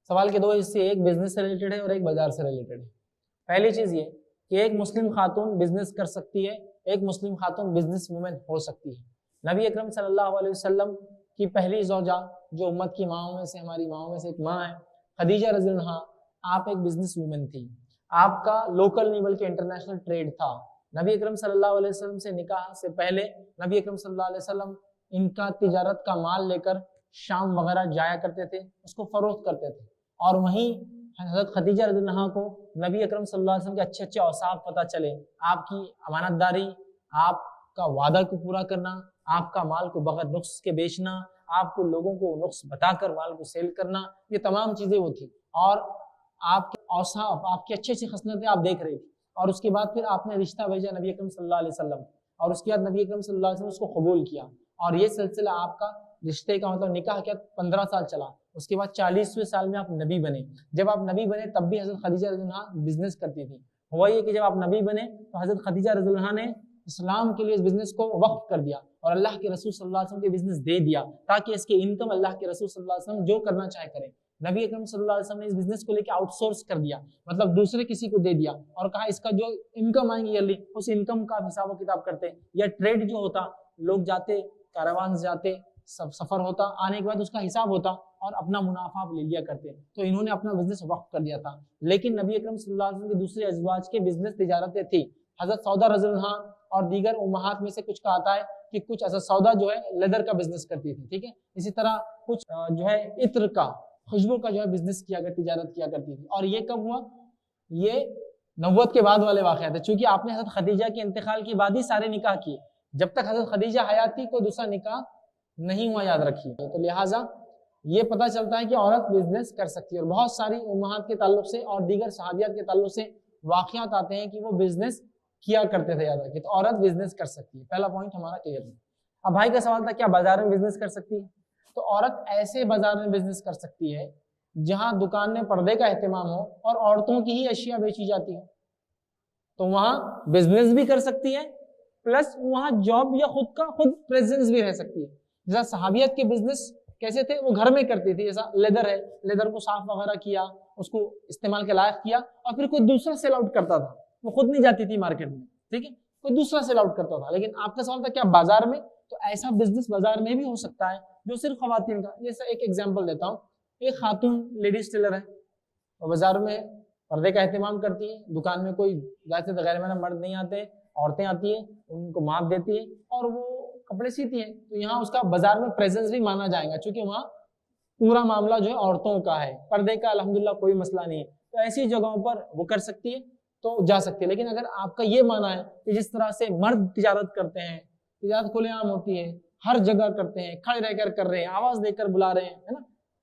سوال کے دو حصے، ایک بزنس سے ریلیٹڈ ہے اور ایک بازار سے ریلیٹڈ ہے۔ پہلی چیز یہ کہ ایک مسلم خاتون بزنس کر سکتی ہے، ایک مسلم خاتون بزنس وومن ہو سکتی ہے۔ نبی اکرم صلی اللہ علیہ وسلم کی پہلی زوجہ جو امت کی ماؤں میں سے، ہماری ماؤں میں سے ایک ماں ہے، خدیجہ رضی اللہ عنہا، آپ ایک بزنس وومن تھی۔ آپ کا لوکل نہیں بلکہ انٹرنیشنل ٹریڈ تھا۔ نبی اکرم صلی اللہ علیہ وسلم سے نکاح سے پہلے نبی اکرم صلی اللہ علیہ وسلم ان کا تجارت کا مال لے کر شام وغیرہ جایا کرتے تھے، اس کو فروخت کرتے تھے، اور وہیں حضرت خدیجہ رضی اللہ عنہا کو نبی اکرم صلی اللہ علیہ وسلم کے اچھے اچھے اوصاف پتہ چلے، آپ کی امانت داری، آپ کا وعدہ کو پورا کرنا، آپ کا مال کو بغیر نقص کے بیچنا، آپ کو لوگوں کو نقص بتا کر مال کو سیل کرنا، یہ تمام چیزیں وہ تھی، اور آپ کے اوصاف، آپ کی اچھی اچھی خصلتیں آپ دیکھ رہی تھی۔ اور اس کے بعد پھر آپ نے رشتہ بھیجا نبی اکرم صلی اللہ علیہ وسلم، اور اس کے بعد نبی اکرم صلی اللہ علیہ وسلم اس کو قبول کیا، اور یہ سلسلہ آپ کا رشتے کا مطلب نکاح کیا 15 سال چلا۔ اس کے بعد 40ویں سال میں آپ نبی بنے۔ جب آپ نبی بنے تب بھی حضرت خدیجہ رضی اللہ عنہا بزنس کرتی تھی۔ ہوا یہ کہ جب آپ نبی بنے تو حضرت خدیجہ رضی اللہ عنہا نے اسلام کے لیے اس بزنس کو وقف کر دیا اور اللہ کے رسول صلی اللہ علیہ وسلم کے بزنس دے دیا، تاکہ اس کے انکم اللہ کے رسول صلی اللہ علیہ وسلم جو کرنا چاہے کریں۔ نبی اکرم صلی اللہ علیہ وسلم نے اس بزنس کو لے کے آؤٹ سورس کر دیا، مطلب دوسرے کسی کو دے دیا، اور کہا اس کا جو انکم آئیں گی ایئرلی اس انکم کا حساب و کتاب کرتے۔ یا ٹریڈ جو ہوتا، لوگ جاتے، کاروان جاتے، سفر ہوتا، آنے کے بعد اس کا حساب ہوتا اور اپنا منافع آپ لے لیا کرتے۔ تو انہوں نے اپنا بزنس وقف کر دیا تھا۔ لیکن نبی اکرم صلی اللہ علیہ وسلم کے دوسرے ازواج کے بزنس تجارتیں تھی۔ حضرت سودا رضی اللہ عنہا اور دیگر امہات میں سے کچھ کا آتا ہے کہ کچھ حضرت سودا جو ہے لیدر کا بزنس کرتی تھی، ٹھیک ہے، اسی طرح کچھ جو ہے عطر کا، خوشبو کا جو ہے بزنس کیا کر، تجارت کیا کرتی تھی۔ اور یہ کب ہوا؟ یہ نبوت کے بعد والے واقعات ہے، چونکہ آپ نے حضرت خدیجہ کے انتقال کے بعد ہی سارے نکاح کیے۔ جب تک حضرت خدیجہ حیات تھی کوئی دوسرا نکاح نہیں ہوا، یاد رکھیے۔ تو لہٰذا یہ پتہ چلتا ہے کہ عورت بزنس کر سکتی ہے، اور بہت ساری امہات کے تعلق سے اور دیگر صحابیات کے تعلق سے واقعات آتے ہیں کہ وہ بزنس کیا کرتے تھے، یاد رکھیے۔ تو عورت بزنس کر سکتی ہے، پہلا پوائنٹ ہمارا کلیئر ہے۔ اب بھائی کا سوال تھا کیا بازار میں بزنس کر سکتی ہے؟ تو عورت ایسے بازار میں بزنس کر سکتی ہے جہاں دکان میں پردے کا اہتمام ہو اور عورتوں کی ہی اشیاء بیچی جاتی ہو، تو وہاں بزنس بھی کر سکتی ہے، پلس وہاں جاب یا خود پریزنس بھی رہ سکتی ہے۔ جیسا صحابیت کے بزنس کیسے تھے، وہ گھر میں کرتی تھی، جیسا لیدر ہے، لیدر کو صاف وغیرہ کیا، اس کو استعمال کے لائق کیا، اور پھر کوئی دوسرا سیل آؤٹ کرتا تھا، وہ خود نہیں جاتی تھی مارکیٹ میں، ٹھیک ہے، کوئی دوسرا سیل آؤٹ کرتا تھا۔ لیکن آپ کا سوال تھا کیا بازار میں؟ تو ایسا بزنس بازار میں بھی ہو سکتا ہے جو صرف خواتین کا۔ جیسا ایک ایگزامپل دیتا ہوں، ایک خاتون لیڈیز ٹیلر ہے، وہ بازار میں پردے کا اہتمام کرتی ہے، دکان میں کوئی ذات غیر معمولی مرد نہیں آتے، عورتیں آتی ہیں، ان کو ماپ دیتی ہے اور وہ کپڑے سیتی ہیں، تو یہاں اس کا بازار میں پریزنس بھی مانا جائے گا، چونکہ وہاں پورا معاملہ جو ہے عورتوں کا ہے، پردے کا الحمدللہ کوئی مسئلہ نہیں ہے۔ تو ایسی جگہوں پر وہ کر سکتی ہے تو جا سکتی ہے۔ لیکن اگر آپ کا یہ مانا ہے کہ جس طرح سے مرد تجارت کرتے ہیں، تجارت کھلے عام ہوتی ہے، ہر جگہ کرتے ہیں، کھڑے رہ کر کر رہے ہیں، آواز دے کر بلا رہے ہیں، ہے نا،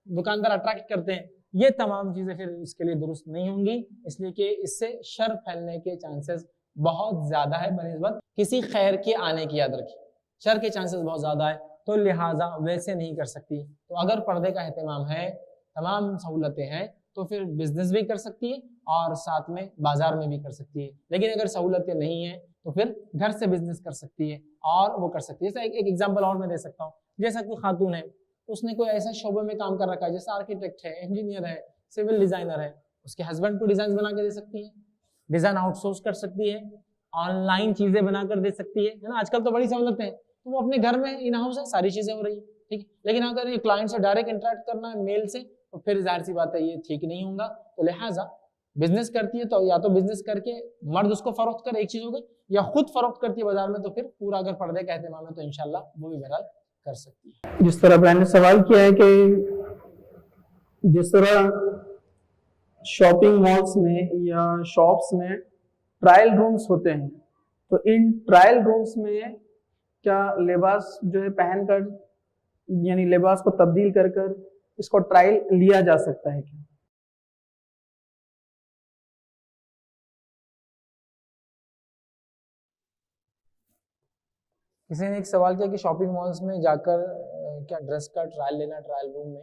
دکاندار اٹریکٹ کرتے ہیں، یہ تمام چیزیں پھر اس کے لیے درست نہیں ہوں گی، اس لیے کہ اس سے شر پھیلنے کے چانسز بہت زیادہ ہے بنسبت کسی خیر کے آنے کی، یاد رکھیے، شر کے چانسز بہت زیادہ ہے، تو لہٰذا ویسے نہیں کر سکتی۔ تو اگر پردے کا اہتمام ہے، تمام سہولتیں ہیں، تو پھر بزنس بھی کر سکتی ہے اور ساتھ میں بازار میں بھی کر سکتی ہے۔ لیکن اگر سہولتیں نہیں ہیں تو پھر گھر سے بزنس کر سکتی ہے اور وہ کر سکتی ہے۔ جیسا ایک ایگزامپل اور میں دے سکتا ہوں، جیسا کوئی خاتون ہے، اس نے کوئی ایسا شعبے میں کام کر رکھا ہے، جیسا آرکیٹیکٹ ہے، انجینئر ہے، سول ڈیزائنر ہے، اس کے ہسبینڈ کو ڈیزائن بنا کے دے سکتی ہے، ڈیزائن آؤٹ سورس کر سکتی ہے، آن لائن چیزیں بنا کر دے سکتی ہے نا، آج کل تو بڑی سہولتیں ہیں، تو وہ اپنے گھر میں ان ہاؤس ہے، ساری چیزیں ہو رہی ہیں، ٹھیک ہے۔ لیکن اگر یہ کلائنٹ سے ڈائریکٹ انٹریکٹ کرنا ہے میل سے، تو پھر ظاہر سی بات ہے یہ ٹھیک نہیں ہوگا۔ تو لہٰذا بزنس کرتی ہے تو یا تو بزنس کر کے مرد اس کو فروخت کر، ایک چیز ہو گئی، یا خود فروخت کرتی ہے بازار میں، تو پھر پورا اگر پردے کا اہتمام ہے تو انشاءاللہ وہ بھی بہرحال کر سکتی ہے۔ جس طرح میں نے سوال کیا ہے کہ جس طرح شاپنگ مالز میں یا شاپس میں ٹرائل رومز ہوتے ہیں، تو ان ٹرائل رومز میں کیا لباس جو ہے پہن کر، یعنی لباس کو تبدیل کر کر اس کو ٹرائل لیا جا سکتا ہے کیا؟ کسی نے ایک سوال کیا کہ شاپنگ مالز میں جا کر کیا ڈریس کا ٹرائل لینا ٹرائل روم میں،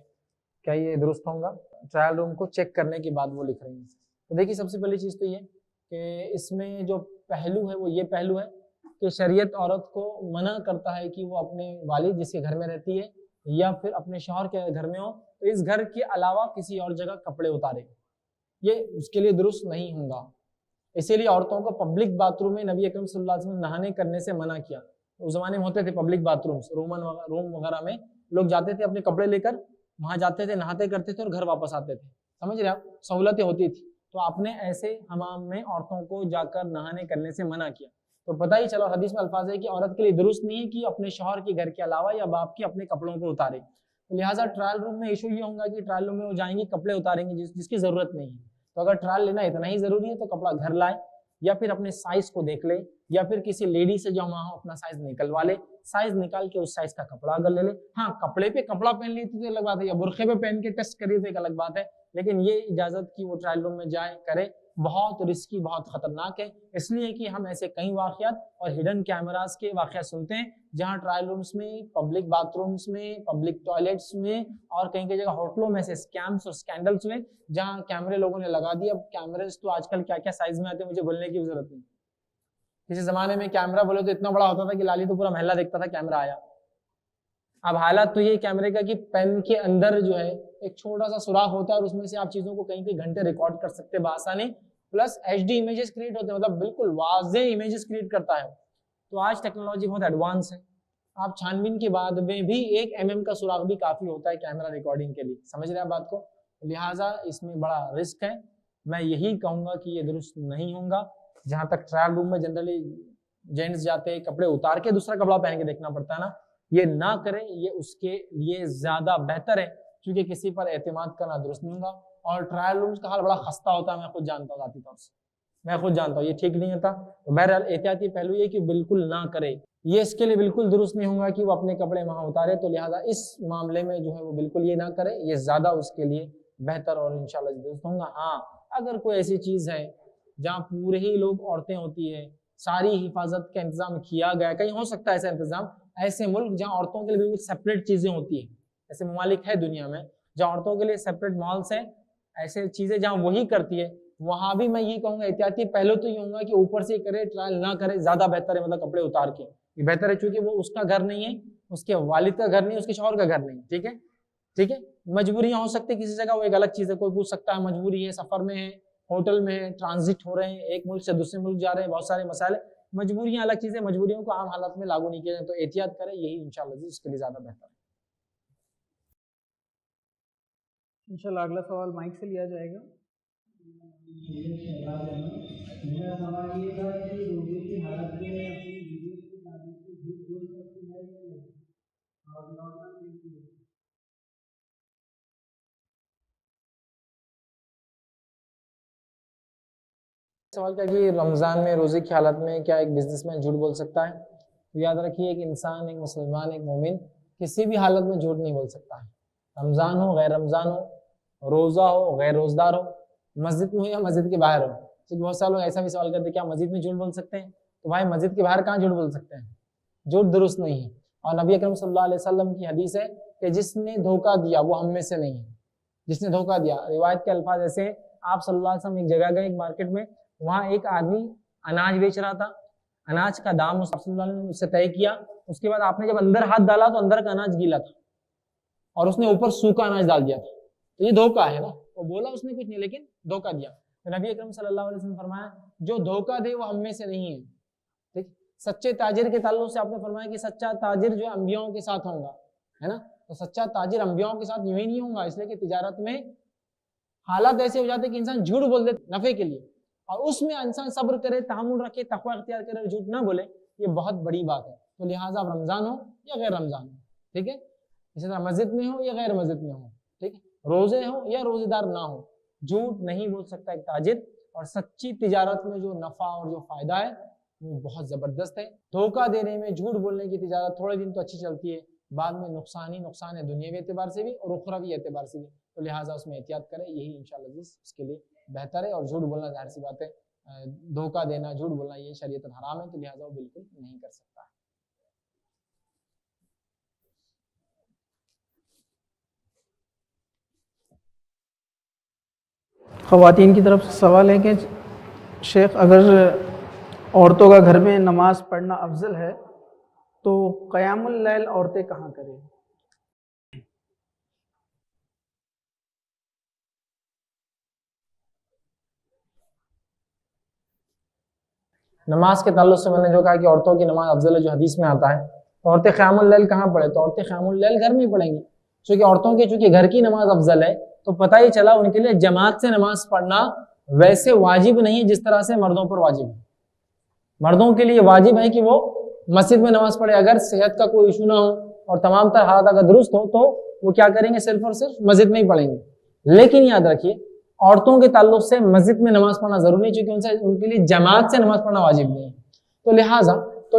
کیا یہ درست ہوگا؟ ٹرائل روم کو چیک کرنے کے بعد وہ لکھ رہی ہیں۔ تو دیکھیے سب سے پہلی چیز تو یہ کہ اس میں جو پہلو ہے وہ یہ پہلو ہے کہ شریعت عورت کو منع کرتا ہے کہ وہ اپنے والد جس کے گھر میں رہتی ہے یا پھر اپنے شوہر کے گھر میں ہو تو اس گھر کے علاوہ کسی اور جگہ کپڑے اتارے، یہ اس کے لیے درست نہیں ہوگا۔ اسی لیے عورتوں کو پبلک باتھ روم میں نبی اکرم صلی اللہ علیہ وسلم نے نہانے کرنے سے منع کیا۔ اس زمانے میں ہوتے تھے پبلک باتھ رومس، روم وغیرہ میں لوگ جاتے تھے اپنے کپڑے لے کر وہاں جاتے تھے، نہاتے کرتے تھے اور گھر واپس آتے تھے، سمجھ رہے آپ، سہولتیں ہوتی تھی۔ تو آپ نے ایسے حمام میں عورتوں کو جا کر نہانے کرنے سے منع کیا، تو پتہ ہی چلو حدیث میں الفاظ ہے کہ عورت کے لیے درست نہیں ہے کہ اپنے شوہر کے گھر کے علاوہ یا باپ کے اپنے کپڑوں کو اتارے۔ لہٰذا ٹرائل روم میں ایشو یہ ہوگا کہ ٹرائل روم میں وہ جائیں گی کپڑے اتاریں گے جس کی ضرورت نہیں ہے۔ تو اگر ٹرائل لینا اتنا ہی ضروری ہے تو کپڑا گھر لائے یا پھر اپنے سائز کو دیکھ لے یا پھر کسی لیڈی سے جو وہاں اپنا سائز نکلوا لے، سائز نکال کے اس سائز کا کپڑا اگر لے لے۔ ہاں کپڑے پہ کپڑا پہن لی تو الگ بات ہے، یا برقعے پہ پہن کے ٹیسٹ کری تو ایک الگ بات ہے، لیکن یہ اجازت کی وہ ٹرائل روم میں جائے کرے بہت رسکی، بہت خطرناک ہے، اس لیے کہ ہم ایسے کئی واقعات اور ہڈن کیمراز کے واقعات سنتے ہیں جہاں ٹرائل رومز میں، پبلک باتھ رومز میں، پبلک ٹوائلٹس میں اور کئی جگہ ہوٹلوں میں سے اسکیمز اور اسکینڈلز ہوئے جہاں کیمرے لوگوں نے لگا دیا۔ اب کیمرز تو آج کل کیا کیا سائز میں آتے ہیں مجھے بولنے کی ضرورت نہیں۔ کسی زمانے میں کیمرہ بولے تو اتنا بڑا ہوتا تھا کہ لالی تو پورا محلہ دیکھتا تھا کیمرہ آیا۔ اب حالات تو یہ کیمرے کا کہ پین کے اندر جو ہے ایک چھوٹا سا سوراخ ہوتا ہے اور اس میں سے آپ چیزوں کو کئی گھنٹے ریکارڈ کر سکتے ہیں بآسانی، plus H D images create ہوتے ہیں، مطلب بالکل واضح امیجز کریٹ کرتا ہے۔ تو آج ٹیکنالوجی بہت ایڈوانس ہے، آپ چھان بین کے بعد میں بھی 1 mm کا سوراخ بھی کافی ہوتا ہے کیمرہ ریکارڈنگ کے لیے، سمجھ رہے ہیں بات کو، لہٰذا اس میں بڑا رسک ہے۔ میں یہی کہوں گا کہ یہ درست نہیں ہوگا۔ جہاں تک ٹرائل روم میں جنرلی جینٹس جاتے ہیں کپڑے اتار کے دوسرا کپڑا پہن کے دیکھنا پڑتا ہے نا، یہ نہ کریں، یہ اس کے لیے زیادہ بہتر ہے، کیونکہ کسی پر اعتماد کرنا درست نہیں ہوگا۔ اور ٹرائل رومز کا حال بڑا خستہ ہوتا ہے، میں خود جانتا ہوں ذاتی طور سے، میں خود جانتا ہوں یہ ٹھیک نہیں ہوتا۔ تو بہرحال احتیاطی پہلو یہ کہ بالکل نہ کرے، یہ اس کے لیے بالکل درست نہیں ہوگا کہ وہ اپنے کپڑے وہاں اتارے، تو لہٰذا اس معاملے میں جو ہے وہ بالکل یہ نہ کرے، یہ زیادہ اس کے لیے بہتر اور انشاءاللہ درست ہوگا۔ ہاں اگر کوئی ایسی چیز ہے جہاں پورے ہی لوگ عورتیں ہوتی ہے، ساری حفاظت کا انتظام کیا گیا، کہیں ہو سکتا ہے ایسا انتظام، ایسے ملک جہاں عورتوں کے لیے بالکل سیپریٹ چیزیں ہوتی ہیں، ایسے ممالک ہے دنیا میں جہاں عورتوں کے لیے سیپریٹ مالس ہیں، ایسے چیزیں جہاں وہی کرتی ہے، وہاں بھی میں یہ کہوں گا احتیاطی پہلو تو یہ ہوگا کہ اوپر سے کرے، ٹرائل نہ کرے، زیادہ بہتر ہے، مطلب کپڑے اتار کے یہ بہتر ہے، چونکہ وہ اس کا گھر نہیں ہے، اس کے والد کا گھر نہیں ہے، اس کے شوہر کا گھر نہیں ہے، ٹھیک ہے ٹھیک ہے۔ مجبوریاں ہو سکتی کسی جگہ، وہ ایک الگ چیز ہے، کوئی پوچھ سکتا ہے مجبوری ہے، سفر میں ہے، ہوٹل میں ہے، ٹرانزٹ ہو رہے ہیں، ایک ملک سے دوسرے ملک جا رہے ہیں، بہت سارے مسائل، مجبوریاں الگ چیزیں، مجبوریوں کو عام حالات میں لاگو نہیں کیا جائے، تو احتیاط کرے، یہی انشاءاللہ اس کے لیے زیادہ بہتر ہے۔ انشاءاللہ اگلا سوال مائک سے لیا جائے گا۔ میرا سوال یہ تھا کہ روزے کی حالت میں اپنی بیوی کی شادی سے جھوٹ بول سکتی ہے یا نہیں، اور نارمل سوال کیا کہ رمضان میں روزے کی حالت میں کیا ایک بزنس مین جھوٹ بول سکتا ہے؟ تو یاد رکھیے ایک انسان، ایک مسلمان، ایک مومن کسی بھی حالت میں جھوٹ نہیں بول سکتا ہے، رمضان ہو، غیر رمضان ہو، روزہ ہو، غیر روزدار ہو، مسجد میں ہو یا مسجد کے باہر ہو۔ کیونکہ بہت سارے لوگ ایسا بھی سوال کرتے ہیں کیا مسجد میں جھوٹ بول سکتے ہیں؟ تو بھائی مسجد کے باہر کہاں جھوٹ بول سکتے ہیں؟ جھوٹ درست نہیں ہے، اور نبی اکرم صلی اللہ علیہ وسلم کی حدیث ہے کہ جس نے دھوکہ دیا وہ ہم میں سے نہیں ہے، جس نے دھوکہ دیا۔ روایت کے الفاظ ایسے ہیں، آپ صلی اللہ علیہ وسلم ایک جگہ گئے، ایک مارکیٹ میں، وہاں ایک آدمی اناج بیچ رہا تھا، اناج کا دام صلی اللہ علیہ وسلم نے اس سے طے کیا، اس کے بعد آپ نے جب اندر ہاتھ ڈالا تو اندر کا اناج گیلا تھا اور اس نے اوپر سوکھا اناج ڈال دیا تھا، تو یہ دھوکہ ہے نا، وہ بولا اس نے کچھ نہیں لیکن دھوکہ دیا۔ تو نبی اکرم صلی اللہ علیہ وسلم فرمایا جو دھوکہ دے وہ ہم میں سے نہیں ہے، ٹھیک۔ سچے تاجر کے تعلق سے آپ نے فرمایا کہ سچا تاجر جو ہے انبیاؤں کے ساتھ ہوگا، ہے نا، تو سچا تاجر انبیاؤں کے ساتھ یوں ہی نہیں ہوگا، اس لیے کہ تجارت میں حالات ایسے ہو جاتے ہیں کہ انسان جھوٹ بول دے نفع کے لیے، اور اس میں انسان صبر کرے، تحمل رکھے، تقوی اختیار کرے اور جھوٹ نہ بولے، یہ بہت بڑی بات ہے۔ تو لہٰذا رمضان ہو یا غیر رمضان ہو، ٹھیک ہے، اسی طرح مسجد میں ہو یا غیر مسجد میں ہو، ٹھیک ہے، روزے ہو یا روزے دار نہ ہو، جھوٹ نہیں بول سکتا ایک تاجر، اور سچی تجارت میں جو نفع اور جو فائدہ ہے وہ بہت زبردست ہے۔ دھوکہ دینے میں، جھوٹ بولنے کی تجارت تھوڑے دن تو اچھی چلتی ہے، بعد میں نقصان ہی نقصان ہے، دنیاوی اعتبار سے بھی اور اخروی اعتبار سے بھی، تو لہٰذا اس میں احتیاط کرے، یہی انشاءاللہ اس کے لیے بہتر ہے۔ اور جھوٹ بولنا ظاہر سی بات ہے، دھوکہ دینا، جھوٹ بولنا یہ شریعت حرام ہے، تو لہٰذا وہ بالکل نہیں کر سکتا ہے۔ خواتین کی طرف سے سوال ہے کہ شیخ اگر عورتوں کا گھر میں نماز پڑھنا افضل ہے تو قیام اللیل عورتیں کہاں کریں؟ نماز کے تعلق سے میں نے جو کہا کہ عورتوں کی نماز افضل ہے جو حدیث میں آتا ہے، تو عورتیں قیام اللیل کہاں پڑھیں؟ تو عورتیں قیام اللیل گھر میں ہی پڑھیں گی، چونکہ عورتوں کی چونکہ گھر کی نماز افضل ہے تو پتہ ہی چلا ان کے لیے جماعت سے نماز پڑھنا ویسے واجب نہیں جس طرح سے مردوں پر واجب ہے۔ مردوں کے لیے واجب ہے کہ وہ مسجد میں نماز پڑھے، اگر صحت کا کوئی ایشو نہ ہو اور تمام تر حالات اگر درست ہو تو وہ کیا کریں گے؟ صرف اور صرف مسجد میں ہی پڑھیں گے۔ لیکن یاد رکھیے عورتوں کے تعلق سے مسجد میں نماز پڑھنا ضروری ہے، چونکہ ان کے لیے جماعت سے نماز پڑھنا واجب نہیں ہے۔ تو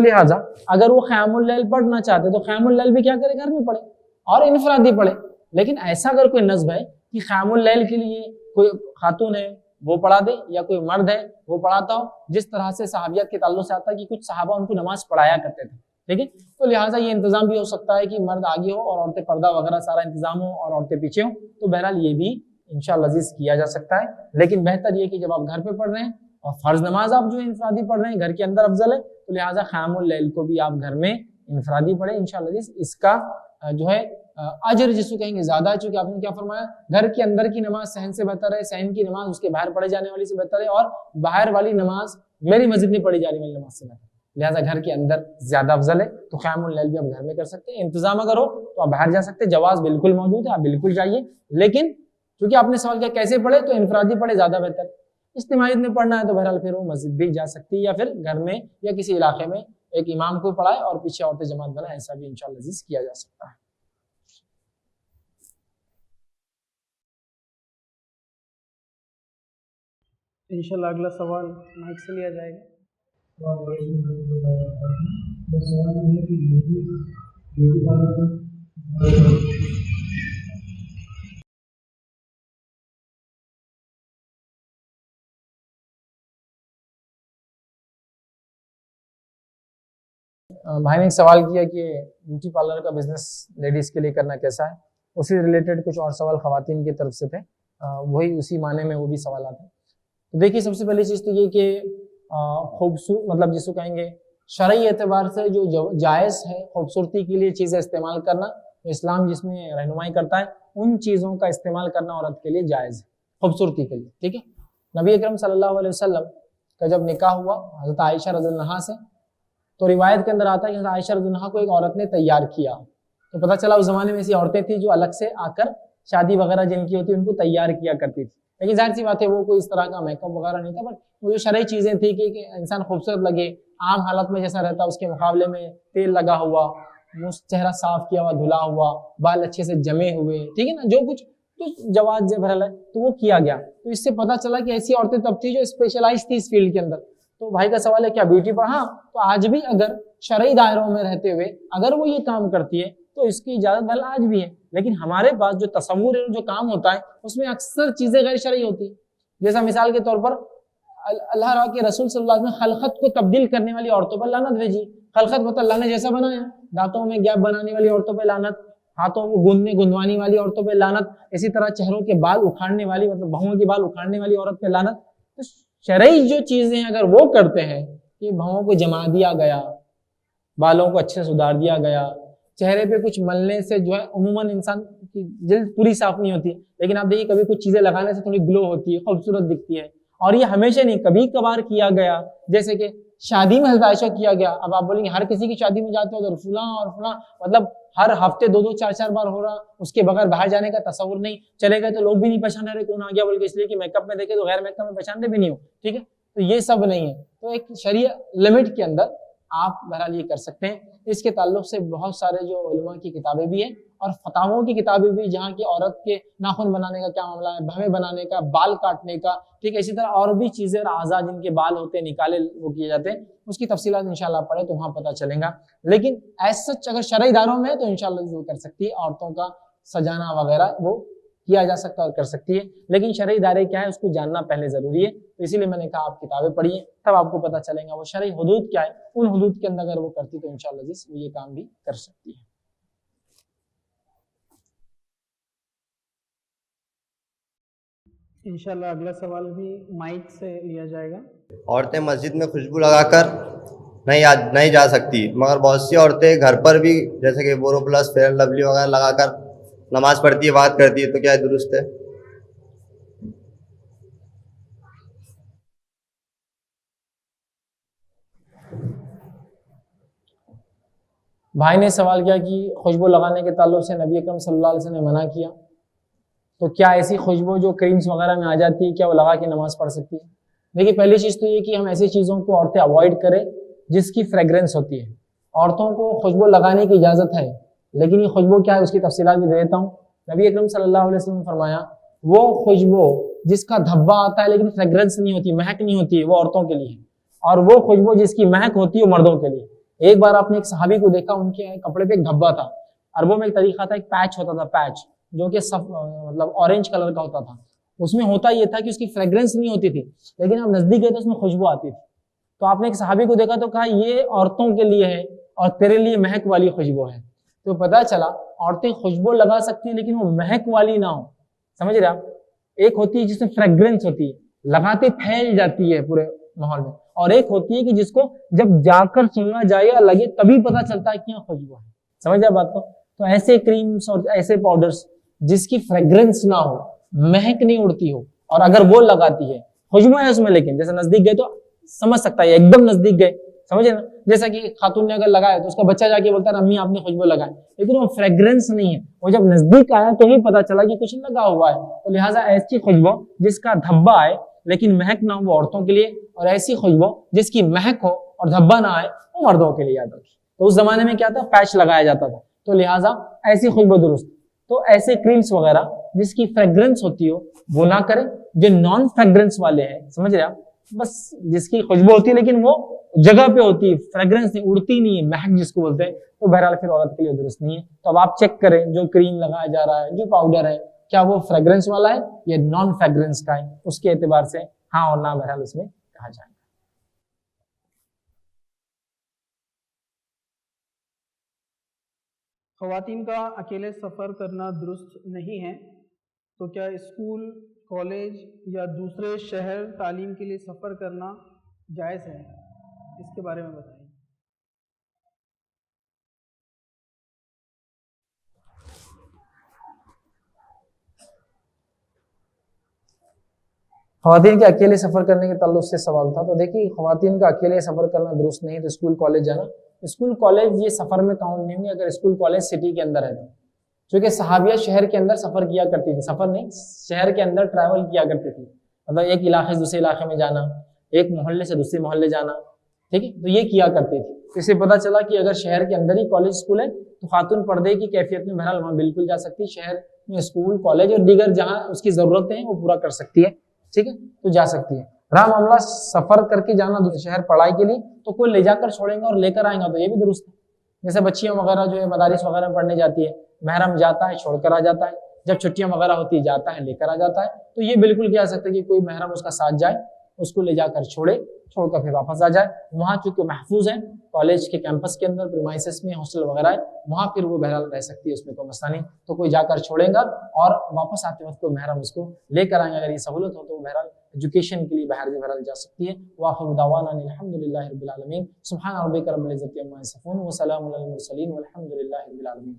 لہٰذا اگر وہ قیام اللیل پڑھنا چاہتے تو قیام اللیل بھی کیا کرے؟ گھر میں پڑھے اور انفرادی پڑھے۔ لیکن ایسا اگر کوئی نصب ہے کہ قیام اللیل کے لیے کوئی خاتون ہے وہ پڑھا دے یا کوئی مرد ہے وہ پڑھاتا ہو، جس طرح سے صحابیات کے تعلق سے آتا ہے کہ کچھ صحابہ ان کو نماز پڑھایا کرتے تھے، ٹھیک ہے، تو لہٰذا یہ انتظام بھی ہو سکتا ہے کہ مرد آگے ہو اور عورتیں پردہ وغیرہ سارا انتظام ہو اور عورتیں پیچھے ہوں، تو بہرحال یہ بھی انشاءاللہ عزیز کیا جا سکتا ہے۔ لیکن بہتر یہ کہ جب آپ گھر پہ پڑھ رہے ہیں اور فرض نماز آپ جو انفرادی پڑھ رہے ہیں گھر کے اندر افضل ہے، تو لہٰذا قیام اللیل کو بھی آپ گھر میں انفرادی پڑھیں انشاءاللہ عزیز، اس کا جو ہے اجر جس کو کہیں گے زیادہ ہے، چونکہ آپ نے کیا فرمایا؟ گھر کے اندر کی نماز صحن سے بہتر ہے، صحن کی نماز اس کے باہر پڑھے جانے والی سے بہتر ہے، اور باہر والی نماز میری مسجد میں پڑھی جانے والی نماز سے بہتر ہے، لہٰذا گھر کے اندر زیادہ افضل ہے۔ تو قیام اللیل بھی آپ گھر میں کر سکتے ہیں، انتظام اگر ہو تو آپ باہر جا سکتے ہیں، جواز بالکل موجود ہے، آپ بالکل جائیے، لیکن چونکہ آپ نے سوال کیا کیسے پڑھے تو انفرادی پڑھے زیادہ بہتر۔ اجتماعیت میں پڑھنا ہے تو بہرحال پھر وہ مسجد بھی جا سکتی ہے یا پھر گھر میں یا کسی علاقے میں ایک امام کو پڑھائے اور پیچھے عورتیں جماعت بنائے، ایسا بھی انشاءاللہ عزیز کیا جا سکتا ہے۔ انشاءاللہ اگلا سوال مائک سے لیا جائے گا۔ بھائی نے ایک سوال کیا کہ بیوٹی پارلر کا بزنس لیڈیز کے لیے کرنا کیسا ہے، اسی ریلیٹڈ کچھ اور سوال خواتین کی طرف سے تھے، وہی اسی معنی میں وہ بھی سوالات ہیں۔ تو دیکھیے سب سے پہلی چیز تو یہ کہ خوبصورت مطلب جس کو کہیں گے شرعی اعتبار سے جو جائز ہے خوبصورتی کے لیے چیزیں استعمال کرنا، اسلام جس میں رہنمائی کرتا ہے ان چیزوں کا استعمال کرنا عورت کے لیے جائز ہے خوبصورتی کے لیے، ٹھیک ہے۔ نبی اکرم صلی اللہ علیہ وسلم کا جب نکاح ہوا حضرت عائشہ رضی اللہ عنہا سے، تو روایت کے اندر آتا ہے کہ حضرت عائشہ رضی اللہ عنہا کو ایک عورت نے تیار کیا، تو پتہ چلا اس زمانے میں ایسی عورتیں تھیں جو الگ سے آ کر شادی وغیرہ جن کی ہوتی ان کو تیار کیا کرتی تھی، لیکن ظاہر سی بات ہے وہ کوئی اس طرح کا میک اپ وغیرہ نہیں تھا، بٹ وہ جو شرعی چیزیں تھیں کہ انسان خوبصورت لگے، عام حالت میں جیسا رہتا اس کے مقابلے میں تیل لگا ہوا، چہرہ صاف کیا ہوا دھلا ہوا، بال اچھے سے جمے ہوئے، ٹھیک ہے نا، جو کچھ تو جواز بہرحال ہے تو وہ کیا گیا، تو اس سے پتہ چلا کہ ایسی عورتیں تب تھی جو اسپیشلائز تھی اس فیلڈ کے اندر۔ تو بھائی کا سوال ہے کیا بیوٹی پر؟ ہاں، تو آج بھی اگر شرعی دائروں میں رہتے ہوئے اگر وہ یہ کام کرتی ہے تو اس کی اجازت بھل آج بھی ہے، لیکن ہمارے پاس جو تصور ہے جو کام ہوتا ہے اس میں اکثر چیزیں غیر شرعی ہوتی ہیں، جیسا مثال کے طور پر اللہ کے رسول صلی اللہ علیہ وسلم خلقت کو تبدیل کرنے والی عورتوں پر لعنت بھیجی، خلقت مطلب اللہ نے جیسا بنایا، دانتوں میں گیپ بنانے والی عورتوں پہ لعنت، ہاتھوں کو گندوانے والی عورتوں پہ لعنت، اسی طرح چہروں کے بال اکھاڑنے والی مطلب بہوؤں کے بال اکھاڑنے والی عورت پہ لعنت۔ تو شرعی جو چیزیں اگر وہ کرتے ہیں کہ بہوؤں کو جما دیا گیا، بالوں کو اچھے سے سدھار دیا گیا، چہرے پہ کچھ ملنے سے جو ہے عموماً انسان کی جلد پوری صاف نہیں ہوتی، لیکن آپ دیکھیے کبھی کچھ چیزیں لگانے سے تھوڑی گلو ہوتی ہے، خوبصورت دکھتی ہے، اور یہ ہمیشہ نہیں کبھی کبھار کیا گیا، جیسے کہ شادی میں حضرت عائشہ کیا گیا۔ اب آپ بولیں گے ہر کسی کی شادی میں جاتے ہو تو فلاں اور فلاں مطلب ہر ہفتے 2-2 4-4 بار ہو رہا، اس کے بغیر باہر جانے کا تصور نہیں، چلے گئے تو لوگ بھی نہیں پہچان رہے کون آ گیا بول کے، اس لیے کہ میک اپ میں دیکھے تو غیر میک اپ میں پہچانتے بھی نہیں ہو، ٹھیک ہے، تو یہ سب نہیں ہے، تو ایک شرعی لمٹ کے اندر آپ بہرحال یہ کر سکتے ہیں۔ اس کے تعلق سے بہت سارے جو علماء کی کتابیں بھی ہیں اور فتاووں کی کتابیں بھی، جہاں کی عورت کے ناخن بنانے کا کیا معاملہ ہے، بھویں بنانے کا، بال کاٹنے کا، ٹھیک ہے، اسی طرح اور بھی چیزیں اور اعضاء جن کے بال ہوتے ہیں نکالے وہ کیے جاتے ہیں، اس کی تفصیلات انشاءاللہ پڑھیں تو وہاں پتہ چلیں گا، لیکن ایز سچ اگر شرعی داروں میں ہے تو انشاءاللہ وہ کر سکتی ہے، عورتوں کا سجانا وغیرہ وہ کیا جا سکتا اور کر سکتی ہے، لیکن شرعی دائرے کیا ہے اس کو جاننا پہلے ضروری ہے، تو اسی لیے میں نے کہا آپ کتابیں پڑھیے تب آپ کو پتہ چلے گا وہ شرعی حدود کیا ہے، ان حدود کے اندر اگر وہ کرتی تو انشاءاللہ وہ یہ کام بھی کر سکتی ہے۔ انشاءاللہ اگلا سوال بھی مائک سے لیا جائے گا۔ عورتیں مسجد میں خوشبو لگا کر نہیں جا سکتی، مگر بہت سی عورتیں گھر پر بھی جیسے کہ بورو پلس، فیئر لولی وغیرہ لگا کر نماز پڑھتی ہے، بات کرتی ہے، تو کیا درست ہے؟ بھائی نے سوال کیا کہ خوشبو لگانے کے تعلق سے نبی اکرم صلی اللہ علیہ وسلم نے منع کیا، تو کیا ایسی خوشبو جو کریمز وغیرہ میں آ جاتی ہے کیا وہ لگا کے نماز پڑھ سکتی ہے؟ دیکھیے پہلی چیز تو یہ کہ ہم ایسی چیزوں کو عورتیں اوائڈ کریں جس کی فریگرنس ہوتی ہے۔ عورتوں کو خوشبو لگانے کی اجازت ہے، لیکن یہ خوشبو کیا ہے اس کی تفصیلات بھی دے دیتا ہوں۔ نبی اکرم صلی اللہ علیہ وسلم نے فرمایا وہ خوشبو جس کا دھبا آتا ہے لیکن فریگرنس نہیں ہوتی، مہک نہیں ہوتی ہے، وہ عورتوں کے لیے ہے، اور وہ خوشبو جس کی مہک ہوتی ہے وہ مردوں کے لیے۔ ایک بار آپ نے ایک صحابی کو دیکھا، ان کے کپڑے پہ ایک دھبا تھا، عربوں میں ایک طریقہ تھا، ایک پیچ ہوتا تھا، پیچ جو کہ مطلب اورنج کلر کا ہوتا تھا، اس میں ہوتا یہ تھا کہ اس کی فریگرنس نہیں ہوتی تھی، لیکن آپ نزدیک گئے تو اس میں خوشبو آتی تھی۔ تو آپ نے ایک صحابی کو دیکھا تو کہا یہ عورتوں کے لیے ہے اور تیرے لیے مہک والی خوشبو ہے۔ تو پتا چلا عورتیں خوشبو لگا سکتی ہیں لیکن وہ مہک والی نہ ہو، سمجھ رہے آپ؟ ایک ہوتی ہے جس میں فریگرنس ہوتی ہے، لگاتے پھیل جاتی ہے پورے ماحول میں، اور ایک ہوتی ہے کہ جس کو جب جا کر سننا جائے یا لگے تبھی پتا چلتا ہے کہ یہاں خوشبو ہے، سمجھ آپ بات کو؟ تو ایسے کریمز اور ایسے پاؤڈرز جس کی فریگرنس نہ ہو، مہک نہیں اڑتی ہو، اور اگر وہ لگاتی ہے خوشبو ہے اس میں، لیکن جیسے نزدیک گئے تو سمجھ سکتا ہے ایک دم نزدیک گئے، سمجھے نا؟ جیسا کہ خاتون نے اگر لگایا تو اس کا بچہ جا کے بولتا ہے امی آپ نے خوشبو لگائی، لیکن وہ فریگرنس نہیں ہے، وہ جب نزدیک آیا تو ہی پتا چلا کہ کچھ لگا ہوا ہے۔ تو لہٰذا ایسی خوشبو جس کا دھبا آئے لیکن مہک نہ ہو وہ عورتوں کے لیے، اور ایسی خوشبو جس کی مہک ہو اور دھبا نہ آئے وہ مردوں کے لیے یاد رکھیں۔ تو اس زمانے میں کیا تھا، پیچ لگایا جاتا تھا، تو لہٰذا ایسی خوشبو درست۔ تو ایسے کریمز وغیرہ جس کی فریگرنس ہوتی ہو وہ نہ کریں، جو نان فریگرنس والے ہیں، سمجھ رہے آپ، بس جس کی خوشبو ہوتی ہے لیکن وہ جگہ پہ ہوتی ہے، فریگرنس نہیں اڑتی نہیں ہے، مہک جس کو بولتے ہیں، تو بہرحال پھر عورت کے لیے درست نہیں ہے۔ تو اب آپ چیک کریں جو کریم لگایا جا رہا ہے، جو پاؤڈر ہے، کیا وہ فریگرنس والا ہے یا نان فریگرنس کا ہے، اس کے اعتبار سے ہاں اور نہ بہرحال اس میں کہا جائے گا۔ خواتین کا اکیلے سفر کرنا درست نہیں ہے، تو کیا اسکول، کالج یا دوسرے شہر تعلیم کے لیے سفر کرنا جائز ہے؟ اس کے بارے میں بتائیں۔ خواتین کے اکیلے سفر کرنے کے تعلق سے سوال تھا، تو دیکھیے خواتین کا اکیلے سفر کرنا درست نہیں ہے، تو اسکول کالج جانا، اسکول کالج یہ سفر میں کاؤنٹ نہیں ہوں گے اگر اسکول کالج سٹی کے اندر ہے تو، چونکہ صحابیہ شہر کے اندر سفر کیا کرتی تھی، سفر نہیں شہر کے اندر ٹریول کیا کرتی تھی، مطلب ایک علاقے سے دوسرے علاقے میں جانا، ایک محلے سے دوسرے محلے جانا، ٹھیک ہے، تو یہ کیا کرتی تھی۔ اس سے پتہ چلا کہ اگر شہر کے اندر ہی کالج اسکول ہے تو خاتون پردے کی کیفیت میں بہرحال وہاں بالکل جا سکتی ہے، شہر میں اسکول کالج اور دیگر جہاں اس کی ضرورتیں ہیں وہ پورا کر سکتی ہے، ٹھیک ہے، تو جا سکتی ہے۔ رہا معاملہ سفر کر کے جانا دوسرے شہر پڑھائی کے لیے، تو کوئی لے جا کر چھوڑیں گا اور لے کر آئیں گا تو یہ بھی درست ہے۔ جیسے بچیاں وغیرہ جو ہے مدارس وغیرہ میں پڑھنے جاتی ہے، محرم جاتا ہے چھوڑ کر آ جاتا ہے، جب چھٹیاں وغیرہ ہوتی ہے جاتا ہے لے کر آ جاتا ہے، تو یہ بالکل کیا سکتا ہے کہ کوئی محرم اس کا ساتھ جائے، اس کو لے جا کر چھوڑے، چھوڑ کر پھر واپس آ جائے۔ وہاں چونکہ محفوظ ہے، کالج کے کیمپس کے اندر پریمائسس میں ہاسٹل وغیرہ ہے، وہاں پھر وہ بہرحال رہ سکتی ہے، اس میں کوئی مسئلہ نہیں، تو کوئی جا کر چھوڑے گا اور واپس آتے وقت کوئی محرم اس کو لے کر آئیں گے، اگر یہ سہولت ہو تو وہ بہرحال ایجوکیشن کے لیے بہرحال جا سکتی ہے۔ وآخر دعوانا الحمدللہ رب العالمین، سبحان ربک رب العزۃ عما یصفون وسلام علی المرسلین والحمد للہ رب العالمین۔